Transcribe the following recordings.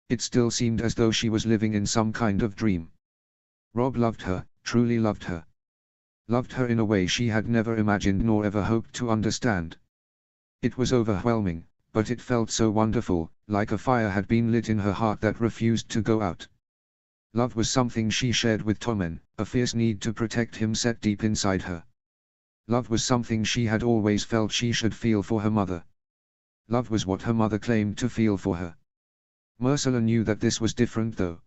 It still seemed as though she was living in some kind of dream. Rob loved her, truly loved her. Loved her in a way she had never imagined nor ever hoped to understand. It was overwhelming, but it felt so wonderful, like a fire had been lit in her heart that refused to go out. Love was something she shared with Tommen, a fierce need to protect him set deep inside her. Love was something she had always felt she should feel for her mother. Love was what her mother claimed to feel for her. Ursula knew that this was different though.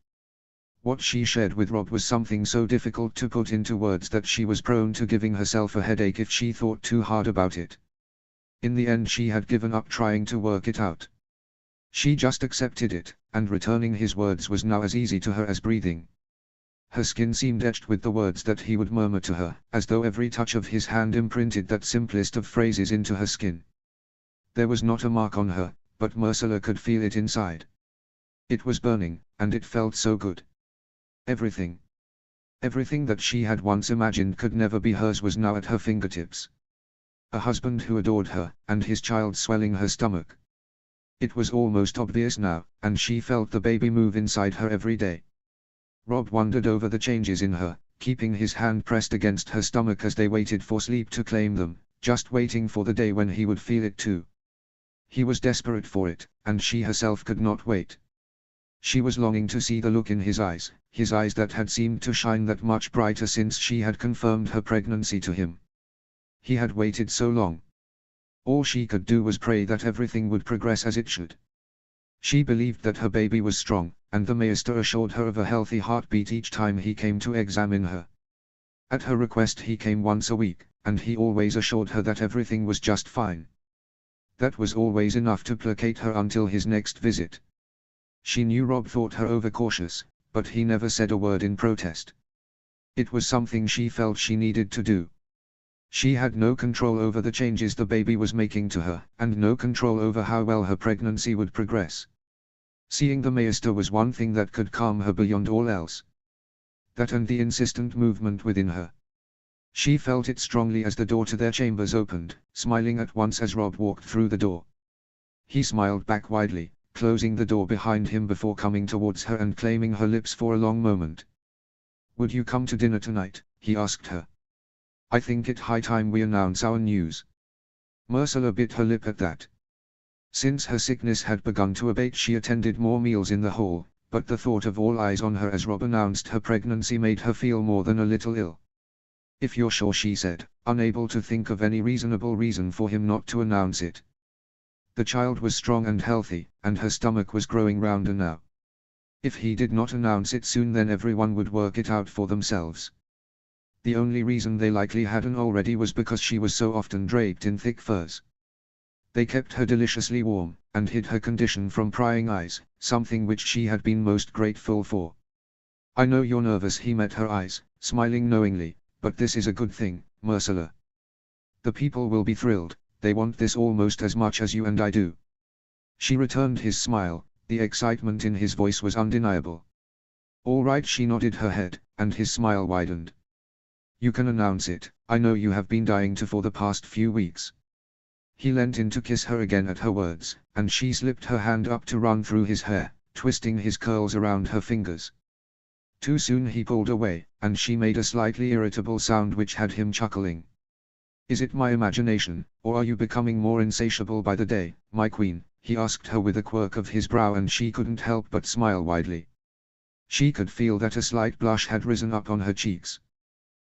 What she shared with Rob was something so difficult to put into words that she was prone to giving herself a headache if she thought too hard about it. In the end she had given up trying to work it out. She just accepted it, and returning his words was now as easy to her as breathing. Her skin seemed etched with the words that he would murmur to her, as though every touch of his hand imprinted that simplest of phrases into her skin. There was not a mark on her, but Ursula could feel it inside. It was burning, and it felt so good. Everything that she had once imagined could never be hers was now at her fingertips. A husband who adored her, and his child swelling her stomach. It was almost obvious now, and she felt the baby move inside her every day. Rob wondered over the changes in her, keeping his hand pressed against her stomach as they waited for sleep to claim them, just waiting for the day when he would feel it too. He was desperate for it, and she herself could not wait. She was longing to see the look in his eyes that had seemed to shine that much brighter since she had confirmed her pregnancy to him. He had waited so long. All she could do was pray that everything would progress as it should. She believed that her baby was strong, and the Maester assured her of a healthy heartbeat each time he came to examine her. At her request he came once a week, and he always assured her that everything was just fine. That was always enough to placate her until his next visit. She knew Rob thought her overcautious, but he never said a word in protest. It was something she felt she needed to do. She had no control over the changes the baby was making to her, and no control over how well her pregnancy would progress. Seeing the Maester was one thing that could calm her beyond all else. That and the insistent movement within her. She felt it strongly as the door to their chambers opened, smiling at once as Rob walked through the door. He smiled back widely, closing the door behind him before coming towards her and claiming her lips for a long moment. "Would you come to dinner tonight?" he asked her. "I think it high time we announce our news." Ursula bit her lip at that. Since her sickness had begun to abate she attended more meals in the hall, but the thought of all eyes on her as Rob announced her pregnancy made her feel more than a little ill. "If you're sure," she said, unable to think of any reasonable reason for him not to announce it. The child was strong and healthy, and her stomach was growing rounder now. If he did not announce it soon then everyone would work it out for themselves. The only reason they likely hadn't already was because she was so often draped in thick furs. They kept her deliciously warm, and hid her condition from prying eyes, something which she had been most grateful for. "I know you're nervous," he met her eyes, smiling knowingly, "but this is a good thing, Ursula. The people will be thrilled. They want this almost as much as you and I do." She returned his smile, the excitement in his voice was undeniable. "All right," she nodded her head, and his smile widened. "You can announce it. I know you have been dying to for the past few weeks." He leant in to kiss her again at her words, and she slipped her hand up to run through his hair, twisting his curls around her fingers. Too soon he pulled away, and she made a slightly irritable sound which had him chuckling. "Is it my imagination, or are you becoming more insatiable by the day, my queen?" he asked her with a quirk of his brow, and she couldn't help but smile widely. She could feel that a slight blush had risen up on her cheeks.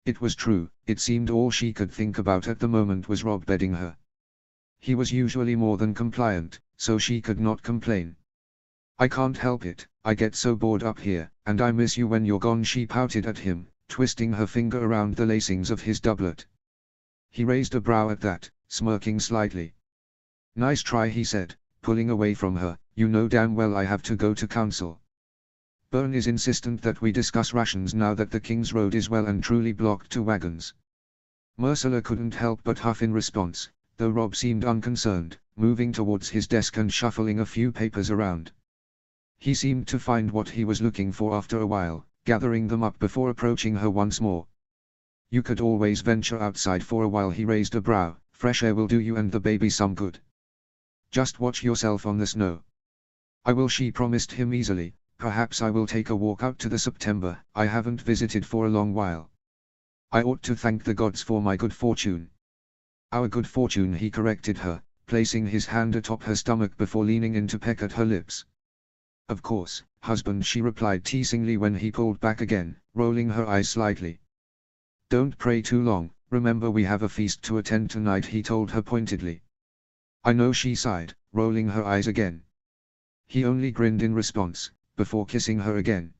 It was true, it seemed all she could think about at the moment was Rob bedding her. He was usually more than compliant, so she could not complain. "I can't help it, I get so bored up here, and I miss you when you're gone," she pouted at him, twisting her finger around the lacings of his doublet. He raised a brow at that, smirking slightly. "Nice try," he said, pulling away from her. "You know damn well I have to go to council. Byrne is insistent that we discuss rations now that the King's Road is well and truly blocked to wagons." Ursula couldn't help but huff in response, though Rob seemed unconcerned, moving towards his desk and shuffling a few papers around. He seemed to find what he was looking for after a while, gathering them up before approaching her once more. "You could always venture outside for a while," he raised a brow. "Fresh air will do you and the baby some good. Just watch yourself on the snow." I will, she promised him easily. Perhaps I will take a walk out to the September I haven't visited for a long while. I ought to thank the gods for my good fortune. Our good fortune, he corrected her, placing his hand atop her stomach before leaning in to peck at her lips. Of course, husband, she replied teasingly when he pulled back again, rolling her eyes slightly. Don't pray too long, remember we have a feast to attend tonight, he told her pointedly. I know, she sighed, rolling her eyes again. He only grinned in response, before kissing her again.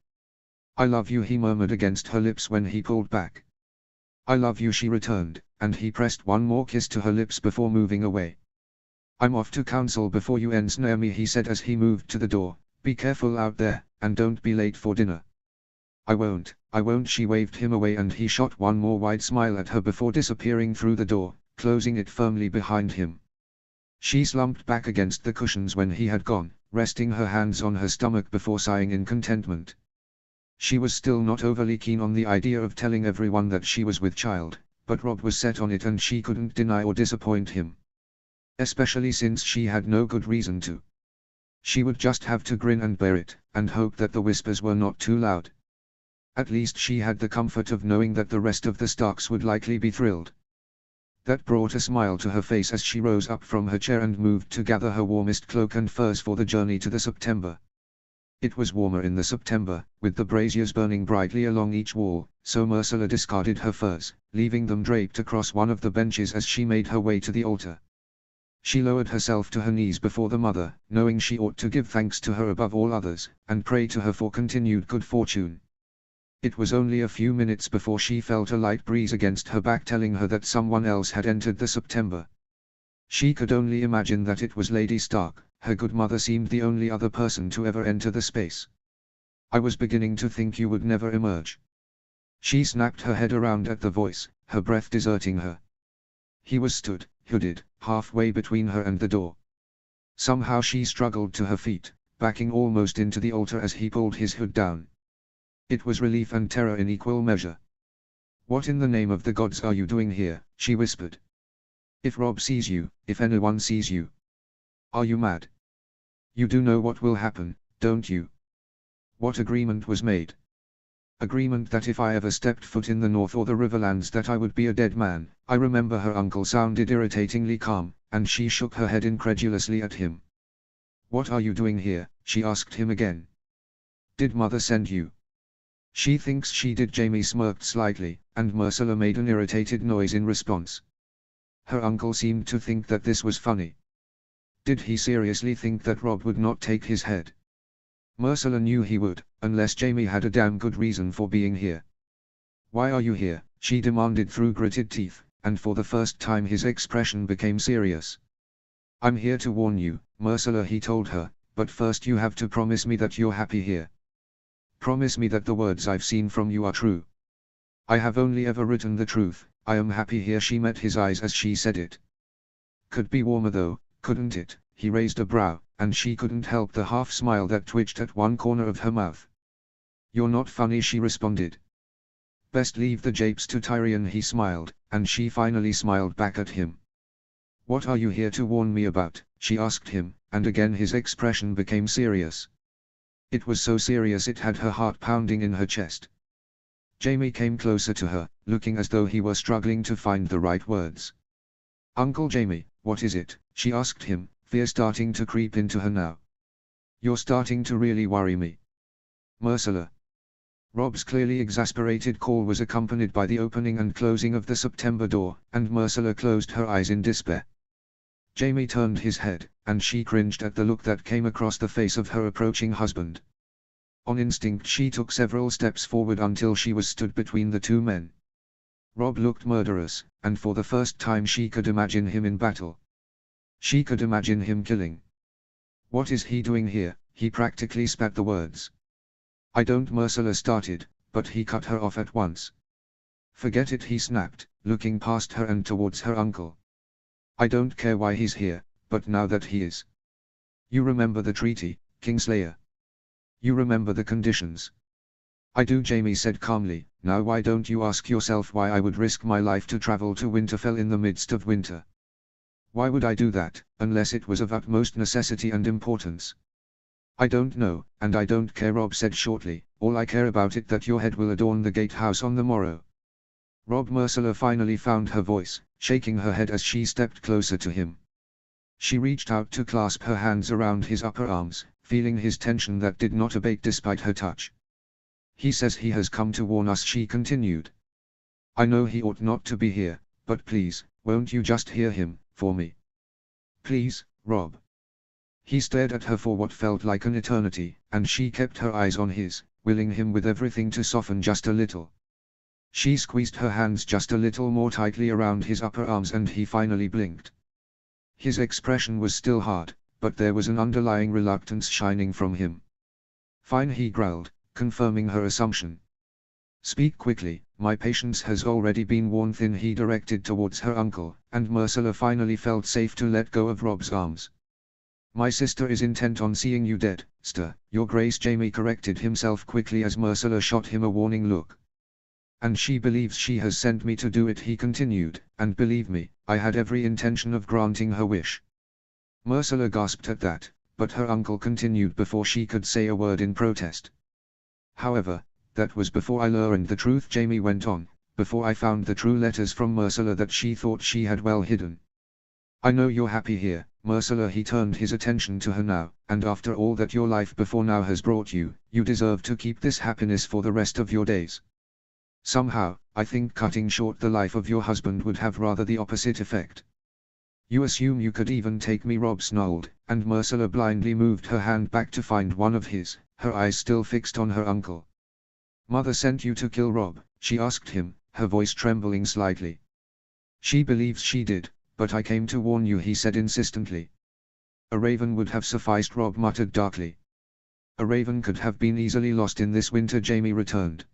I love you, he murmured against her lips when he pulled back. I love you, she returned, and he pressed one more kiss to her lips before moving away. I'm off to council before you ensnare me, he said as he moved to the door. Be careful out there, and don't be late for dinner. I won't, she waved him away, and he shot one more wide smile at her before disappearing through the door, closing it firmly behind him. She slumped back against the cushions when he had gone, resting her hands on her stomach before sighing in contentment. She was still not overly keen on the idea of telling everyone that she was with child, but Rob was set on it and she couldn't deny or disappoint him. Especially since she had no good reason to. She would just have to grin and bear it, and hope that the whispers were not too loud. At least she had the comfort of knowing that the rest of the Starks would likely be thrilled. That brought a smile to her face as she rose up from her chair and moved to gather her warmest cloak and furs for the journey to the September. It was warmer in the September, with the braziers burning brightly along each wall, so Ursula discarded her furs, leaving them draped across one of the benches as she made her way to the altar. She lowered herself to her knees before the mother, knowing she ought to give thanks to her above all others, and pray to her for continued good fortune. It was only a few minutes before she felt a light breeze against her back telling her that someone else had entered the September. She could only imagine that it was Lady Stark. Her good mother seemed the only other person to ever enter the space. I was beginning to think you would never emerge. She snapped her head around at the voice, her breath deserting her. He was stood, hooded, halfway between her and the door. Somehow she struggled to her feet, backing almost into the altar as he pulled his hood down. It was relief and terror in equal measure. What in the name of the gods are you doing here, she whispered. If Rob sees you, if anyone sees you. Are you mad? You do know what will happen, don't you? What agreement was made? Agreement that if I ever stepped foot in the North or the Riverlands that I would be a dead man. I remember her uncle sounded irritatingly calm, and she shook her head incredulously at him. What are you doing here, she asked him again. Did mother send you? She thinks she did. Jamie smirked slightly, and Ursula made an irritated noise in response. Her uncle seemed to think that this was funny. Did he seriously think that Rob would not take his head? Ursula knew he would, unless Jamie had a damn good reason for being here. Why are you here? She demanded through gritted teeth, and for the first time his expression became serious. I'm here to warn you, Ursula, he told her, but first you have to promise me that you're happy here. Promise me that the words I've seen from you are true. I have only ever written the truth. I am happy here. She met his eyes as she said it. Could be warmer though, couldn't it? He raised a brow, and she couldn't help the half smile that twitched at one corner of her mouth. You're not funny, she responded. Best leave the japes to Tyrion, he smiled, and she finally smiled back at him. What are you here to warn me about? She asked him, and again his expression became serious. It was so serious it had her heart pounding in her chest. Jamie came closer to her, looking as though he were struggling to find the right words. Uncle Jamie, what is it? She asked him, fear starting to creep into her now. You're starting to really worry me. Ursula. Rob's clearly exasperated call was accompanied by the opening and closing of the September door, and Ursula closed her eyes in despair. Jamie turned his head, and she cringed at the look that came across the face of her approaching husband. On instinct she took several steps forward until she was stood between the two men. Rob looked murderous, and for the first time she could imagine him in battle. She could imagine him killing. What is he doing here? He practically spat the words. I don't, Ursula started, but he cut her off at once. Forget it, he snapped, looking past her and towards her uncle. I don't care why he's here, but now that he is. You remember the treaty, Kingslayer? You remember the conditions? I do, Jamie said calmly. Now why don't you ask yourself why I would risk my life to travel to Winterfell in the midst of winter? Why would I do that, unless it was of utmost necessity and importance? I don't know, and I don't care, Rob said shortly. All I care about it that your head will adorn the gatehouse on the morrow. Rob Ursula finally found her voice, shaking her head as she stepped closer to him. She reached out to clasp her hands around his upper arms, feeling his tension that did not abate despite her touch. He says he has come to warn us, she continued. I know he ought not to be here, but please, won't you just hear him, for me? Please, Rob. He stared at her for what felt like an eternity, and she kept her eyes on his, willing him with everything to soften just a little. She squeezed her hands just a little more tightly around his upper arms and he finally blinked. His expression was still hard, but there was an underlying reluctance shining from him. Fine, he growled, confirming her assumption. Speak quickly, my patience has already been worn thin, he directed towards her uncle, and Ursula finally felt safe to let go of Rob's arms. My sister is intent on seeing you dead, sir, your grace, Jamie corrected himself quickly as Ursula shot him a warning look. And she believes she has sent me to do it, he continued, and believe me, I had every intention of granting her wish. Ursula gasped at that, but her uncle continued before she could say a word in protest. However, that was before I learned the truth, Jamie went on, before I found the true letters from Ursula that she thought she had well hidden. I know you're happy here, Ursula, he turned his attention to her now, and after all that your life before now has brought you, you deserve to keep this happiness for the rest of your days. Somehow, I think cutting short the life of your husband would have rather the opposite effect. You assume you could even take me, Rob snarled, and Ursula blindly moved her hand back to find one of his, her eyes still fixed on her uncle. Mother sent you to kill Rob, she asked him, her voice trembling slightly. She believes she did, but I came to warn you, he said insistently. A raven would have sufficed, Rob muttered darkly. A raven could have been easily lost in this winter, Jamie returned.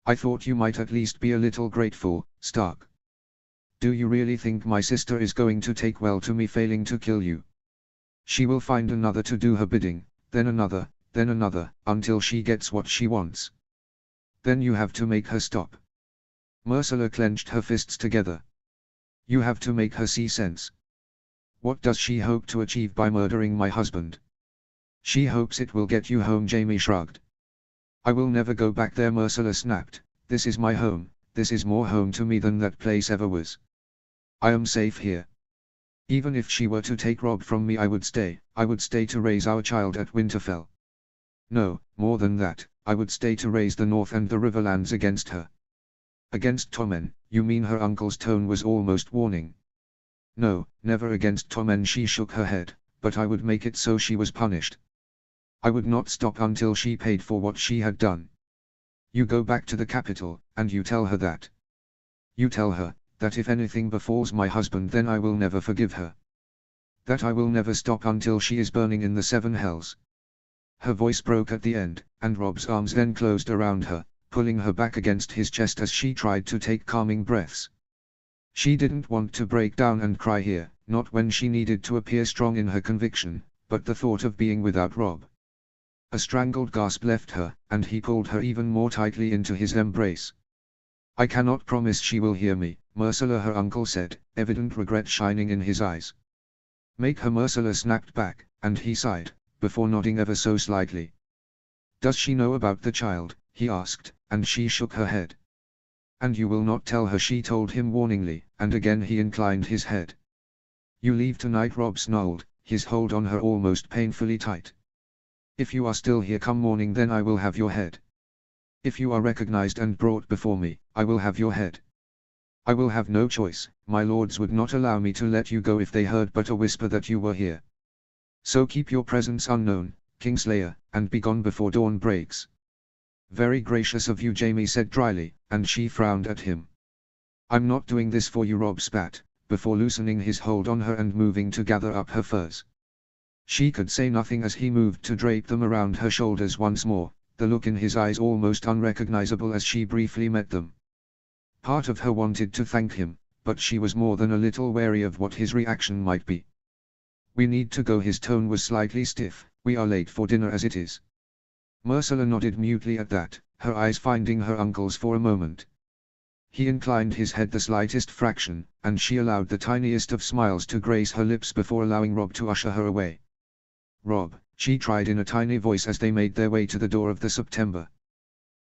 I thought you might at least be a little grateful, Stark. Do you really think my sister is going to take well to me failing to kill you? She will find another to do her bidding, then another, until she gets what she wants. Then you have to make her stop. Ursula clenched her fists together. You have to make her see sense. What does she hope to achieve by murdering my husband? She hopes it will get you home, Jamie shrugged. I will never go back there, Ursula snapped. This is my home, this is more home to me than that place ever was. I am safe here. Even if she were to take Rob from me, I would stay to raise our child at Winterfell. No, more than that, I would stay to raise the North and the Riverlands against her. Against Tommen, you mean? Her uncle's tone was almost warning. No, never against Tommen, she shook her head, but I would make it so she was punished. I would not stop until she paid for what she had done. You go back to the capital, and you tell her that. You tell her, that if anything befalls my husband then I will never forgive her. That I will never stop until she is burning in the 7 hells. Her voice broke at the end, and Rob's arms then closed around her, pulling her back against his chest as she tried to take calming breaths. She didn't want to break down and cry here, not when she needed to appear strong in her conviction, but the thought of being without Rob. A strangled gasp left her, and he pulled her even more tightly into his embrace. I cannot promise she will hear me, Ursula, her uncle said, evident regret shining in his eyes. Make her, Ursula snapped back, and he sighed, before nodding ever so slightly. Does she know about the child, he asked, and she shook her head. And you will not tell her, she told him warningly, and again he inclined his head. You leave tonight, Rob snarled, his hold on her almost painfully tight. If you are still here come morning then I will have your head. If you are recognized and brought before me, I will have your head. I will have no choice, my lords would not allow me to let you go if they heard but a whisper that you were here. So keep your presence unknown, Kingslayer, and be gone before dawn breaks. Very gracious of you, Jamie said dryly, and she frowned at him. I'm not doing this for you, Rob spat, before loosening his hold on her and moving to gather up her furs. She could say nothing as he moved to drape them around her shoulders once more, the look in his eyes almost unrecognizable as she briefly met them. Part of her wanted to thank him, but she was more than a little wary of what his reaction might be. We need to go, his tone was slightly stiff, we are late for dinner as it is. Ursula nodded mutely at that, her eyes finding her uncle's for a moment. He inclined his head the slightest fraction, and she allowed the tiniest of smiles to grace her lips before allowing Rob to usher her away. Rob, she tried in a tiny voice as they made their way to the door of the September.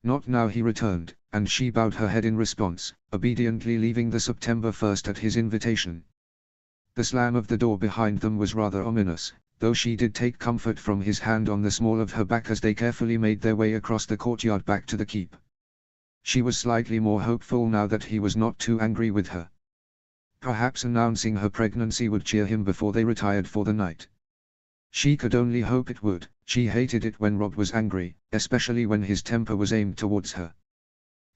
Not now, he returned, and she bowed her head in response, obediently leaving the September first at his invitation. The slam of the door behind them was rather ominous, though she did take comfort from his hand on the small of her back as they carefully made their way across the courtyard back to the keep. She was slightly more hopeful now that he was not too angry with her. Perhaps announcing her pregnancy would cheer him before they retired for the night. She could only hope it would. She hated it when Rob was angry, especially when his temper was aimed towards her.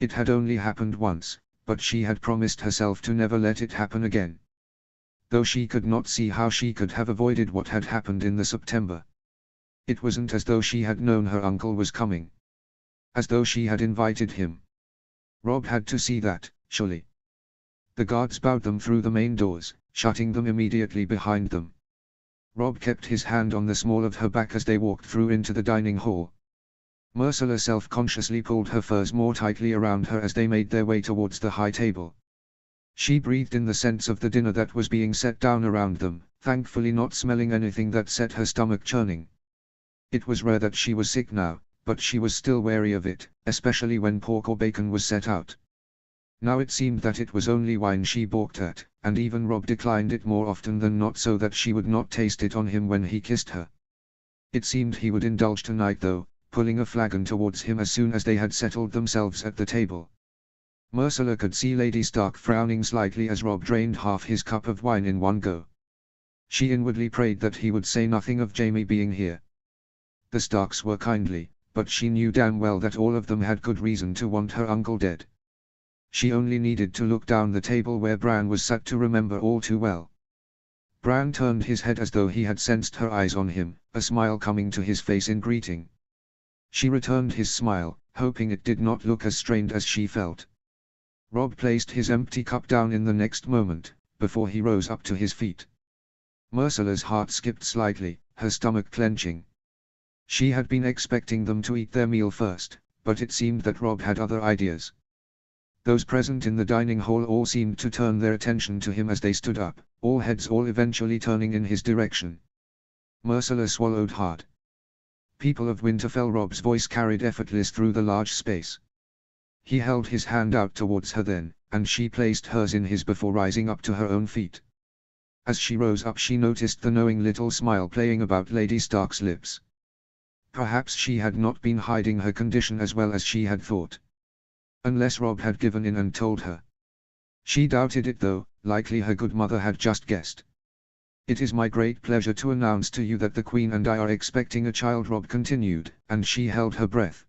It had only happened once, but she had promised herself to never let it happen again. Though she could not see how she could have avoided what had happened in the September. It wasn't as though she had known her uncle was coming. As though she had invited him. Rob had to see that, surely. The guards bowed them through the main doors, shutting them immediately behind them. Rob kept his hand on the small of her back as they walked through into the dining hall. Ursula self-consciously pulled her furs more tightly around her as they made their way towards the high table. She breathed in the scents of the dinner that was being set down around them, thankfully not smelling anything that set her stomach churning. It was rare that she was sick now, but she was still wary of it, especially when pork or bacon was set out. Now it seemed that it was only wine she balked at, and even Rob declined it more often than not so that she would not taste it on him when he kissed her. It seemed he would indulge tonight though, pulling a flagon towards him as soon as they had settled themselves at the table. Ursula could see Lady Stark frowning slightly as Rob drained half his cup of wine in one go. She inwardly prayed that he would say nothing of Jaime being here. The Starks were kindly, but she knew damn well that all of them had good reason to want her uncle dead. She only needed to look down the table where Bran was sat to remember all too well. Bran turned his head as though he had sensed her eyes on him, a smile coming to his face in greeting. She returned his smile, hoping it did not look as strained as she felt. Rob placed his empty cup down in the next moment, before he rose up to his feet. Ursula's heart skipped slightly, her stomach clenching. She had been expecting them to eat their meal first, but it seemed that Rob had other ideas. Those present in the dining hall all seemed to turn their attention to him as they stood up, all heads eventually turning in his direction. Ursula swallowed hard. People of Winterfell. Rob's voice carried effortless through the large space. He held his hand out towards her then, and she placed hers in his before rising up to her own feet. As she rose up she noticed the knowing little smile playing about Lady Stark's lips. Perhaps she had not been hiding her condition as well as she had thought. Unless Rob had given in and told her. She doubted it though, likely her good mother had just guessed. "It is my great pleasure to announce to you that the Queen and I are expecting a child," Rob continued, and she held her breath.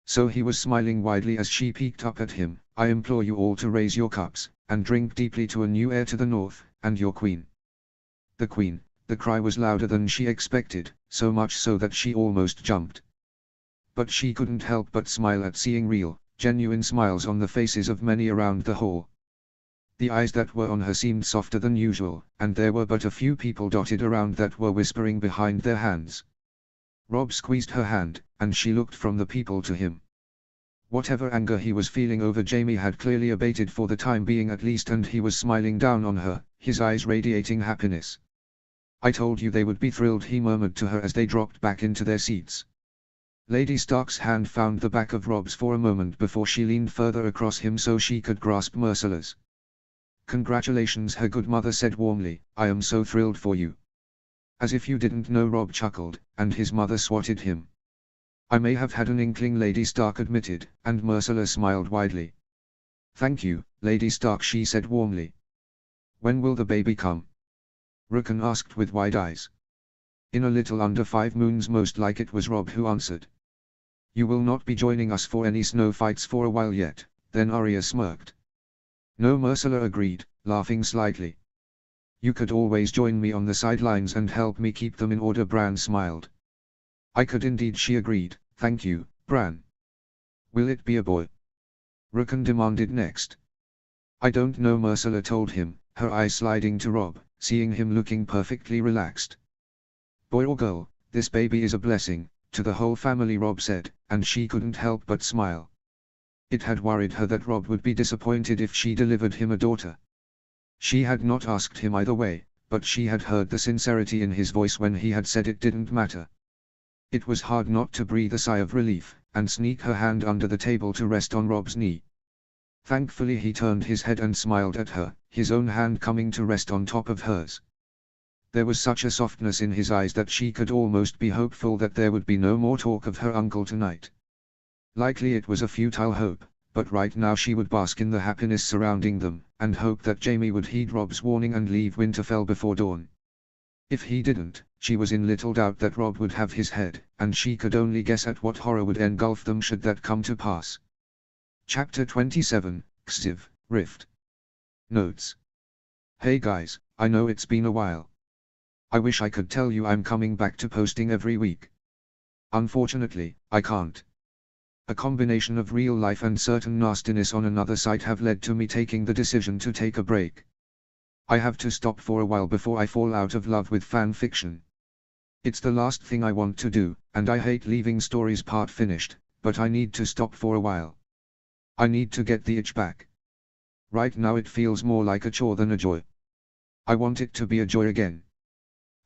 So he was smiling widely as she peeked up at him. "I implore you all to raise your cups, and drink deeply to a new heir to the north, and your queen." The queen, the cry was louder than she expected, so much so that she almost jumped. But she couldn't help but smile at seeing real, genuine smiles on the faces of many around the hall. The eyes that were on her seemed softer than usual, and there were but a few people dotted around that were whispering behind their hands. Rob squeezed her hand, and she looked from the people to him. Whatever anger he was feeling over Jaime had clearly abated for the time being at least, and he was smiling down on her, his eyes radiating happiness. "I told you they would be thrilled," he murmured to her as they dropped back into their seats. Lady Stark's hand found the back of Rob's for a moment before she leaned further across him so she could grasp Ursula's. "Congratulations," her good mother said warmly, "I am so thrilled for you." "As if you didn't know," Rob chuckled, and his mother swatted him. "I may have had an inkling," Lady Stark admitted, and Ursula smiled widely. "Thank you, Lady Stark," she said warmly. "When will the baby come?" Rickon asked with wide eyes. "In a little under 5 moons most like," it was Rob who answered. "You will not be joining us for any snow fights for a while yet," then Arya smirked. "No," Ursula agreed, laughing slightly. "You could always join me on the sidelines and help me keep them in order," Bran smiled. "I could indeed," she agreed, "thank you, Bran." "Will it be a boy?" Rickon demanded next. "I don't know," Ursula told him, her eyes sliding to Rob, seeing him looking perfectly relaxed. "Boy or girl, this baby is a blessing, to the whole family," Rob said, and she couldn't help but smile. It had worried her that Rob would be disappointed if she delivered him a daughter. She had not asked him either way, but she had heard the sincerity in his voice when he had said it didn't matter. It was hard not to breathe a sigh of relief, and sneak her hand under the table to rest on Rob's knee. Thankfully he turned his head and smiled at her, his own hand coming to rest on top of hers. There was such a softness in his eyes that she could almost be hopeful that there would be no more talk of her uncle tonight. Likely it was a futile hope, but right now she would bask in the happiness surrounding them, and hope that Jamie would heed Rob's warning and leave Winterfell before dawn. If he didn't, she was in little doubt that Rob would have his head, and she could only guess at what horror would engulf them should that come to pass. Chapter 27, Xiv, Rift. Notes. Hey guys, I know it's been a while. I wish I could tell you I'm coming back to posting every week. Unfortunately, I can't. A combination of real life and certain nastiness on another site have led to me taking the decision to take a break. I have to stop for a while before I fall out of love with fan fiction. It's the last thing I want to do, and I hate leaving stories part finished, but I need to stop for a while. I need to get the itch back. Right now it feels more like a chore than a joy. I want it to be a joy again.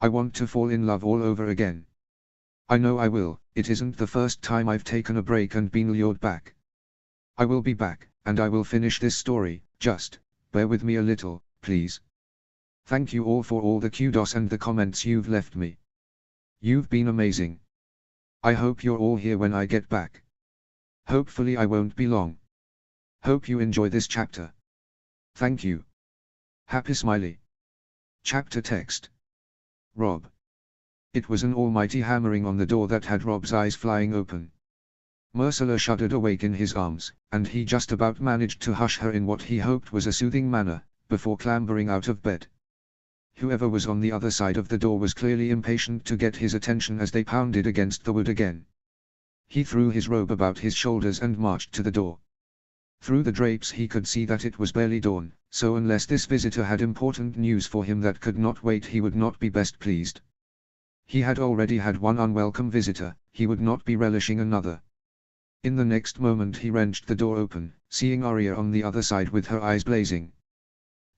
I want to fall in love all over again. I know I will. It isn't the first time I've taken a break and been lured back. I will be back, and I will finish this story, just bear with me a little, please. Thank you all for all the kudos and the comments you've left me. You've been amazing. I hope you're all here when I get back. Hopefully I won't be long. Hope you enjoy this chapter. Thank you. Happy Smiley. Chapter text. Rob. It was an almighty hammering on the door that had Rob's eyes flying open. Myrcella shuddered awake in his arms, and he just about managed to hush her in what he hoped was a soothing manner, before clambering out of bed. Whoever was on the other side of the door was clearly impatient to get his attention as they pounded against the wood again. He threw his robe about his shoulders and marched to the door. Through the drapes he could see that it was barely dawn, so unless this visitor had important news for him that could not wait he would not be best pleased. He had already had one unwelcome visitor, he would not be relishing another. In the next moment he wrenched the door open, seeing Arya on the other side with her eyes blazing.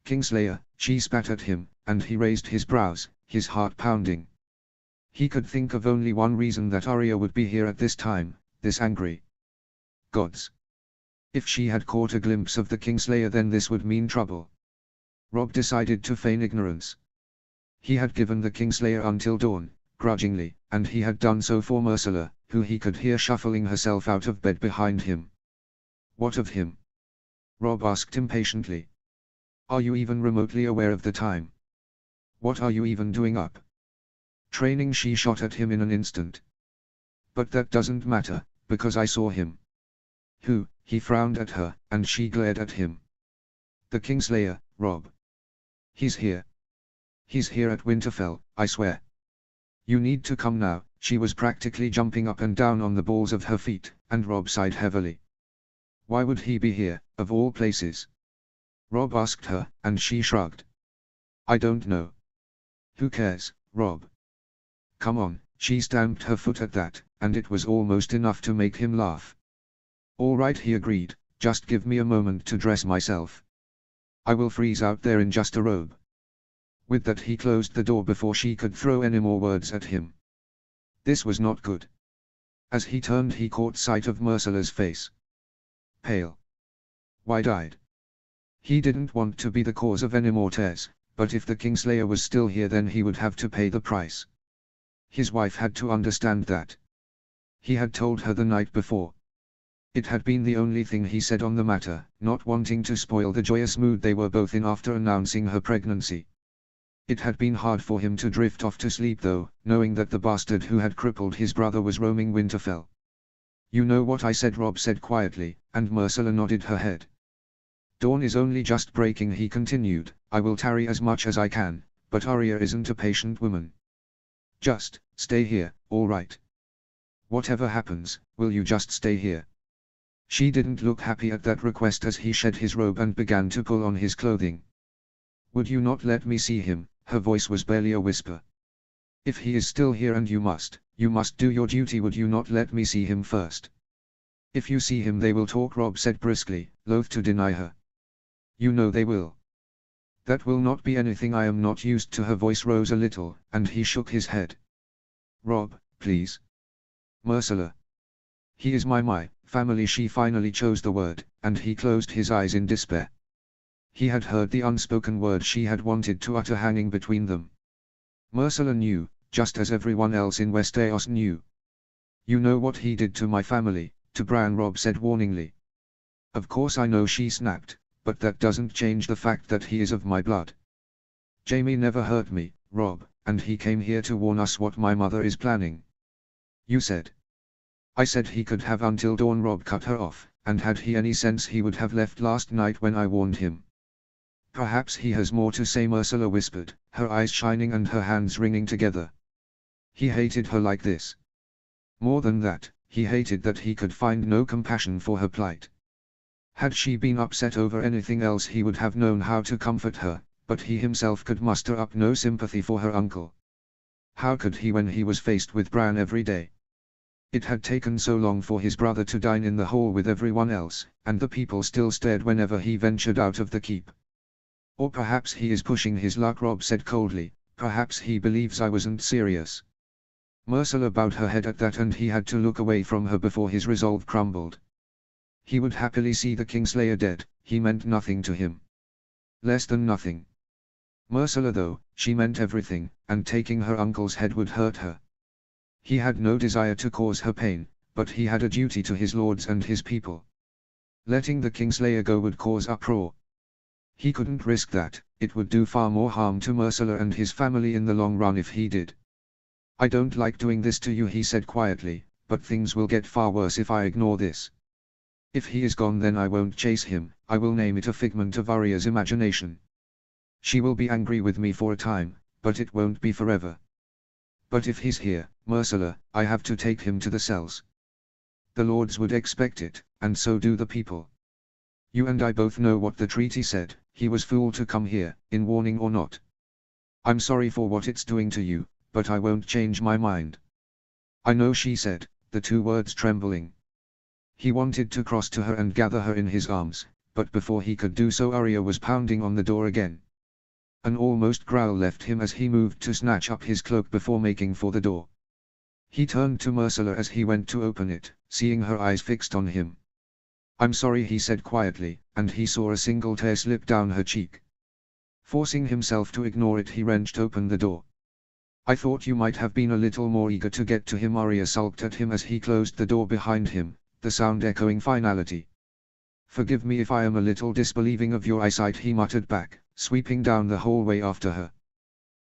Kingslayer, she spat at him, and he raised his brows, his heart pounding. He could think of only one reason that Arya would be here at this time, this angry. Gods! If she had caught a glimpse of the Kingslayer then this would mean trouble. Rob decided to feign ignorance. He had given the Kingslayer until dawn, grudgingly, and he had done so for Myrcella, who he could hear shuffling herself out of bed behind him. What of him? Rob asked impatiently. Are you even remotely aware of the time? What are you even doing up? Training, she shot at him in an instant. But that doesn't matter, because I saw him. Who? He frowned at her, and she glared at him. The Kingslayer, Rob. He's here. He's here at Winterfell, I swear. You need to come now. She was practically jumping up and down on the balls of her feet, and Rob sighed heavily. Why would he be here, of all places? Rob asked her, and she shrugged. I don't know. Who cares, Rob? Come on, she stamped her foot at that, and it was almost enough to make him laugh. All right, he agreed, just give me a moment to dress myself. I will freeze out there in just a robe. With that he closed the door before she could throw any more words at him. This was not good. As he turned he caught sight of Myrcella's face. Pale. Wide-eyed. He didn't want to be the cause of any more tears, but if the Kingslayer was still here then he would have to pay the price. His wife had to understand that. He had told her the night before. It had been the only thing he said on the matter, not wanting to spoil the joyous mood they were both in after announcing her pregnancy. It had been hard for him to drift off to sleep though, knowing that the bastard who had crippled his brother was roaming Winterfell. You know what I said, Rob said quietly, and Myrcella nodded her head. Dawn is only just breaking, he continued. I will tarry as much as I can, but Arya isn't a patient woman. Just stay here, all right? Whatever happens, will you just stay here? She didn't look happy at that request as he shed his robe and began to pull on his clothing. Would you not let me see him? Her voice was barely a whisper. If he is still here and you must do your duty, would you not let me see him first? If you see him they will talk, Rob said briskly, loath to deny her. You know they will. That will not be anything I am not used to. Her voice rose a little, and he shook his head. Rob, please. Merciless. He is my family. She finally chose the word, and he closed his eyes in despair. He had heard the unspoken word she had wanted to utter hanging between them. Merciless knew, just as everyone else in Westeros knew. You know what he did to my family, to Bran, Robb said warningly. Of course I know, she snapped, but that doesn't change the fact that he is of my blood. Jaime never hurt me, Robb, and he came here to warn us what my mother is planning. You said. I said he could have until dawn. Robb cut her off, and had he any sense he would have left last night when I warned him. Perhaps he has more to say, Merciless whispered, her eyes shining and her hands wringing together. He hated her like this. More than that, he hated that he could find no compassion for her plight. Had she been upset over anything else he would have known how to comfort her, but he himself could muster up no sympathy for her uncle. How could he when he was faced with Bran every day? It had taken so long for his brother to dine in the hall with everyone else, and the people still stared whenever he ventured out of the keep. Or perhaps he is pushing his luck, Robb said coldly, perhaps he believes I wasn't serious. Merciless bowed her head at that, and he had to look away from her before his resolve crumbled. He would happily see the Kingslayer dead. He meant nothing to him. Less than nothing. Merciless though, she meant everything, and taking her uncle's head would hurt her. He had no desire to cause her pain, but he had a duty to his lords and his people. Letting the Kingslayer go would cause uproar. He couldn't risk that. It would do far more harm to Merciless and his family in the long run if he did. I don't like doing this to you, he said quietly, but things will get far worse if I ignore this. If he is gone, then I won't chase him. I will name it a figment of Arya's imagination. She will be angry with me for a time, but it won't be forever. But if he's here, Merciless, I have to take him to the cells. The lords would expect it, and so do the people. You and I both know what the treaty said. He was fooled to come here, in warning or not. I'm sorry for what it's doing to you, but I won't change my mind. I know, she said, the two words trembling. He wanted to cross to her and gather her in his arms, but before he could do so Arya was pounding on the door again. An almost growl left him as he moved to snatch up his cloak before making for the door. He turned to Merciless as he went to open it, seeing her eyes fixed on him. I'm sorry, he said quietly, and he saw a single tear slip down her cheek. Forcing himself to ignore it, he wrenched open the door. I thought you might have been a little more eager to get to him, Arya sulked at him as he closed the door behind him, the sound echoing finality. Forgive me if I am a little disbelieving of your eyesight, he muttered back, sweeping down the hallway after her.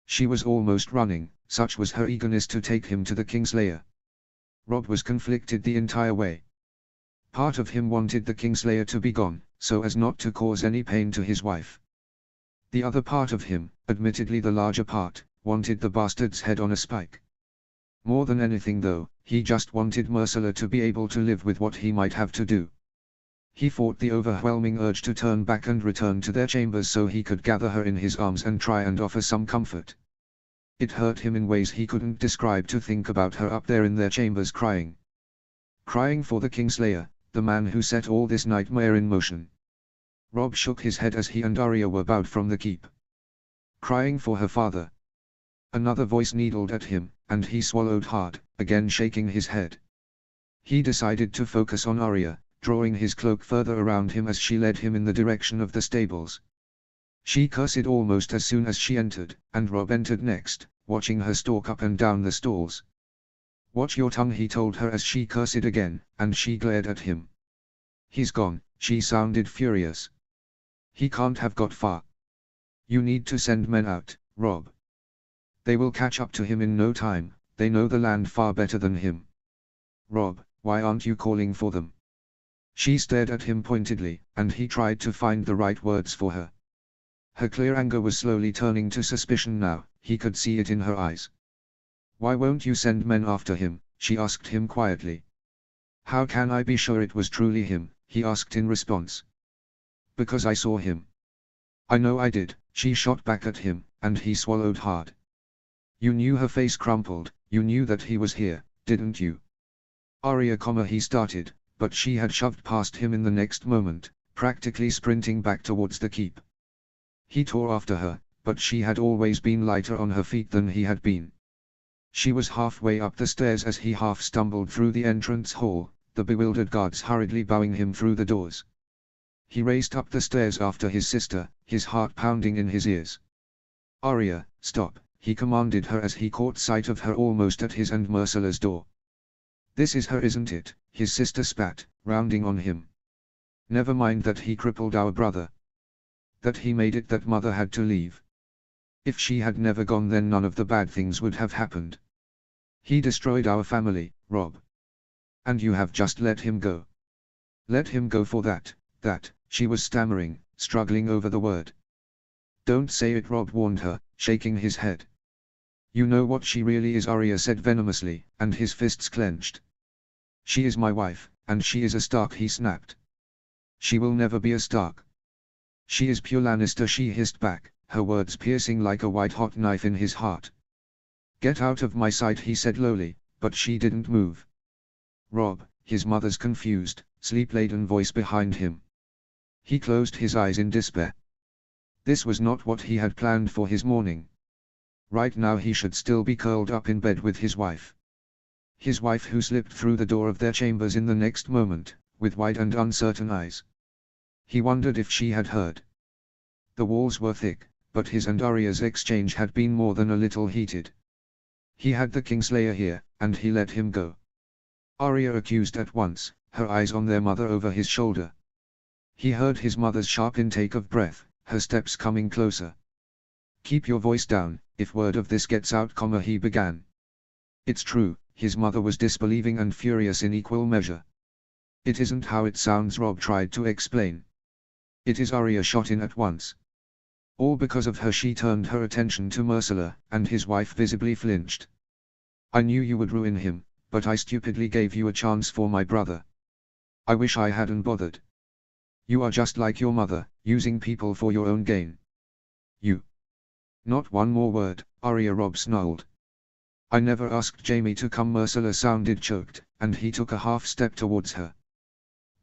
She was almost running, such was her eagerness to take him to the Kingslayer. Robb was conflicted the entire way. Part of him wanted the Kingslayer to be gone, so as not to cause any pain to his wife. The other part of him, admittedly the larger part, wanted the bastard's head on a spike. More than anything though, he just wanted Merciless to be able to live with what he might have to do. He fought the overwhelming urge to turn back and return to their chambers so he could gather her in his arms and try and offer some comfort. It hurt him in ways he couldn't describe to think about her up there in their chambers crying. Crying for the Kingslayer, the man who set all this nightmare in motion. Robb shook his head as he and Arya were bowed from the keep. Crying for her father. Another voice needled at him, and he swallowed hard, again shaking his head. He decided to focus on Arya, drawing his cloak further around him as she led him in the direction of the stables. She cursed almost as soon as she entered, and Robb entered next, watching her stalk up and down the stalls. Watch your tongue, he told her as she cursed again, and she glared at him. He's gone, she sounded furious. He can't have got far. You need to send men out, Robb. They will catch up to him in no time, they know the land far better than him. Robb, why aren't you calling for them? She stared at him pointedly, and he tried to find the right words for her. Her clear anger was slowly turning to suspicion now, he could see it in her eyes. Why won't you send men after him? She asked him quietly. How can I be sure it was truly him? He asked in response. Because I saw him. I know I did, she shot back at him, and he swallowed hard. You knew, her face crumpled, you knew that he was here, didn't you? Arya, he started, but she had shoved past him in the next moment, practically sprinting back towards the keep. He tore after her, but she had always been lighter on her feet than he had been. She was halfway up the stairs as he half stumbled through the entrance hall, the bewildered guards hurriedly bowing him through the doors. He raced up the stairs after his sister, his heart pounding in his ears. "Arya, stop," he commanded her as he caught sight of her almost at his and Myrcilla's door. "This is her, isn't it?" his sister spat, rounding on him. "Never mind that he crippled our brother. That he made it that mother had to leave. If she had never gone, then none of the bad things would have happened. He destroyed our family, Rob. And you have just let him go. Let him go for that, she was stammering, struggling over the word. "Don't say it," Rob warned her, shaking his head. "You know what she really is," Arya said venomously, and his fists clenched. "She is my wife, and she is a Stark," he snapped. "She will never be a Stark." "She is pure Lannister," she hissed back, her words piercing like a white-hot knife in his heart. "Get out of my sight," he said lowly, but she didn't move. "Rob," his mother's confused, sleep-laden voice behind him. He closed his eyes in despair. This was not what he had planned for his morning. Right now he should still be curled up in bed with his wife. His wife who slipped through the door of their chambers in the next moment, with wide and uncertain eyes. He wondered if she had heard. The walls were thick, but his and Arya's exchange had been more than a little heated. He had the Kingslayer here, and he let him go. Arya accused at once, her eyes on their mother over his shoulder. He heard his mother's sharp intake of breath, her steps coming closer. "Keep your voice down, if word of this gets out," he began. "It's true," his mother was disbelieving and furious in equal measure. "It isn't how it sounds," Rob tried to explain. "It is," Arya shot in at once. "All because of her." She turned her attention to Myrcilla, and his wife visibly flinched. "I knew you would ruin him, but I stupidly gave you a chance for my brother. I wish I hadn't bothered. You are just like your mother, using people for your own gain. You." "Not one more word," Arya, Rob snarled. "I never asked Jaime to come." Myrcilla sounded choked, and he took a half step towards her.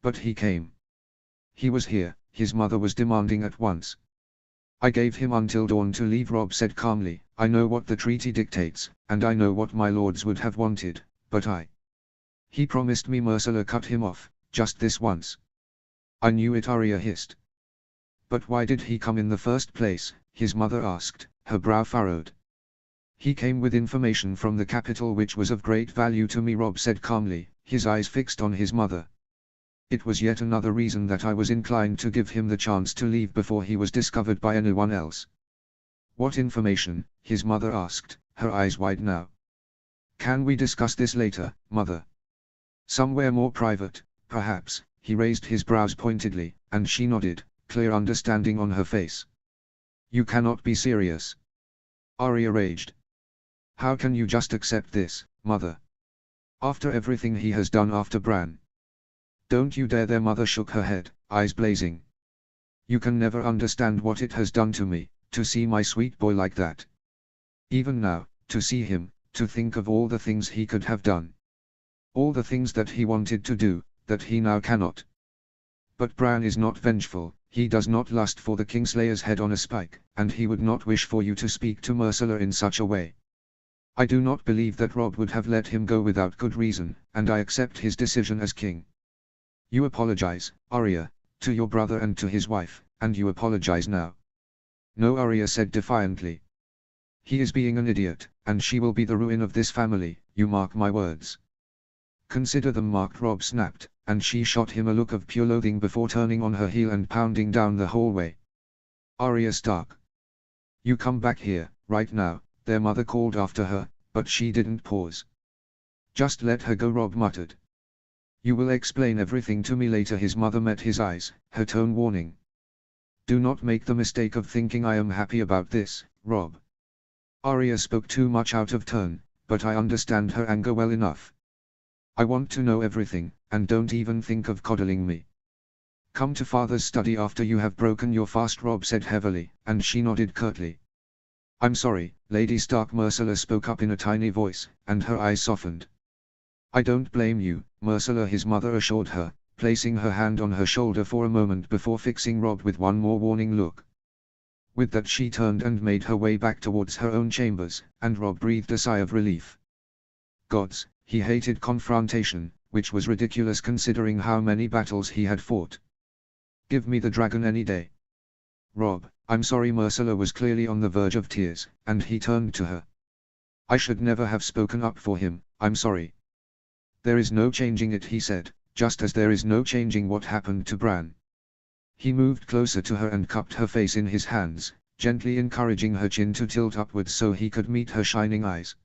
"But he came. He was here," his mother was demanding at once. "I gave him until dawn to leave," Rob said calmly. "I know what the treaty dictates, and I know what my lords would have wanted, but He promised me." Myrcilla cut him off, "just this once." "I knew it," Arya hissed. "But why did he come in the first place?" his mother asked, her brow furrowed. "He came with information from the capital which was of great value to me," Rob said calmly, his eyes fixed on his mother. "It was yet another reason that I was inclined to give him the chance to leave before he was discovered by anyone else." "What information?" his mother asked, her eyes wide now. "Can we discuss this later, Mother? Somewhere more private, perhaps?" He raised his brows pointedly, and she nodded, clear understanding on her face. "You cannot be serious." Arya raged. "How can you just accept this, Mother? After everything he has done after Bran. Don't you dare!" Their mother shook her head, eyes blazing. "You can never understand what it has done to me, to see my sweet boy like that. Even now, to see him, to think of all the things he could have done. All the things that he wanted to do, that he now cannot. But Bran is not vengeful, he does not lust for the Kingslayer's head on a spike, and he would not wish for you to speak to Myrcilla in such a way. I do not believe that Rob would have let him go without good reason, and I accept his decision as king. You apologize, Arya, to your brother and to his wife, and you apologize now." "No," Arya said defiantly. "He is being an idiot, and she will be the ruin of this family, you mark my words." "Consider them marked," Rob snapped, and she shot him a look of pure loathing before turning on her heel and pounding down the hallway. "Arya Stark! You come back here, right now," their mother called after her, but she didn't pause. "Just let her go," Rob muttered. "You will explain everything to me later." His mother met his eyes, her tone warning. "Do not make the mistake of thinking I am happy about this, Rob." Arya spoke too much out of turn, but I understand her anger well enough. "I want to know everything, and don't even think of coddling me. Come to Father's study after you have broken your fast," Rob said heavily, and she nodded curtly. "I'm sorry, Lady Stark," Myrcilla spoke up in a tiny voice, and her eyes softened. "I don't blame you, Myrcilla," his mother assured her, placing her hand on her shoulder for a moment before fixing Rob with one more warning look. With that she turned and made her way back towards her own chambers, and Rob breathed a sigh of relief. Gods, he hated confrontation, which was ridiculous considering how many battles he had fought. Give me the dragon any day. Rob, I'm sorry. Ursula was clearly on the verge of tears, and he turned to her. I should never have spoken up for him, I'm sorry. There is no changing it, he said, just as there is no changing what happened to Bran. He moved closer to her and cupped her face in his hands, gently encouraging her chin to tilt upwards so he could meet her shining eyes.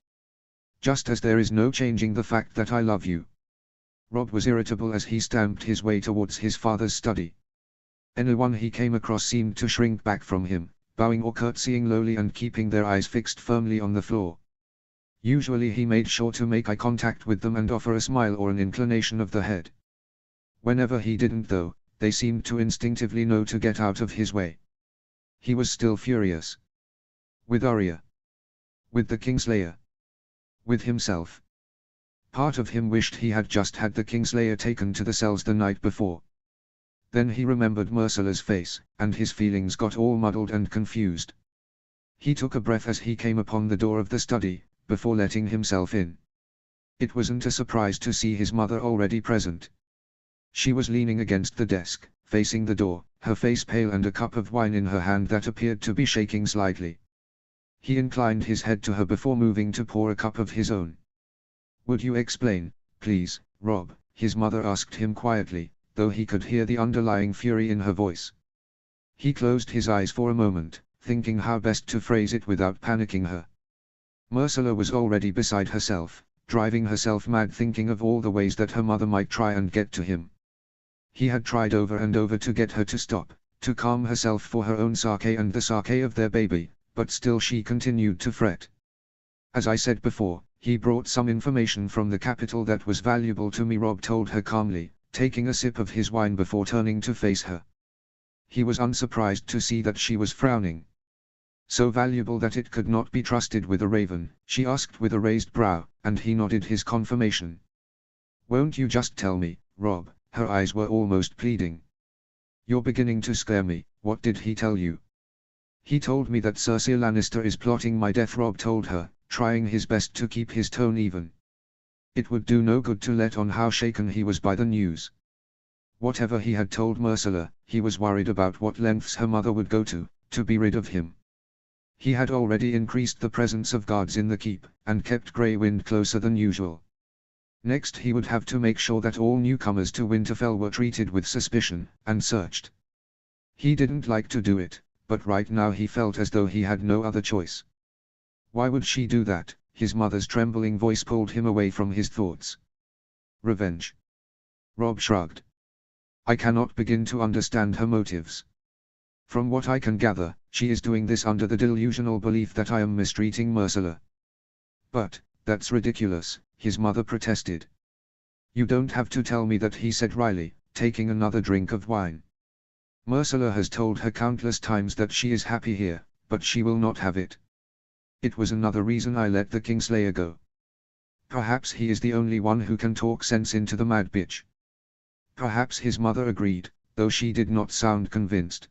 Just as there is no changing the fact that I love you. Rob was irritable as he stamped his way towards his father's study. Anyone he came across seemed to shrink back from him, bowing or curtsying lowly and keeping their eyes fixed firmly on the floor. Usually he made sure to make eye contact with them and offer a smile or an inclination of the head. Whenever he didn't though, they seemed to instinctively know to get out of his way. He was still furious. With Arya. With the Kingslayer. With himself. Part of him wished he had just had the Kingslayer taken to the cells the night before. Then he remembered Ursula's face, and his feelings got all muddled and confused. He took a breath as he came upon the door of the study, before letting himself in. It wasn't a surprise to see his mother already present. She was leaning against the desk, facing the door, her face pale and a cup of wine in her hand that appeared to be shaking slightly. He inclined his head to her before moving to pour a cup of his own. Would you explain, please, Rob? His mother asked him quietly, though he could hear the underlying fury in her voice. He closed his eyes for a moment, thinking how best to phrase it without panicking her. Ursula was already beside herself, driving herself mad thinking of all the ways that her mother might try and get to him. He had tried over and over to get her to stop, to calm herself for her own sake and the sake of their baby, but still she continued to fret. As I said before, he brought some information from the capital that was valuable to me, Rob told her calmly, taking a sip of his wine before turning to face her. He was unsurprised to see that she was frowning. So valuable that it could not be trusted with a raven, she asked with a raised brow, and he nodded his confirmation. Won't you just tell me, Rob? Her eyes were almost pleading. You're beginning to scare me. What did he tell you? He told me that Cersei Lannister is plotting my death, Rob told her, trying his best to keep his tone even. It would do no good to let on how shaken he was by the news. Whatever he had told Ursula, he was worried about what lengths her mother would go to be rid of him. He had already increased the presence of guards in the keep, and kept Grey Wind closer than usual. Next he would have to make sure that all newcomers to Winterfell were treated with suspicion, and searched. He didn't like to do it, but right now he felt as though he had no other choice. Why would she do that? His mother's trembling voice pulled him away from his thoughts. Revenge. Rob shrugged. I cannot begin to understand her motives. From what I can gather, she is doing this under the delusional belief that I am mistreating Ursula. But, that's ridiculous, his mother protested. You don't have to tell me that, he said wryly, taking another drink of wine. Ursula has told her countless times that she is happy here, but she will not have it. It was another reason I let the Kingslayer go. Perhaps he is the only one who can talk sense into the mad bitch. Perhaps his mother agreed, though she did not sound convinced.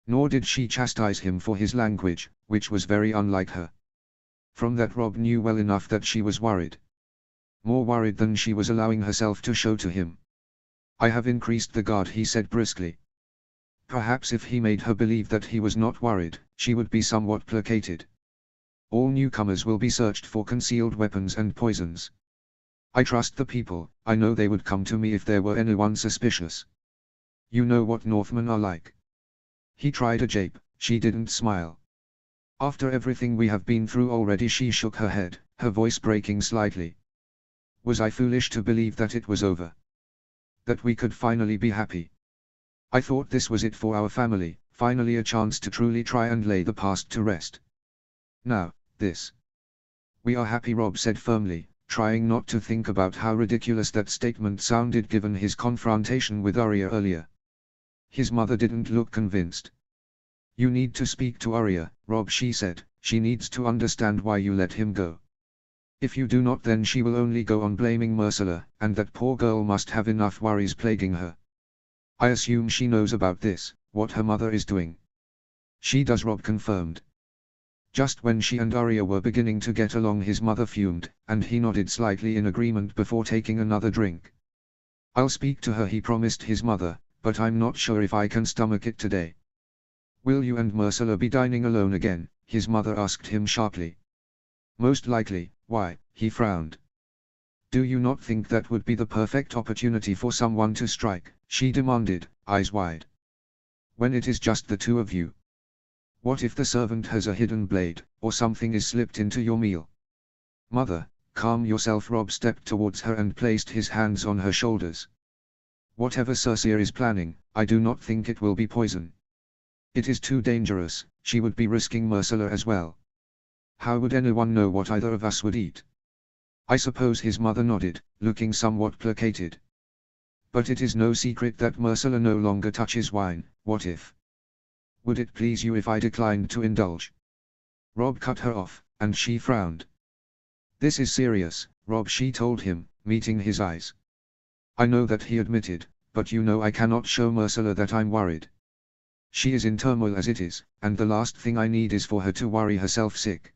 Nor did she chastise him for his language, which was very unlike her. From that Rob knew well enough that she was worried. More worried than she was allowing herself to show to him. I have increased the guard, he said briskly. Perhaps if he made her believe that he was not worried, she would be somewhat placated. All newcomers will be searched for concealed weapons and poisons. I trust the people, I know they would come to me if there were anyone suspicious. You know what Northmen are like. He tried a jape, she didn't smile. After everything we have been through already, she shook her head, her voice breaking slightly. Was I foolish to believe that it was over? That we could finally be happy? I thought this was it for our family, finally a chance to truly try and lay the past to rest. Now, this. We are happy, Rob said firmly, trying not to think about how ridiculous that statement sounded given his confrontation with Arya earlier. His mother didn't look convinced. You need to speak to Arya, Rob, she said. She needs to understand why you let him go. If you do not, then she will only go on blaming Ursula, and that poor girl must have enough worries plaguing her. I assume she knows about this, what her mother is doing. She does, Rob confirmed. Just when she and Arya were beginning to get along, his mother fumed, and he nodded slightly in agreement before taking another drink. "I'll speak to her," he promised his mother, "but I'm not sure if I can stomach it today." "Will you and Myrcella be dining alone again?" his mother asked him sharply. "Most likely." "Why?" he frowned. "Do you not think that would be the perfect opportunity for someone to strike?" she demanded, eyes wide. "When it is just the two of you? What if the servant has a hidden blade, or something is slipped into your meal?" "Mother, calm yourself." Rob stepped towards her and placed his hands on her shoulders. "Whatever Circe is planning, I do not think it will be poison. It is too dangerous. She would be risking Myrcella as well. How would anyone know what either of us would eat?" "I suppose," his mother nodded, looking somewhat placated. "But it is no secret that Myrcella no longer touches wine. What if? Would it please you if I declined to indulge?" Rob cut her off, and she frowned. "This is serious, Rob," she told him, meeting his eyes. "I know that," he admitted, "but you know I cannot show Myrcella that I'm worried. She is in turmoil as it is, and the last thing I need is for her to worry herself sick."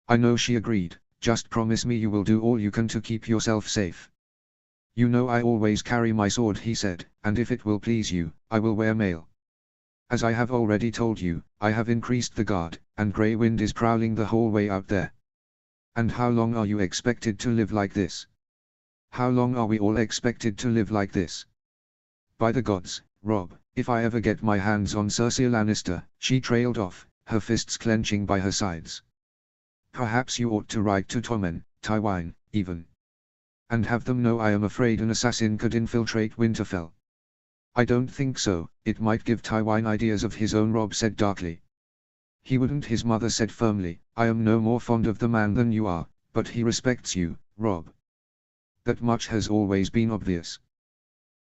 "I know," she agreed, "just promise me you will do all you can to keep yourself safe." "You know I always carry my sword," he said, "and if it will please you, I will wear mail. As I have already told you, I have increased the guard, and Grey Wind is prowling the whole way out there." "And how long are you expected to live like this? How long are we all expected to live like this? By the gods, Rob, if I ever get my hands on Cersei Lannister," she trailed off, her fists clenching by her sides. "Perhaps you ought to write to Tommen, Tywin, even. And have them know I am afraid an assassin could infiltrate Winterfell." "I don't think so. It might give Tywin ideas of his own," Rob said darkly. "He wouldn't," his mother said firmly. "I am no more fond of the man than you are, but he respects you, Rob. That much has always been obvious."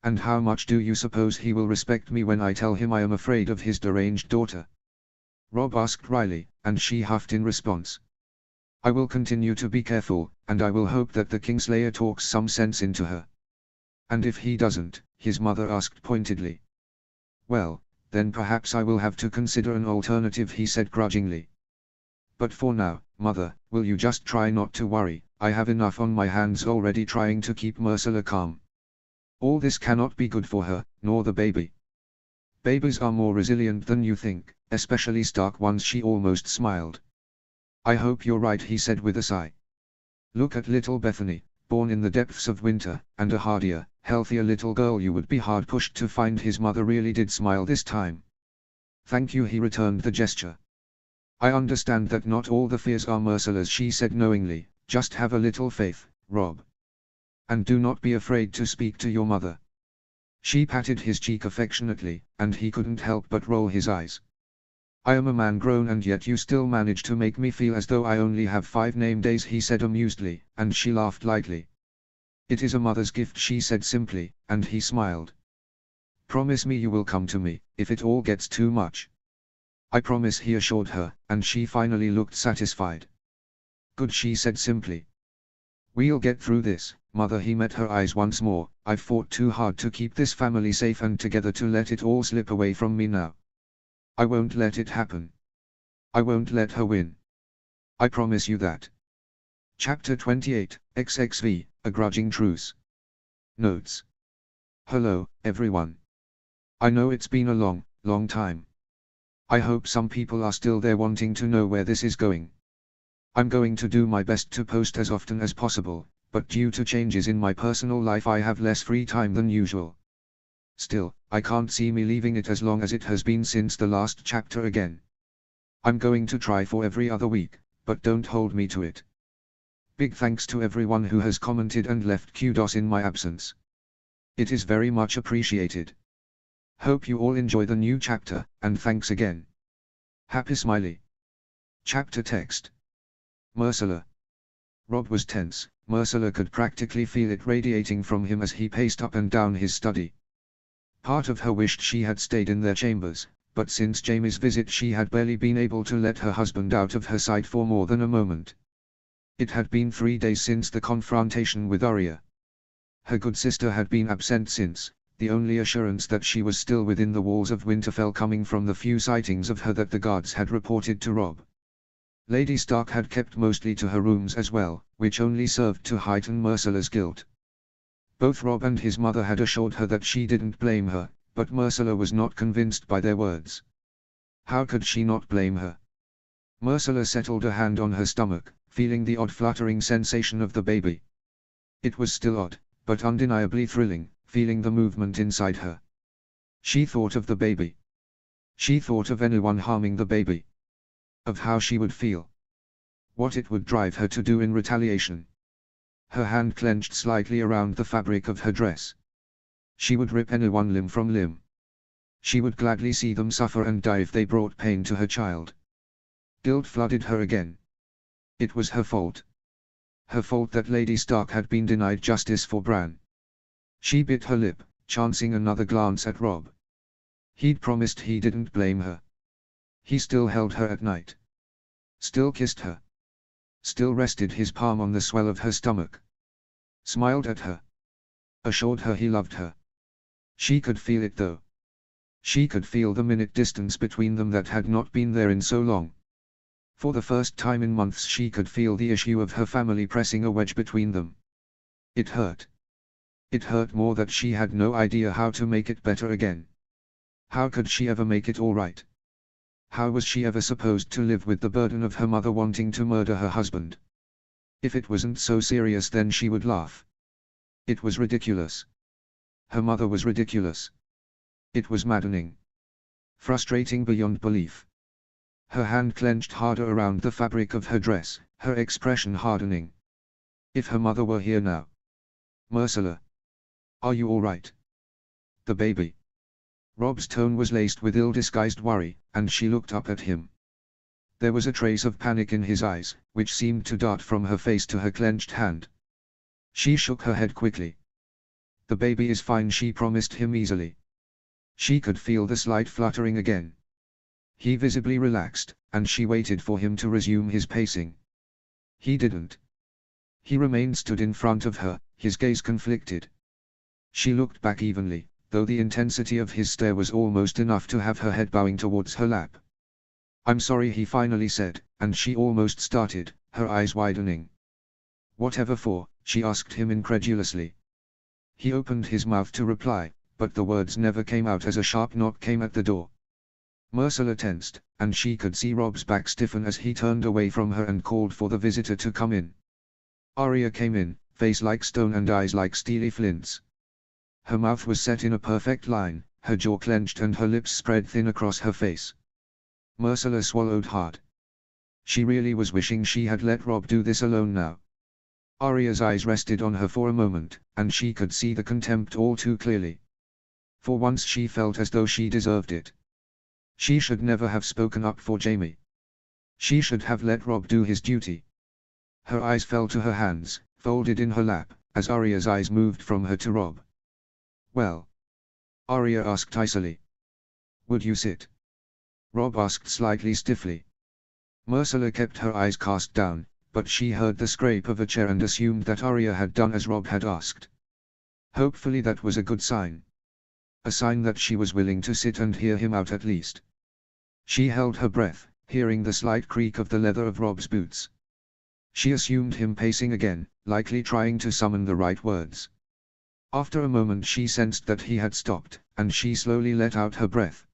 "And how much do you suppose he will respect me when I tell him I am afraid of his deranged daughter?" Rob asked wryly, and she huffed in response. "I will continue to be careful, and I will hope that the Kingslayer talks some sense into her." "And if he doesn't?" his mother asked pointedly. "Well, then perhaps I will have to consider an alternative," he said grudgingly. "But for now, Mother, will you just try not to worry? I have enough on my hands already trying to keep Myrcella calm. All this cannot be good for her, nor the baby. Babies are more resilient than you think, especially Stark ones." She almost smiled. "I hope you're right," he said with a sigh. "Look at little Bethany, born in the depths of winter, and a hardier, healthier little girl you would be hard-pushed to find." His mother really did smile this time. "Thank you," he returned the gesture. "I understand that not all the fears are Myrcella's," she said knowingly. "Just have a little faith, Rob. And do not be afraid to speak to your mother." She patted his cheek affectionately, and he couldn't help but roll his eyes. "I am a man grown, and yet you still manage to make me feel as though I only have 5 name days," he said amusedly, and she laughed lightly. "It is a mother's gift," she said simply, and he smiled. "Promise me you will come to me, if it all gets too much." "I promise," he assured her, and she finally looked satisfied. "Good," she said simply. "We'll get through this, Mother." He met her eyes once more. "I've fought too hard to keep this family safe and together to let it all slip away from me now. I won't let it happen. I won't let her win. I promise you that." Chapter 28, XXV, A Grudging Truce. Notes. Hello, everyone. I know it's been a long time. I hope some people are still there wanting to know where this is going. I'm going to do my best to post as often as possible, but due to changes in my personal life I have less free time than usual. Still, I can't see me leaving it as long as it has been since the last chapter again. I'm going to try for every other week, but don't hold me to it. Big thanks to everyone who has commented and left kudos in my absence. It is very much appreciated. Hope you all enjoy the new chapter, and thanks again. Happy Smiley. Chapter text. Myrcella. Rob was tense. Myrcella could practically feel it radiating from him as he paced up and down his study. Part of her wished she had stayed in their chambers, but since Jaime's visit she had barely been able to let her husband out of her sight for more than a moment. It had been 3 days since the confrontation with Arya. Her good sister had been absent since, the only assurance that she was still within the walls of Winterfell coming from the few sightings of her that the guards had reported to Rob. Lady Stark had kept mostly to her rooms as well, which only served to heighten Myrcilla's guilt. Both Rob and his mother had assured her that she didn't blame her, but Myrcilla was not convinced by their words. How could she not blame her? Myrcilla settled a hand on her stomach, feeling the odd fluttering sensation of the baby. It was still odd, but undeniably thrilling, feeling the movement inside her. She thought of the baby. She thought of anyone harming the baby. Of how she would feel. What it would drive her to do in retaliation. Her hand clenched slightly around the fabric of her dress. She would rip anyone limb from limb. She would gladly see them suffer and die if they brought pain to her child. Guilt flooded her again. It was her fault. Her fault that Lady Stark had been denied justice for Bran. She bit her lip, chancing another glance at Rob. He'd promised he didn't blame her. He still held her at night. Still kissed her. Still rested his palm on the swell of her stomach. Smiled at her. Assured her he loved her. She could feel it though. She could feel the minute distance between them that had not been there in so long. For the first time in months she could feel the issue of her family pressing a wedge between them. It hurt. It hurt more that she had no idea how to make it better again. How could she ever make it all right? How was she ever supposed to live with the burden of her mother wanting to murder her husband? If it wasn't so serious then she would laugh. It was ridiculous. Her mother was ridiculous. It was maddening. Frustrating beyond belief. Her hand clenched harder around the fabric of her dress, her expression hardening. If her mother were here now. Myrcilla. Are you all right? The baby. Rob's tone was laced with ill-disguised worry, and she looked up at him. There was a trace of panic in his eyes, which seemed to dart from her face to her clenched hand. She shook her head quickly. The baby is fine, she promised him easily. She could feel the slight fluttering again. He visibly relaxed, and she waited for him to resume his pacing. He didn't. He remained stood in front of her, his gaze conflicted. She looked back evenly, though the intensity of his stare was almost enough to have her head bowing towards her lap. I'm sorry, he finally said, and she almost started, her eyes widening. Whatever for? She asked him incredulously. He opened his mouth to reply, but the words never came out as a sharp knock came at the door. Myrcilla tensed, and she could see Rob's back stiffen as he turned away from her and called for the visitor to come in. Arya came in, face like stone and eyes like steely flints. Her mouth was set in a perfect line, her jaw clenched and her lips spread thin across her face. Myrcilla swallowed hard. She really was wishing she had let Rob do this alone now. Arya's eyes rested on her for a moment, and she could see the contempt all too clearly. For once she felt as though she deserved it. She should never have spoken up for Jaime. She should have let Rob do his duty. Her eyes fell to her hands, folded in her lap, as Arya's eyes moved from her to Rob. Well? Arya asked icily. Would you sit? Rob asked slightly stiffly. Myrcilla kept her eyes cast down, but she heard the scrape of a chair and assumed that Arya had done as Rob had asked. Hopefully that was a good sign. A sign that she was willing to sit and hear him out at least. She held her breath, hearing the slight creak of the leather of Rob's boots. She assumed him pacing again, likely trying to summon the right words. After a moment she sensed that he had stopped, and she slowly let out her breath.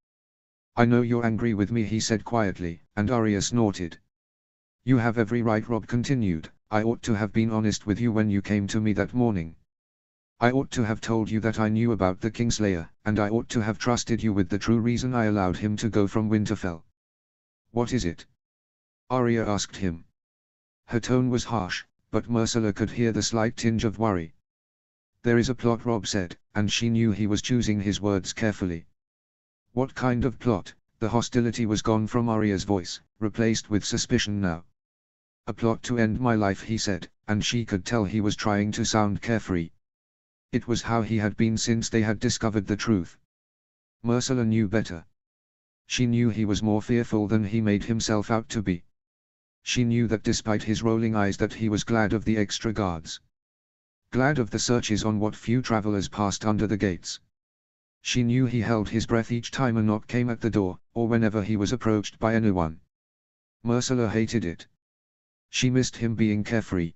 I know you're angry with me, he said quietly, and Arya snorted. You have every right, Rob continued. I ought to have been honest with you when you came to me that morning. I ought to have told you that I knew about the Kingslayer, and I ought to have trusted you with the true reason I allowed him to go from Winterfell. What is it? Arya asked him. Her tone was harsh, but Myrcilla could hear the slight tinge of worry. There is a plot, Rob said, and she knew he was choosing his words carefully. What kind of plot? The hostility was gone from Arya's voice, replaced with suspicion now. A plot to end my life, he said, and she could tell he was trying to sound carefree. It was how he had been since they had discovered the truth. Myrcilla knew better. She knew he was more fearful than he made himself out to be. She knew that despite his rolling eyes that he was glad of the extra guards. Glad of the searches on what few travelers passed under the gates. She knew he held his breath each time a knock came at the door, or whenever he was approached by anyone. Myrcella hated it. She missed him being carefree.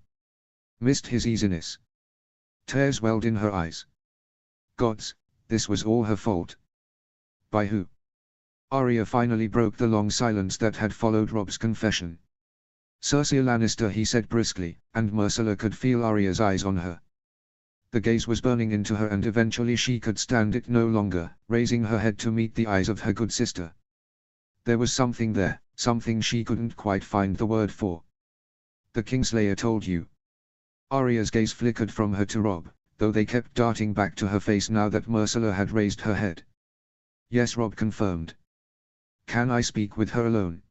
Missed his easiness. Tears welled in her eyes. Gods, this was all her fault. By who? Arya finally broke the long silence that had followed Robb's confession. Cersei Lannister, he said briskly, and Myrcella could feel Arya's eyes on her. The gaze was burning into her, and eventually she could stand it no longer, raising her head to meet the eyes of her good sister. There was something there, something she couldn't quite find the word for. The Kingslayer told you. Arya's gaze flickered from her to Robb, though they kept darting back to her face now that Myrcella had raised her head. Yes, Robb confirmed. Can I speak with her alone?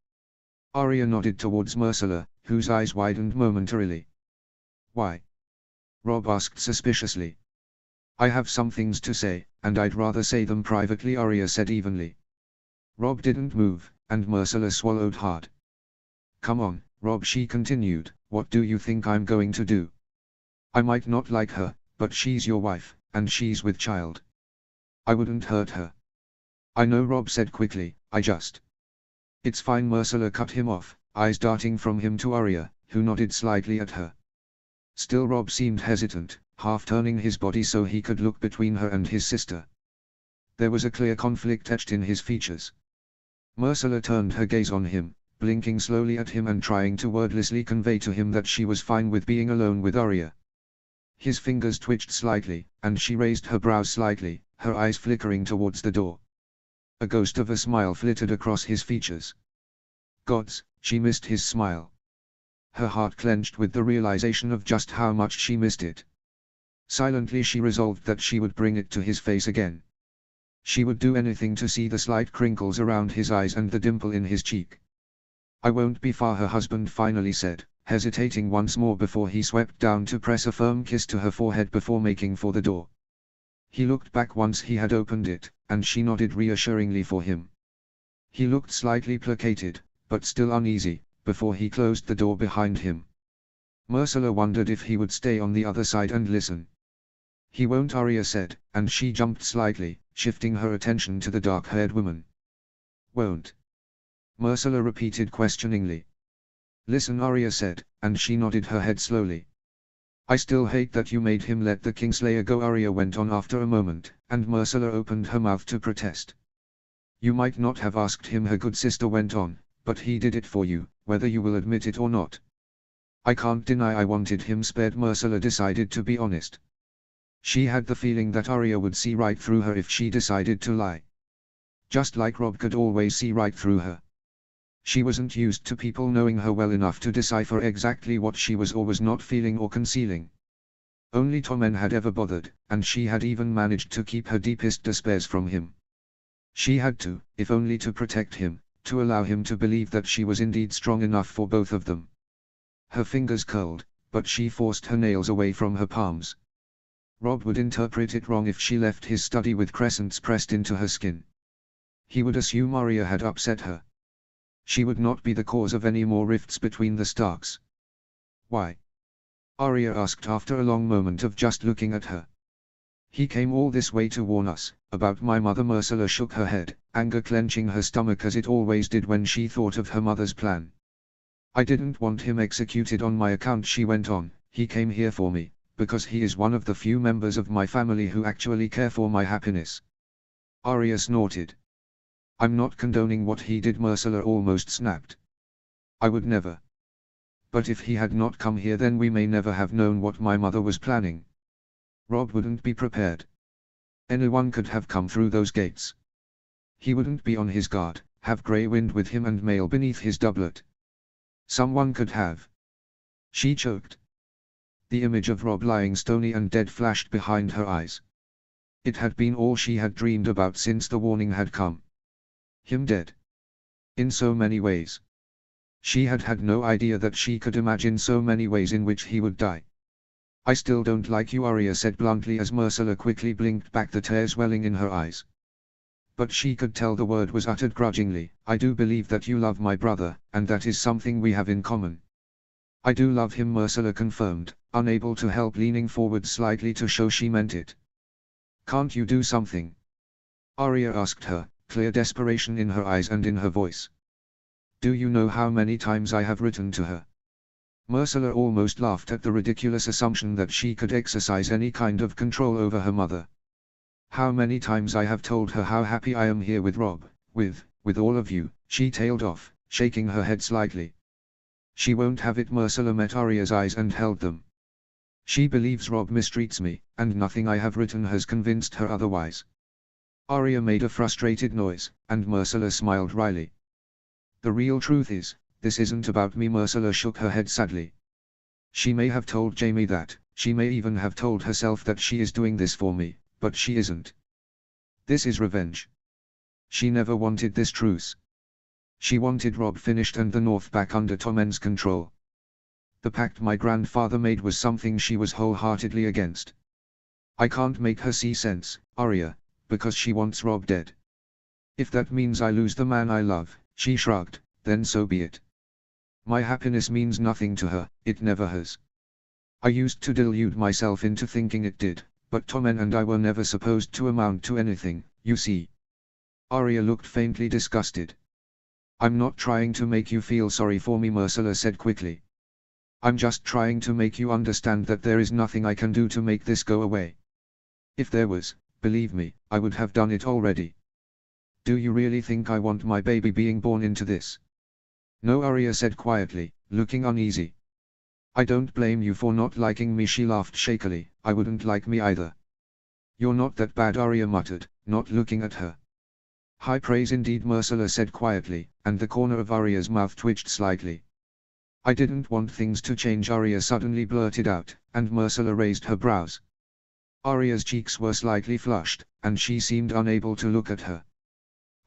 Arya nodded towards Myrcella, whose eyes widened momentarily. Why? Robb asked suspiciously. I have some things to say, and I'd rather say them privately, Arya said evenly. Robb didn't move, and Myrcella swallowed hard. Come on, Robb, she continued, what do you think I'm going to do? I might not like her, but she's your wife, and she's with child. I wouldn't hurt her. I know, Robb said quickly, I just... It's fine, Myrcella cut him off, eyes darting from him to Arya, who nodded slightly at her. Still Robb seemed hesitant, half turning his body so he could look between her and his sister. There was a clear conflict etched in his features. Myrcella turned her gaze on him, blinking slowly at him and trying to wordlessly convey to him that she was fine with being alone with Arya. His fingers twitched slightly, and she raised her brows slightly, her eyes flickering towards the door. A ghost of a smile flitted across his features. Gods, she missed his smile. Her heart clenched with the realization of just how much she missed it. Silently she resolved that she would bring it to his face again. She would do anything to see the slight crinkles around his eyes and the dimple in his cheek. I won't be far, her husband finally said, hesitating once more before he swept down to press a firm kiss to her forehead before making for the door. He looked back once he had opened it, and she nodded reassuringly for him. He looked slightly placated, but still uneasy, before he closed the door behind him. Myrcella wondered if he would stay on the other side and listen. He won't, Arya said, and she jumped slightly, shifting her attention to the dark-haired woman. Won't? Myrcella repeated questioningly. Listen, Arya said, and she nodded her head slowly. I still hate that you made him let the Kingslayer go, Arya went on after a moment, and Myrcella opened her mouth to protest. You might not have asked him, her good sister went on, but he did it for you, whether you will admit it or not. I can't deny I wanted him spared. Myrcella decided to be honest. She had the feeling that Arya would see right through her if she decided to lie. Just like Robb could always see right through her. She wasn't used to people knowing her well enough to decipher exactly what she was or was not feeling or concealing. Only Tommen had ever bothered, and she had even managed to keep her deepest despairs from him. She had to, if only to protect him, to allow him to believe that she was indeed strong enough for both of them. Her fingers curled, but she forced her nails away from her palms. Robb would interpret it wrong if she left his study with crescents pressed into her skin. He would assume Arya had upset her. She would not be the cause of any more rifts between the Starks. Why? Arya asked after a long moment of just looking at her. He came all this way to warn us, about my mother. Myrcella shook her head, anger clenching her stomach as it always did when she thought of her mother's plan. I didn't want him executed on my account, she went on. He came here for me, because he is one of the few members of my family who actually care for my happiness. Arya snorted. I'm not condoning what he did, Myrcella almost snapped. I would never. But if he had not come here, then we may never have known what my mother was planning. Robb wouldn't be prepared. Anyone could have come through those gates. He wouldn't be on his guard, have Grey Wind with him and mail beneath his doublet. Someone could have. She choked. The image of Robb lying stony and dead flashed behind her eyes. It had been all she had dreamed about since the warning had come. Him dead. In so many ways. She had had no idea that she could imagine so many ways in which he would die. I still don't like you, Arya said bluntly as Myrcella quickly blinked back, the tears welling in her eyes. But she could tell the word was uttered grudgingly. I do believe that you love my brother, and that is something we have in common. I do love him, Myrcella confirmed, unable to help leaning forward slightly to show she meant it. Can't you do something? Arya asked her, clear desperation in her eyes and in her voice. Do you know how many times I have written to her? Ursula almost laughed at the ridiculous assumption that she could exercise any kind of control over her mother. How many times I have told her how happy I am here with Rob, with all of you, she tailed off, shaking her head slightly. She won't have it. Ursula met Arya's eyes and held them. She believes Rob mistreats me, and nothing I have written has convinced her otherwise. Arya made a frustrated noise, and Ursula smiled wryly. The real truth is, this isn't about me. Ursula shook her head sadly. She may have told Jamie that, she may even have told herself that she is doing this for me, but she isn't. This is revenge. She never wanted this truce. She wanted Rob finished and the North back under Tommen's control. The pact my grandfather made was something she was wholeheartedly against. I can't make her see sense, Arya, because she wants Rob dead. If that means I lose the man I love, she shrugged, then so be it. My happiness means nothing to her, it never has. I used to delude myself into thinking it did, but Tommen and I were never supposed to amount to anything, you see. Arya looked faintly disgusted. I'm not trying to make you feel sorry for me, Ursula said quickly. I'm just trying to make you understand that there is nothing I can do to make this go away. If there was, believe me, I would have done it already. Do you really think I want my baby being born into this? No, Arya said quietly, looking uneasy. I don't blame you for not liking me, she laughed shakily. I wouldn't like me either. You're not that bad, Arya muttered, not looking at her. High praise indeed, Ursula said quietly, and the corner of Arya's mouth twitched slightly. I didn't want things to change, Arya suddenly blurted out, and Ursula raised her brows. Arya's cheeks were slightly flushed, and she seemed unable to look at her.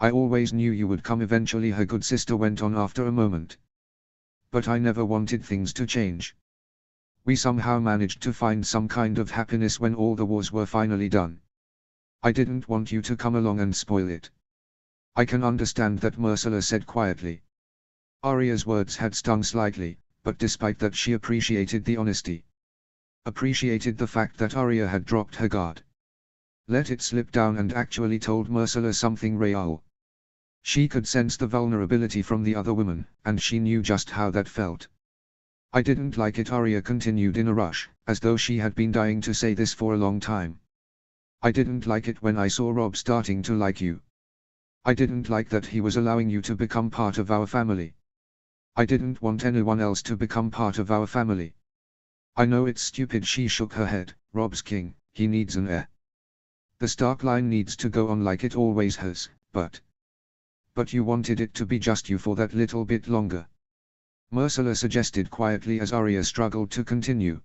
I always knew you would come eventually, her good sister went on after a moment. But I never wanted things to change. We somehow managed to find some kind of happiness when all the wars were finally done. I didn't want you to come along and spoil it. I can understand that, Ursula said quietly. Arya's words had stung slightly, but despite that she appreciated the honesty. Appreciated the fact that Arya had dropped her guard. Let it slip down and actually told Ursula something real. She could sense the vulnerability from the other woman, and she knew just how that felt. I didn't like it, Arya continued in a rush, as though she had been dying to say this for a long time. I didn't like it when I saw Rob starting to like you. I didn't like that he was allowing you to become part of our family. I didn't want anyone else to become part of our family. I know it's stupid, she shook her head. Rob's king, he needs an heir. The Stark line needs to go on like it always has, but you wanted it to be just you for that little bit longer. Ursula suggested quietly as Arya struggled to continue.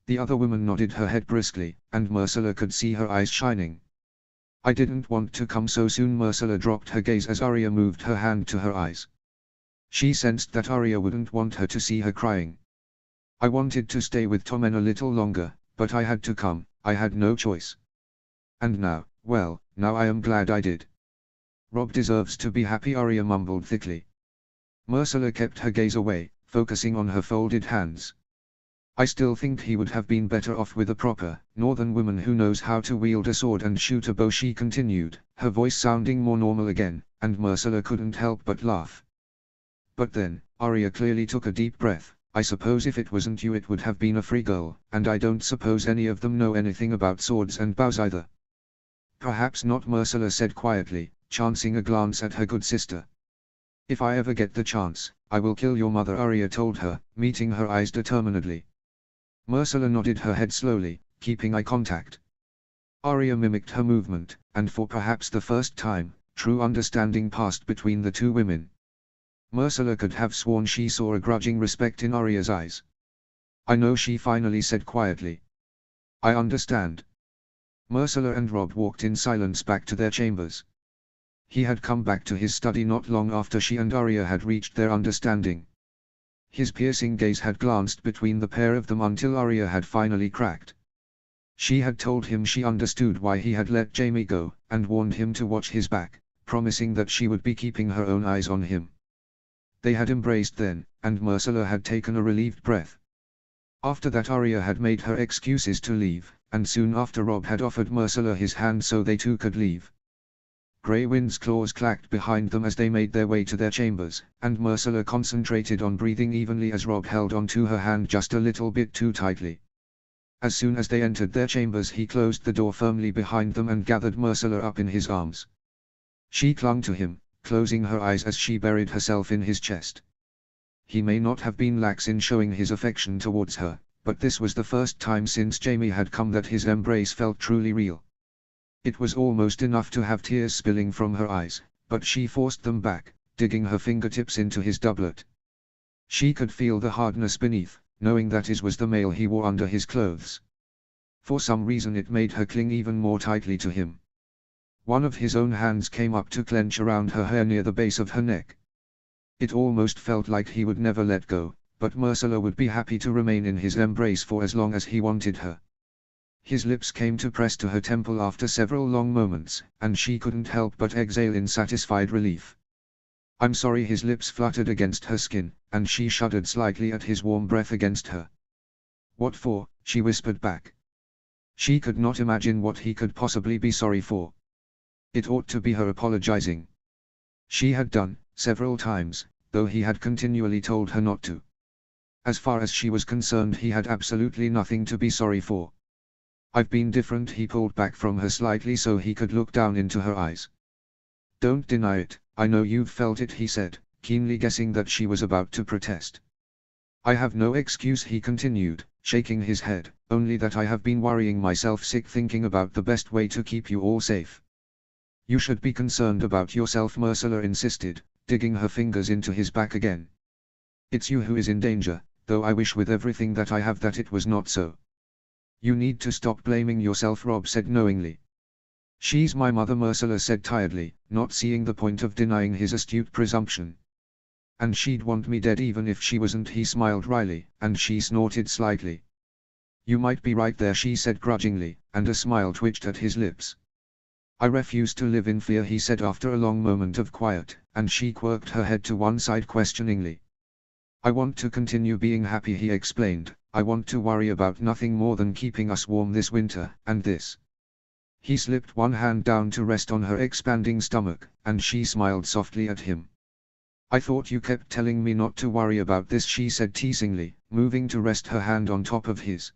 The other woman nodded her head briskly, and Ursula could see her eyes shining. I didn't want to come so soon. Ursula dropped her gaze as Arya moved her hand to her eyes. She sensed that Arya wouldn't want her to see her crying. I wanted to stay with Tommen a little longer, but I had to come, I had no choice. And now, well, now I am glad I did. Rob deserves to be happy, Arya mumbled thickly. Ursula kept her gaze away, focusing on her folded hands. I still think he would have been better off with a proper, northern woman who knows how to wield a sword and shoot a bow, she continued, her voice sounding more normal again, and Ursula couldn't help but laugh. But then, Arya clearly took a deep breath. I suppose if it wasn't you it would have been a free girl, and I don't suppose any of them know anything about swords and bows either. Perhaps not, Ursula said quietly, chancing a glance at her good sister. If I ever get the chance, I will kill your mother, Arya told her, meeting her eyes determinedly. Ursula nodded her head slowly, keeping eye contact. Arya mimicked her movement, and for perhaps the first time, true understanding passed between the two women. Ursula could have sworn she saw a grudging respect in Arya's eyes. I know, she finally said quietly. I understand. Ursula and Rob walked in silence back to their chambers. He had come back to his study not long after she and Arya had reached their understanding. His piercing gaze had glanced between the pair of them until Arya had finally cracked. She had told him she understood why he had let Jamie go, and warned him to watch his back, promising that she would be keeping her own eyes on him. They had embraced then, and Ursula had taken a relieved breath. After that Arya had made her excuses to leave, and soon after Rob had offered Ursula his hand so they too could leave. Grey Wind's claws clacked behind them as they made their way to their chambers, and Ursula concentrated on breathing evenly as Rob held onto her hand just a little bit too tightly. As soon as they entered their chambers he closed the door firmly behind them and gathered Ursula up in his arms. She clung to him, closing her eyes as she buried herself in his chest. He may not have been lax in showing his affection towards her, but this was the first time since Jamie had come that his embrace felt truly real. It was almost enough to have tears spilling from her eyes, but she forced them back, digging her fingertips into his doublet. She could feel the hardness beneath, knowing that his was the mail he wore under his clothes. For some reason it made her cling even more tightly to him. One of his own hands came up to clench around her hair near the base of her neck. It almost felt like he would never let go, but Ursula would be happy to remain in his embrace for as long as he wanted her. His lips came to press to her temple after several long moments, and she couldn't help but exhale in satisfied relief. "I'm sorry." His lips fluttered against her skin, and she shuddered slightly at his warm breath against her. "What for?" she whispered back. She could not imagine what he could possibly be sorry for. It ought to be her apologizing. She had done, several times, though he had continually told her not to. As far as she was concerned he had absolutely nothing to be sorry for. "I've been different." He pulled back from her slightly so he could look down into her eyes. "Don't deny it, I know you've felt it," he said, keenly guessing that she was about to protest. "I have no excuse," he continued, shaking his head, "only that I have been worrying myself sick thinking about the best way to keep you all safe." "You should be concerned about yourself," Ursula insisted, digging her fingers into his back again. "It's you who is in danger, though I wish with everything that I have that it was not so." "You need to stop blaming yourself," Rob said knowingly. "She's my mother," Ursula said tiredly, not seeing the point of denying his astute presumption. "And she'd want me dead even if she wasn't." He smiled wryly, and she snorted slightly. "You might be right there," she said grudgingly, and a smile twitched at his lips. "I refuse to live in fear," he said after a long moment of quiet, and she quirked her head to one side questioningly. "I want to continue being happy," he explained. "I want to worry about nothing more than keeping us warm this winter, and this." He slipped one hand down to rest on her expanding stomach, and she smiled softly at him. "I thought you kept telling me not to worry about this," she said teasingly, moving to rest her hand on top of his.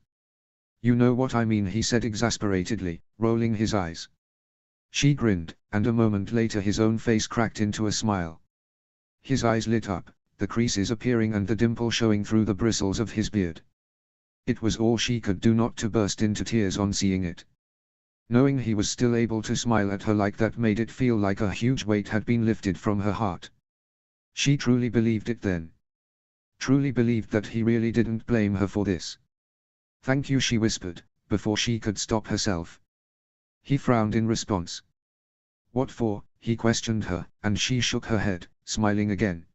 "You know what I mean," he said exasperatedly, rolling his eyes. She grinned, and a moment later his own face cracked into a smile. His eyes lit up, the creases appearing and the dimple showing through the bristles of his beard. It was all she could do not to burst into tears on seeing it. Knowing he was still able to smile at her like that made it feel like a huge weight had been lifted from her heart. She truly believed it then. Truly believed that he really didn't blame her for this. "Thank you," she whispered, before she could stop herself. He frowned in response. "What for?" he questioned her, and she shook her head, smiling again.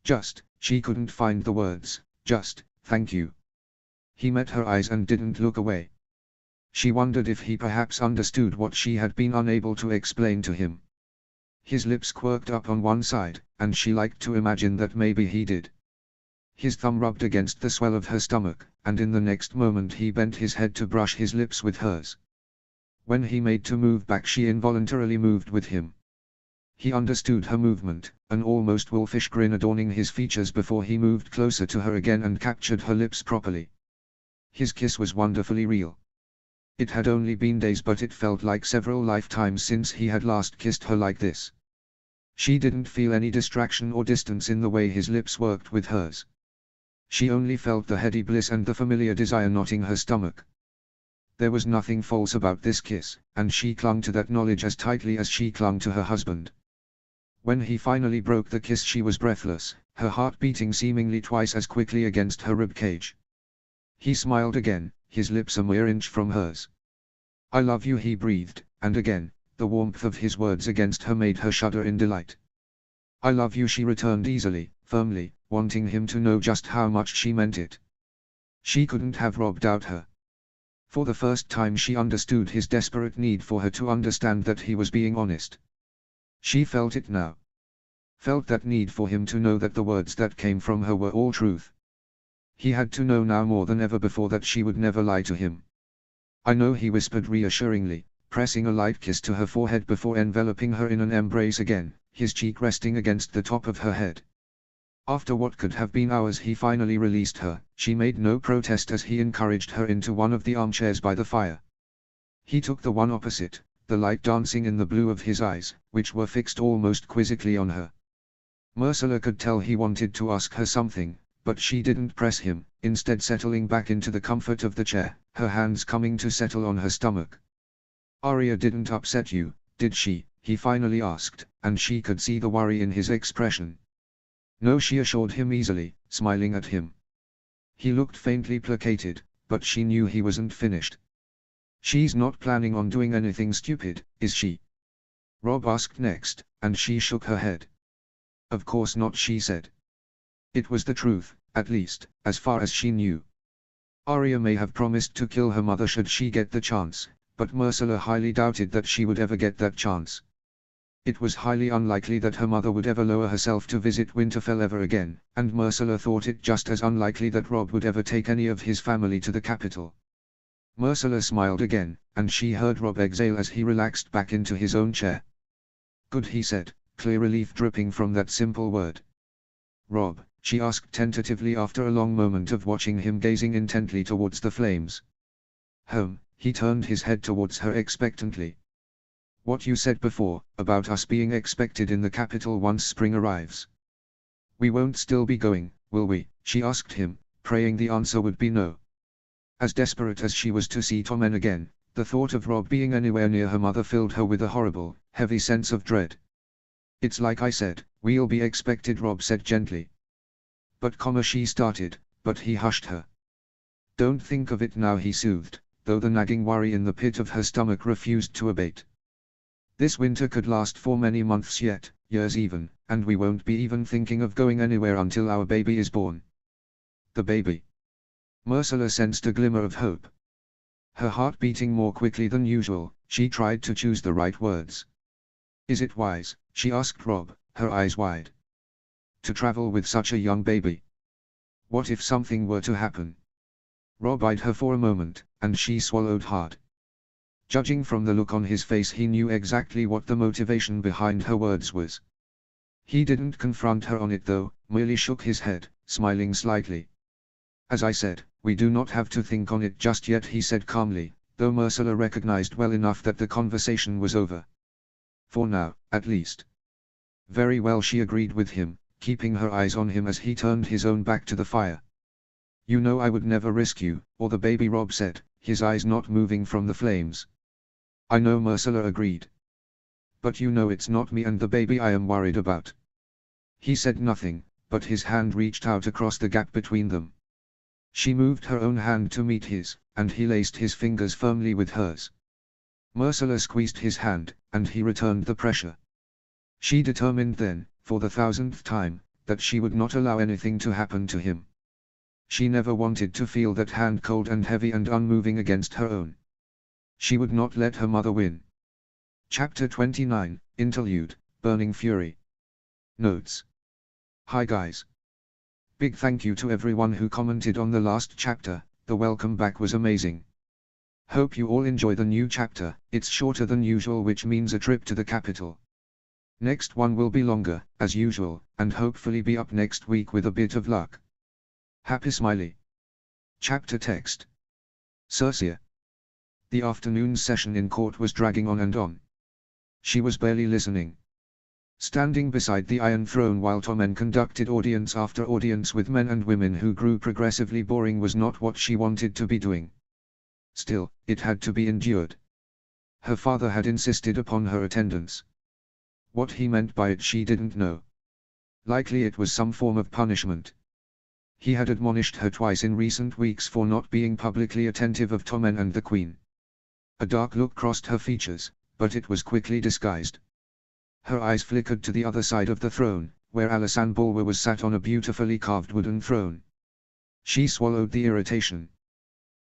"Just," she couldn't find the words, "just, thank you." He met her eyes and didn't look away. She wondered if he perhaps understood what she had been unable to explain to him. His lips quirked up on one side, and she liked to imagine that maybe he did. His thumb rubbed against the swell of her stomach, and in the next moment he bent his head to brush his lips with hers. When he made to move back she involuntarily moved with him. He understood her movement, an almost wolfish grin adorning his features before he moved closer to her again and captured her lips properly. His kiss was wonderfully real. It had only been days but it felt like several lifetimes since he had last kissed her like this. She didn't feel any distraction or distance in the way his lips worked with hers. She only felt the heady bliss and the familiar desire knotting her stomach. There was nothing false about this kiss, and she clung to that knowledge as tightly as she clung to her husband. When he finally broke the kiss she was breathless, her heart beating seemingly twice as quickly against her ribcage. He smiled again, his lips a mere inch from hers. "I love you," he breathed, and again, the warmth of his words against her made her shudder in delight. "I love you," she returned easily, firmly, wanting him to know just how much she meant it. She couldn't have robbed out her. For the first time she understood his desperate need for her to understand that he was being honest. She felt it now. Felt that need for him to know that the words that came from her were all truth. He had to know now more than ever before that she would never lie to him. "I know," he whispered reassuringly, pressing a light kiss to her forehead before enveloping her in an embrace again, his cheek resting against the top of her head. After what could have been hours he finally released her. She made no protest as he encouraged her into one of the armchairs by the fire. He took the one opposite, the light dancing in the blue of his eyes, which were fixed almost quizzically on her. Ursula could tell he wanted to ask her something, but she didn't press him, instead settling back into the comfort of the chair, her hands coming to settle on her stomach. "Arya didn't upset you, did she?" he finally asked, and she could see the worry in his expression. "No," she assured him easily, smiling at him. He looked faintly placated, but she knew he wasn't finished. "She's not planning on doing anything stupid, is she?" Rob asked next, and she shook her head. "Of course not," she said. It was the truth, at least, as far as she knew. Arya may have promised to kill her mother should she get the chance, but Ursula highly doubted that she would ever get that chance. It was highly unlikely that her mother would ever lower herself to visit Winterfell ever again, and Ursula thought it just as unlikely that Rob would ever take any of his family to the capital. Ursula smiled again, and she heard Rob exhale as he relaxed back into his own chair. "Good," he said, clear relief dripping from that simple word. "Rob?" she asked tentatively after a long moment of watching him gazing intently towards the flames. "Home," he turned his head towards her expectantly. "What you said before, about us being expected in the capital once spring arrives. We won't still be going, will we?" she asked him, praying the answer would be no. As desperate as she was to see Tommen again, the thought of Rob being anywhere near her mother filled her with a horrible, heavy sense of dread. "It's like I said, we'll be expected," Rob said gently. "But," she started, but he hushed her. "Don't think of it now," he soothed, though the nagging worry in the pit of her stomach refused to abate. "This winter could last for many months yet, years even, and we won't be even thinking of going anywhere until our baby is born." "The baby?" Ursula sensed a glimmer of hope. Her heart beating more quickly than usual, she tried to choose the right words. "Is it wise," she asked Rob, her eyes wide, "to travel with such a young baby? What if something were to happen?" Rob eyed her for a moment, and she swallowed hard. Judging from the look on his face, he knew exactly what the motivation behind her words was. He didn't confront her on it though, merely shook his head, smiling slightly. "As I said, we do not have to think on it just yet," he said calmly, though Ursula recognized well enough that the conversation was over. "For now, at least." "Very well," she agreed with him, keeping her eyes on him as he turned his own back to the fire. "You know I would never risk you, or the baby," Rob said, his eyes not moving from the flames. "I know," Ursula agreed. "But you know it's not me and the baby I am worried about." He said nothing, but his hand reached out across the gap between them. She moved her own hand to meet his, and he laced his fingers firmly with hers. Ursula squeezed his hand, and he returned the pressure. She determined then, for the 1000th time, that she would not allow anything to happen to him. She never wanted to feel that hand cold and heavy and unmoving against her own. She would not let her mother win. Chapter 29, Interlude, Burning Fury. Notes. Hi guys. Big thank you to everyone who commented on the last chapter, the welcome back was amazing. Hope you all enjoy the new chapter. It's shorter than usual, which means a trip to the capital. Next one will be longer, as usual, and hopefully be up next week with a bit of luck. Happy Smiley. Chapter text. Cersei. The afternoon session in court was dragging on and on. She was barely listening. Standing beside the Iron Throne while Tommen conducted audience after audience with men and women who grew progressively boring was not what she wanted to be doing. Still, it had to be endured. Her father had insisted upon her attendance. What he meant by it she didn't know. Likely it was some form of punishment. He had admonished her twice in recent weeks for not being publicly attentive of Tommen and the Queen. A dark look crossed her features, but it was quickly disguised. Her eyes flickered to the other side of the throne, where Alysanne Bulwer was sat on a beautifully carved wooden throne. She swallowed the irritation.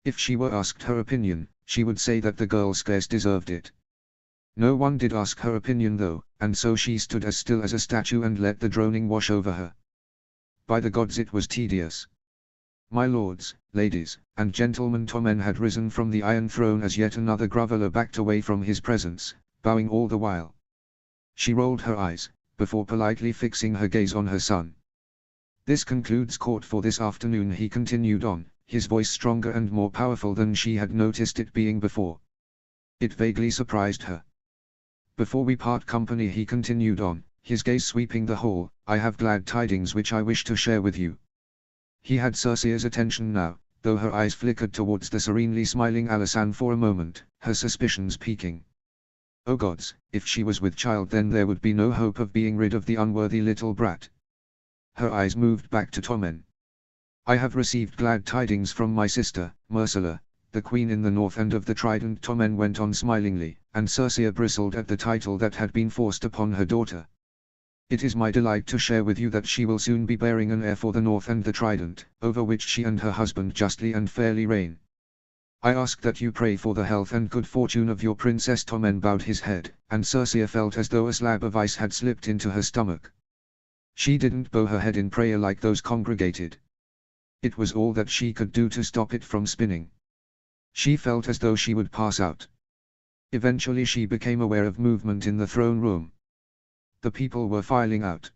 If she were asked her opinion, she would say that the girl scarce deserved it. No one did ask her opinion though, and so she stood as still as a statue and let the droning wash over her. By the gods, it was tedious. My lords, ladies, and gentlemen, Tommen had risen from the Iron Throne as yet another groveler backed away from his presence, bowing all the while. She rolled her eyes, before politely fixing her gaze on her son. This concludes court for this afternoon, he continued on, his voice stronger and more powerful than she had noticed it being before. It vaguely surprised her. Before we part company, he continued on, his gaze sweeping the hall, I have glad tidings which I wish to share with you. He had Circe's attention now, though her eyes flickered towards the serenely smiling Alisan for a moment, her suspicions peaking. Oh gods, if she was with child, then there would be no hope of being rid of the unworthy little brat. Her eyes moved back to Tommen. I have received glad tidings from my sister, Myrcilla, the queen in the north end of the Trident, Tommen went on smilingly, and Circe bristled at the title that had been forced upon her daughter. It is my delight to share with you that she will soon be bearing an heir for the north and the Trident, over which she and her husband justly and fairly reign. I ask that you pray for the health and good fortune of your princess. Tommen bowed his head, and Circe felt as though a slab of ice had slipped into her stomach. She didn't bow her head in prayer like those congregated. It was all that she could do to stop it from spinning. She felt as though she would pass out. Eventually she became aware of movement in the throne room. The people were filing out.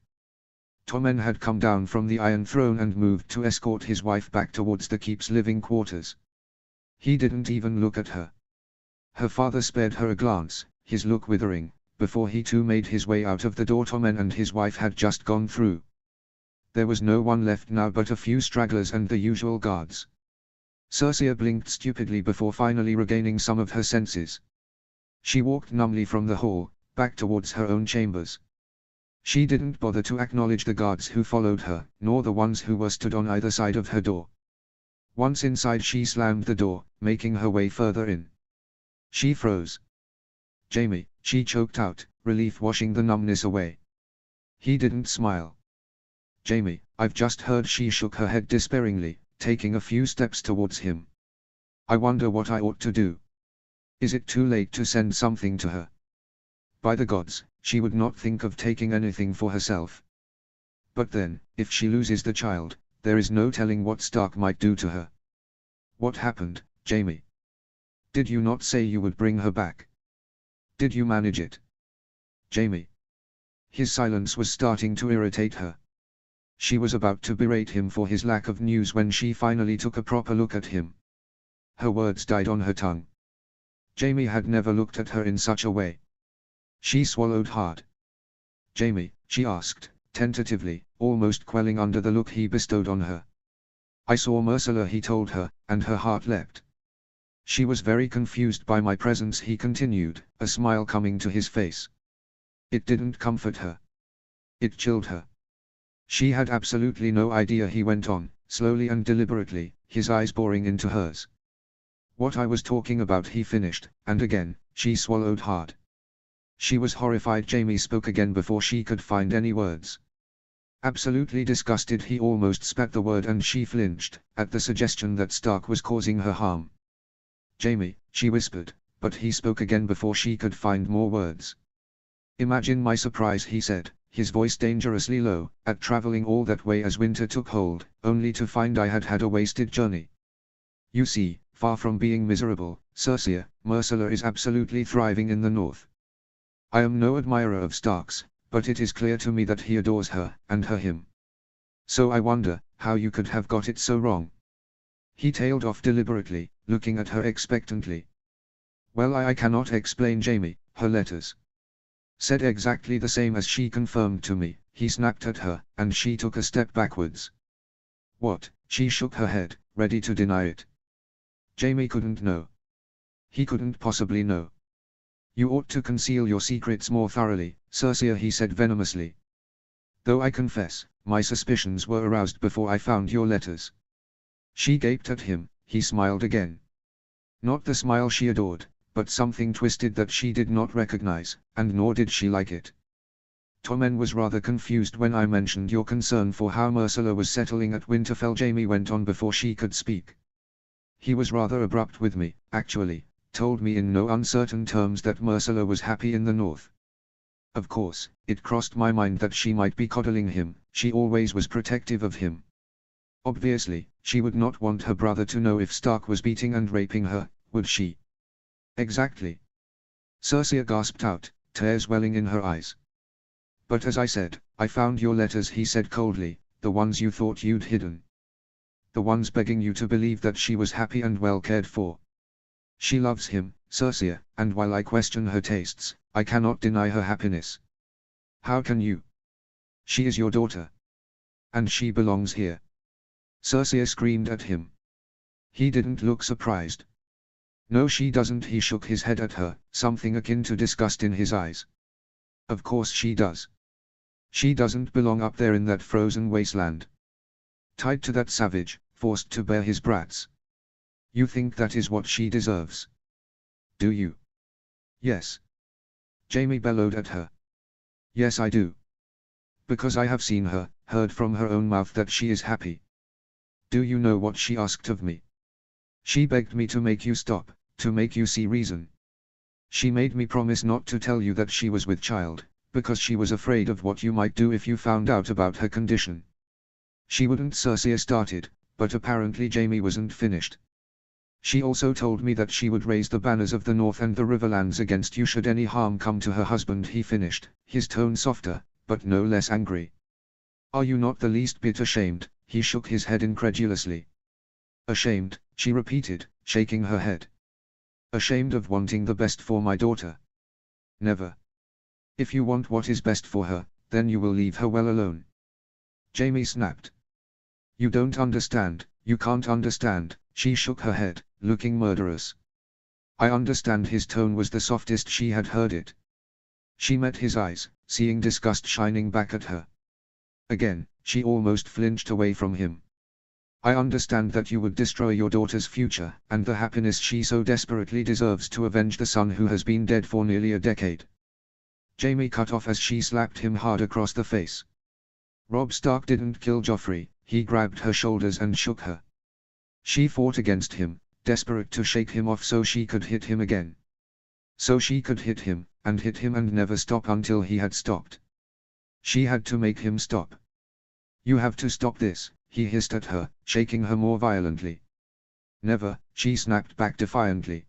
Tommen had come down from the Iron Throne and moved to escort his wife back towards the keep's living quarters. He didn't even look at her. Her father spared her a glance, his look withering, before he too made his way out of the door. Tommen and his wife had just gone through. There was no one left now but a few stragglers and the usual guards. Circe blinked stupidly before finally regaining some of her senses. She walked numbly from the hall, back towards her own chambers. She didn't bother to acknowledge the guards who followed her, nor the ones who were stood on either side of her door. Once inside, she slammed the door, making her way further in. She froze. Jamie, she choked out, relief washing the numbness away. He didn't smile. Jamie, I've just heard. She shook her head despairingly, taking a few steps towards him. I wonder what I ought to do. Is it too late to send something to her? By the gods, she would not think of taking anything for herself. But then, if she loses the child, there is no telling what Stark might do to her. What happened, Jamie? Did you not say you would bring her back? Did you manage it? Jamie. His silence was starting to irritate her. She was about to berate him for his lack of news when she finally took a proper look at him. Her words died on her tongue. Jamie had never looked at her in such a way. She swallowed hard. Jamie, she asked, tentatively, almost quelling under the look he bestowed on her. I saw Myrcilla, he told her, and her heart leapt. She was very confused by my presence, he continued, a smile coming to his face. It didn't comfort her. It chilled her. She had absolutely no idea, he went on, slowly and deliberately, his eyes boring into hers. What I was talking about, he finished, and again, she swallowed hard. She was horrified. Jamie spoke again before she could find any words. Absolutely disgusted, he almost spat the word, and she flinched, at the suggestion that Stark was causing her harm. Jamie, she whispered, but he spoke again before she could find more words. Imagine my surprise, he said, his voice dangerously low, at traveling all that way as winter took hold, only to find I had had a wasted journey. You see, far from being miserable, Circe, Myrcilla is absolutely thriving in the north. I am no admirer of Stark's, but it is clear to me that he adores her, and her him. So I wonder, how you could have got it so wrong. He tailed off deliberately, looking at her expectantly. Well, I cannot explain, Jamie. Her letters said exactly the same as she confirmed to me. He snapped at her, and she took a step backwards. What? She shook her head, ready to deny it. Jamie couldn't know. He couldn't possibly know. You ought to conceal your secrets more thoroughly, Circe, he said venomously. Though I confess, my suspicions were aroused before I found your letters. She gaped at him. He smiled again. Not the smile she adored, but something twisted that she did not recognize, and nor did she like it. Tommen was rather confused when I mentioned your concern for how Myrcilla was settling at Winterfell, Jamie went on before she could speak. He was rather abrupt with me, actually, told me in no uncertain terms that Myrcilla was happy in the north. Of course, it crossed my mind that she might be coddling him, she always was protective of him. Obviously, she would not want her brother to know if Stark was beating and raping her, would she? Exactly. Cersei gasped out, tears welling in her eyes. But as I said, I found your letters, he said coldly, the ones you thought you'd hidden. The ones begging you to believe that she was happy and well cared for. She loves him, Cersei, and while I question her tastes, I cannot deny her happiness. How can you? She is your daughter. And she belongs here. Cersei screamed at him. He didn't look surprised. No, she doesn't. He shook his head at her, something akin to disgust in his eyes. Of course she does. She doesn't belong up there in that frozen wasteland. Tied to that savage, forced to bear his brats. You think that is what she deserves? Do you? Yes. Jaime bellowed at her. Yes, I do. Because I have seen her, heard from her own mouth that she is happy. Do you know what she asked of me? She begged me to make you stop, to make you see reason. She made me promise not to tell you that she was with child, because she was afraid of what you might do if you found out about her condition. She wouldn't. Cersei started, but apparently Jaime wasn't finished. She also told me that she would raise the banners of the North and the Riverlands against you should any harm come to her husband, he finished, his tone softer, but no less angry. Are you not the least bit ashamed? He shook his head incredulously. Ashamed, she repeated, shaking her head. Ashamed of wanting the best for my daughter? Never. If you want what is best for her, then you will leave her well alone. Jaime snapped. You don't understand, you can't understand, she shook her head, looking murderous. I understand. His tone was the softest she had heard it. She met his eyes, seeing disgust shining back at her. Again, she almost flinched away from him. I understand that you would destroy your daughter's future, and the happiness she so desperately deserves, to avenge the son who has been dead for nearly a decade. Jaime cut off as she slapped him hard across the face. Robb Stark didn't kill Joffrey, he grabbed her shoulders and shook her. She fought against him, desperate to shake him off so she could hit him again. So she could hit him and never stop until he had stopped. She had to make him stop. You have to stop this, he hissed at her, shaking her more violently. Never, she snapped back defiantly.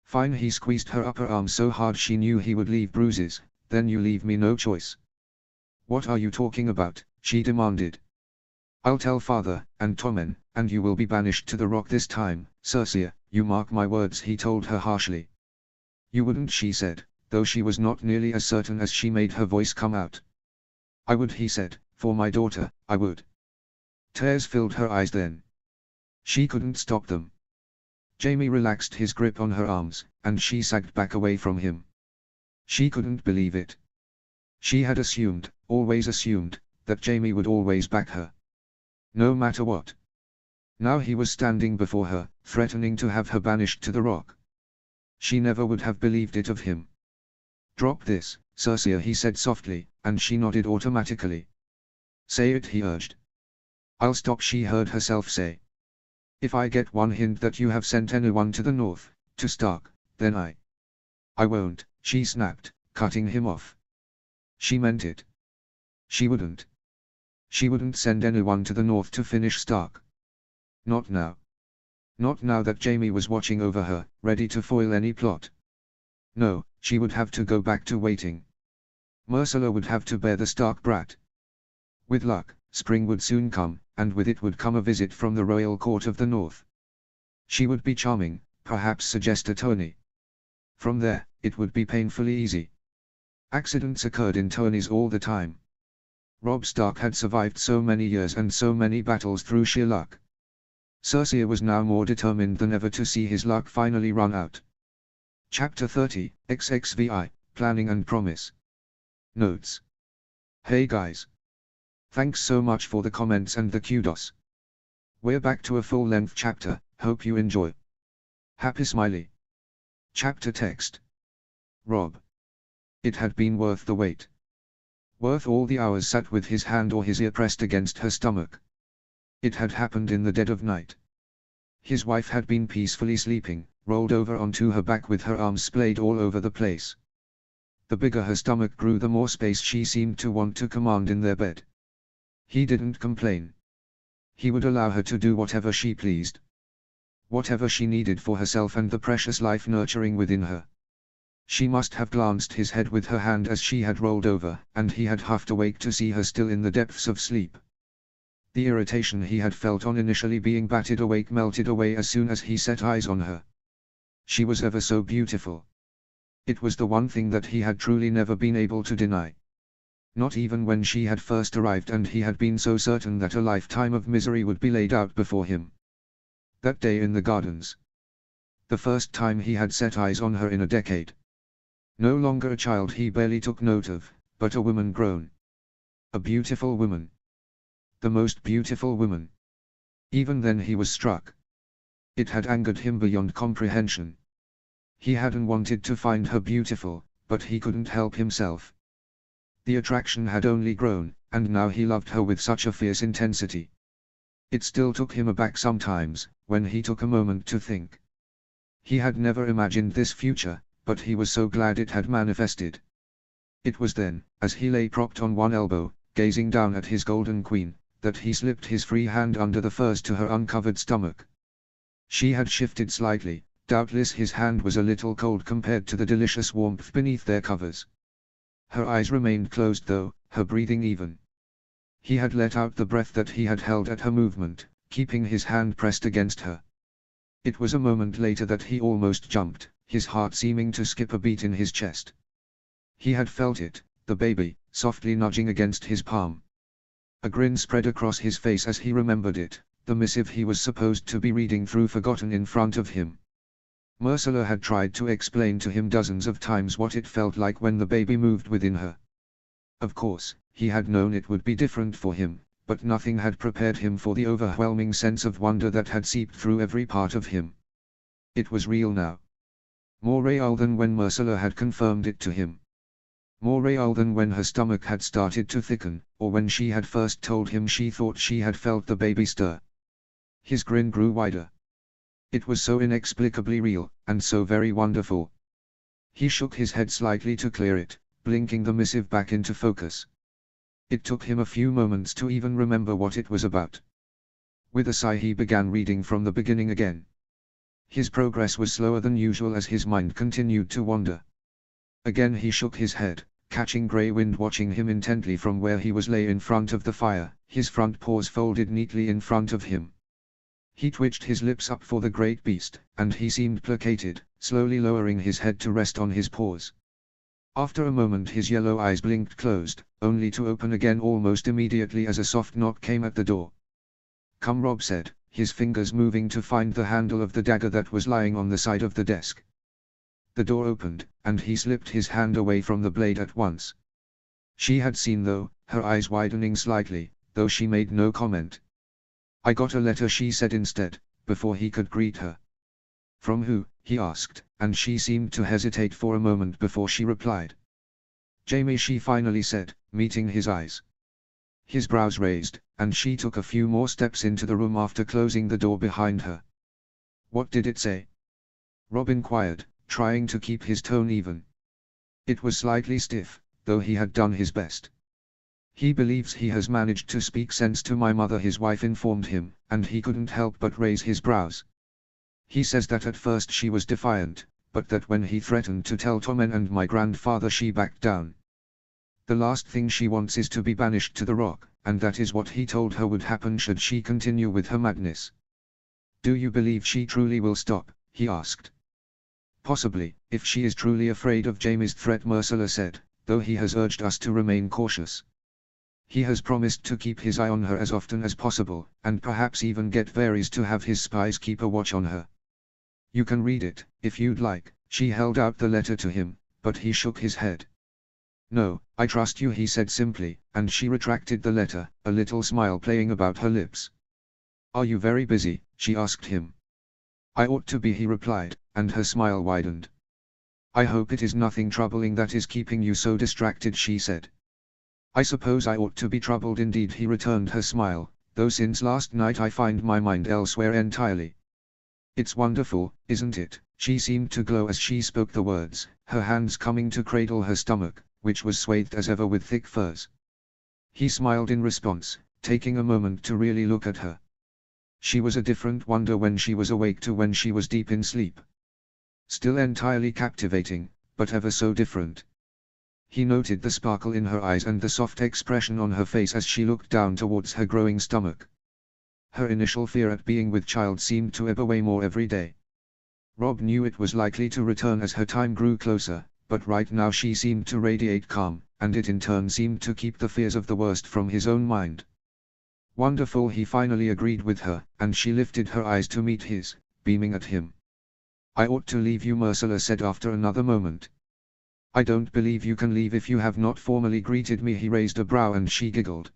Fine. He squeezed her upper arm so hard she knew he would leave bruises. Then you leave me no choice. What are you talking about? She demanded. I'll tell father, and Tommen, and you will be banished to the Rock this time, Cersei, you mark my words, he told her harshly. You wouldn't, she said, though she was not nearly as certain as she made her voice come out. I would, he said, for my daughter, I would. Tears filled her eyes then. She couldn't stop them. Jaime relaxed his grip on her arms, and she sagged back away from him. She couldn't believe it. She had assumed, always assumed, that Jaime would always back her. No matter what. Now he was standing before her, threatening to have her banished to the Rock. She never would have believed it of him. Drop this, Cersei, he said softly, and she nodded automatically. Say it, he urged. I'll stop, she heard herself say. If I get one hint that you have sent anyone to the North, to Stark, then I won't, she snapped, cutting him off. She meant it. She wouldn't. She wouldn't send anyone to the North to finish Stark. Not now. Not now that Jaime was watching over her, ready to foil any plot. No, she would have to go back to waiting. Myrcella would have to bear the Stark brat. With luck, spring would soon come, and with it would come a visit from the royal court of the North. She would be charming, perhaps suggested Tony. From there, it would be painfully easy. Accidents occurred in Tony's all the time. Robb Stark had survived so many years and so many battles through sheer luck. Cersei was now more determined than ever to see his luck finally run out. Chapter 30, XXVI, Planning and Promise. Notes. Hey guys. Thanks so much for the comments and the kudos. We're back to a full-length chapter, hope you enjoy. Happy smiley. Chapter text. Robb. It had been worth the wait. Worth all the hours sat with his hand or his ear pressed against her stomach. It had happened in the dead of night. His wife had been peacefully sleeping, rolled over onto her back with her arms splayed all over the place. The bigger her stomach grew, the more space she seemed to want to command in their bed. He didn't complain. He would allow her to do whatever she pleased. Whatever she needed for herself and the precious life nurturing within her. She must have glanced his head with her hand as she had rolled over, and he had half awake to see her still in the depths of sleep. The irritation he had felt on initially being batted awake melted away as soon as he set eyes on her. She was ever so beautiful. It was the one thing that he had truly never been able to deny. Not even when she had first arrived and he had been so certain that a lifetime of misery would be laid out before him. That day in the gardens. The first time he had set eyes on her in a decade. No longer a child he barely took note of, but a woman grown. A beautiful woman. The most beautiful woman. Even then he was struck. It had angered him beyond comprehension. He hadn't wanted to find her beautiful, but he couldn't help himself. The attraction had only grown, and now he loved her with such a fierce intensity. It still took him aback sometimes, when he took a moment to think. He had never imagined this future, but he was so glad it had manifested. It was then, as he lay propped on one elbow, gazing down at his golden queen, that he slipped his free hand under the furs to her uncovered stomach. She had shifted slightly, doubtless his hand was a little cold compared to the delicious warmth beneath their covers. Her eyes remained closed though, her breathing even. He had let out the breath that he had held at her movement, keeping his hand pressed against her. It was a moment later that he almost jumped, his heart seeming to skip a beat in his chest. He had felt it, the baby, softly nudging against his palm. A grin spread across his face as he remembered it, the missive he was supposed to be reading through forgotten in front of him. Ursula had tried to explain to him dozens of times what it felt like when the baby moved within her. Of course, he had known it would be different for him, but nothing had prepared him for the overwhelming sense of wonder that had seeped through every part of him. It was real now. More real than when Ursula had confirmed it to him. More real than when her stomach had started to thicken, or when she had first told him she thought she had felt the baby stir. His grin grew wider. It was so inexplicably real, and so very wonderful. He shook his head slightly to clear it, blinking the missive back into focus. It took him a few moments to even remember what it was about. With a sigh he began reading from the beginning again. His progress was slower than usual as his mind continued to wander. Again he shook his head, catching grey wind watching him intently from where he lay in front of the fire, his front paws folded neatly in front of him. He twitched his lips up for the great beast, and he seemed placated, slowly lowering his head to rest on his paws. After a moment his yellow eyes blinked closed, only to open again almost immediately as a soft knock came at the door. "Come," Rob said, his fingers moving to find the handle of the dagger that was lying on the side of the desk. The door opened, and he slipped his hand away from the blade at once. She had seen though, her eyes widening slightly, though she made no comment. "I got a letter," she said instead, before he could greet her. "From who?" he asked, and she seemed to hesitate for a moment before she replied. "Jamie," she finally said, meeting his eyes. His brows raised, and she took a few more steps into the room after closing the door behind her. "What did it say?" Rob inquired, trying to keep his tone even. It was slightly stiff, though he had done his best. "He believes he has managed to speak sense to my mother," his wife informed him, and he couldn't help but raise his brows. "He says that at first she was defiant, but that when he threatened to tell Tommen and my grandfather she backed down. The last thing she wants is to be banished to the rock, and that is what he told her would happen should she continue with her madness." "Do you believe she truly will stop?" he asked. "Possibly, if she is truly afraid of Jamie's threat," Ursula said, "though he has urged us to remain cautious. He has promised to keep his eye on her as often as possible, and perhaps even get Varys to have his spies keep a watch on her. You can read it, if you'd like." She held out the letter to him, but he shook his head. "No, I trust you," he said simply, and she retracted the letter, a little smile playing about her lips. "Are you very busy?" she asked him. "I ought to be," he replied, and her smile widened. "I hope it is nothing troubling that is keeping you so distracted," she said. "I suppose I ought to be troubled indeed," he returned her smile, "though since last night I find my mind elsewhere entirely." "It's wonderful, isn't it?" She seemed to glow as she spoke the words, her hands coming to cradle her stomach, which was swathed as ever with thick furs. He smiled in response, taking a moment to really look at her. She was a different wonder when she was awake to when she was deep in sleep. Still entirely captivating, but ever so different. He noted the sparkle in her eyes and the soft expression on her face as she looked down towards her growing stomach. Her initial fear at being with child seemed to ebb away more every day. Rob knew it was likely to return as her time grew closer, but right now she seemed to radiate calm, and it in turn seemed to keep the fears of the worst from his own mind. Wonderful, he finally agreed with her, and she lifted her eyes to meet his, beaming at him. I ought to leave you, Ursula said after another moment. I don't believe you can leave if you have not formally greeted me. He raised a brow and she giggled.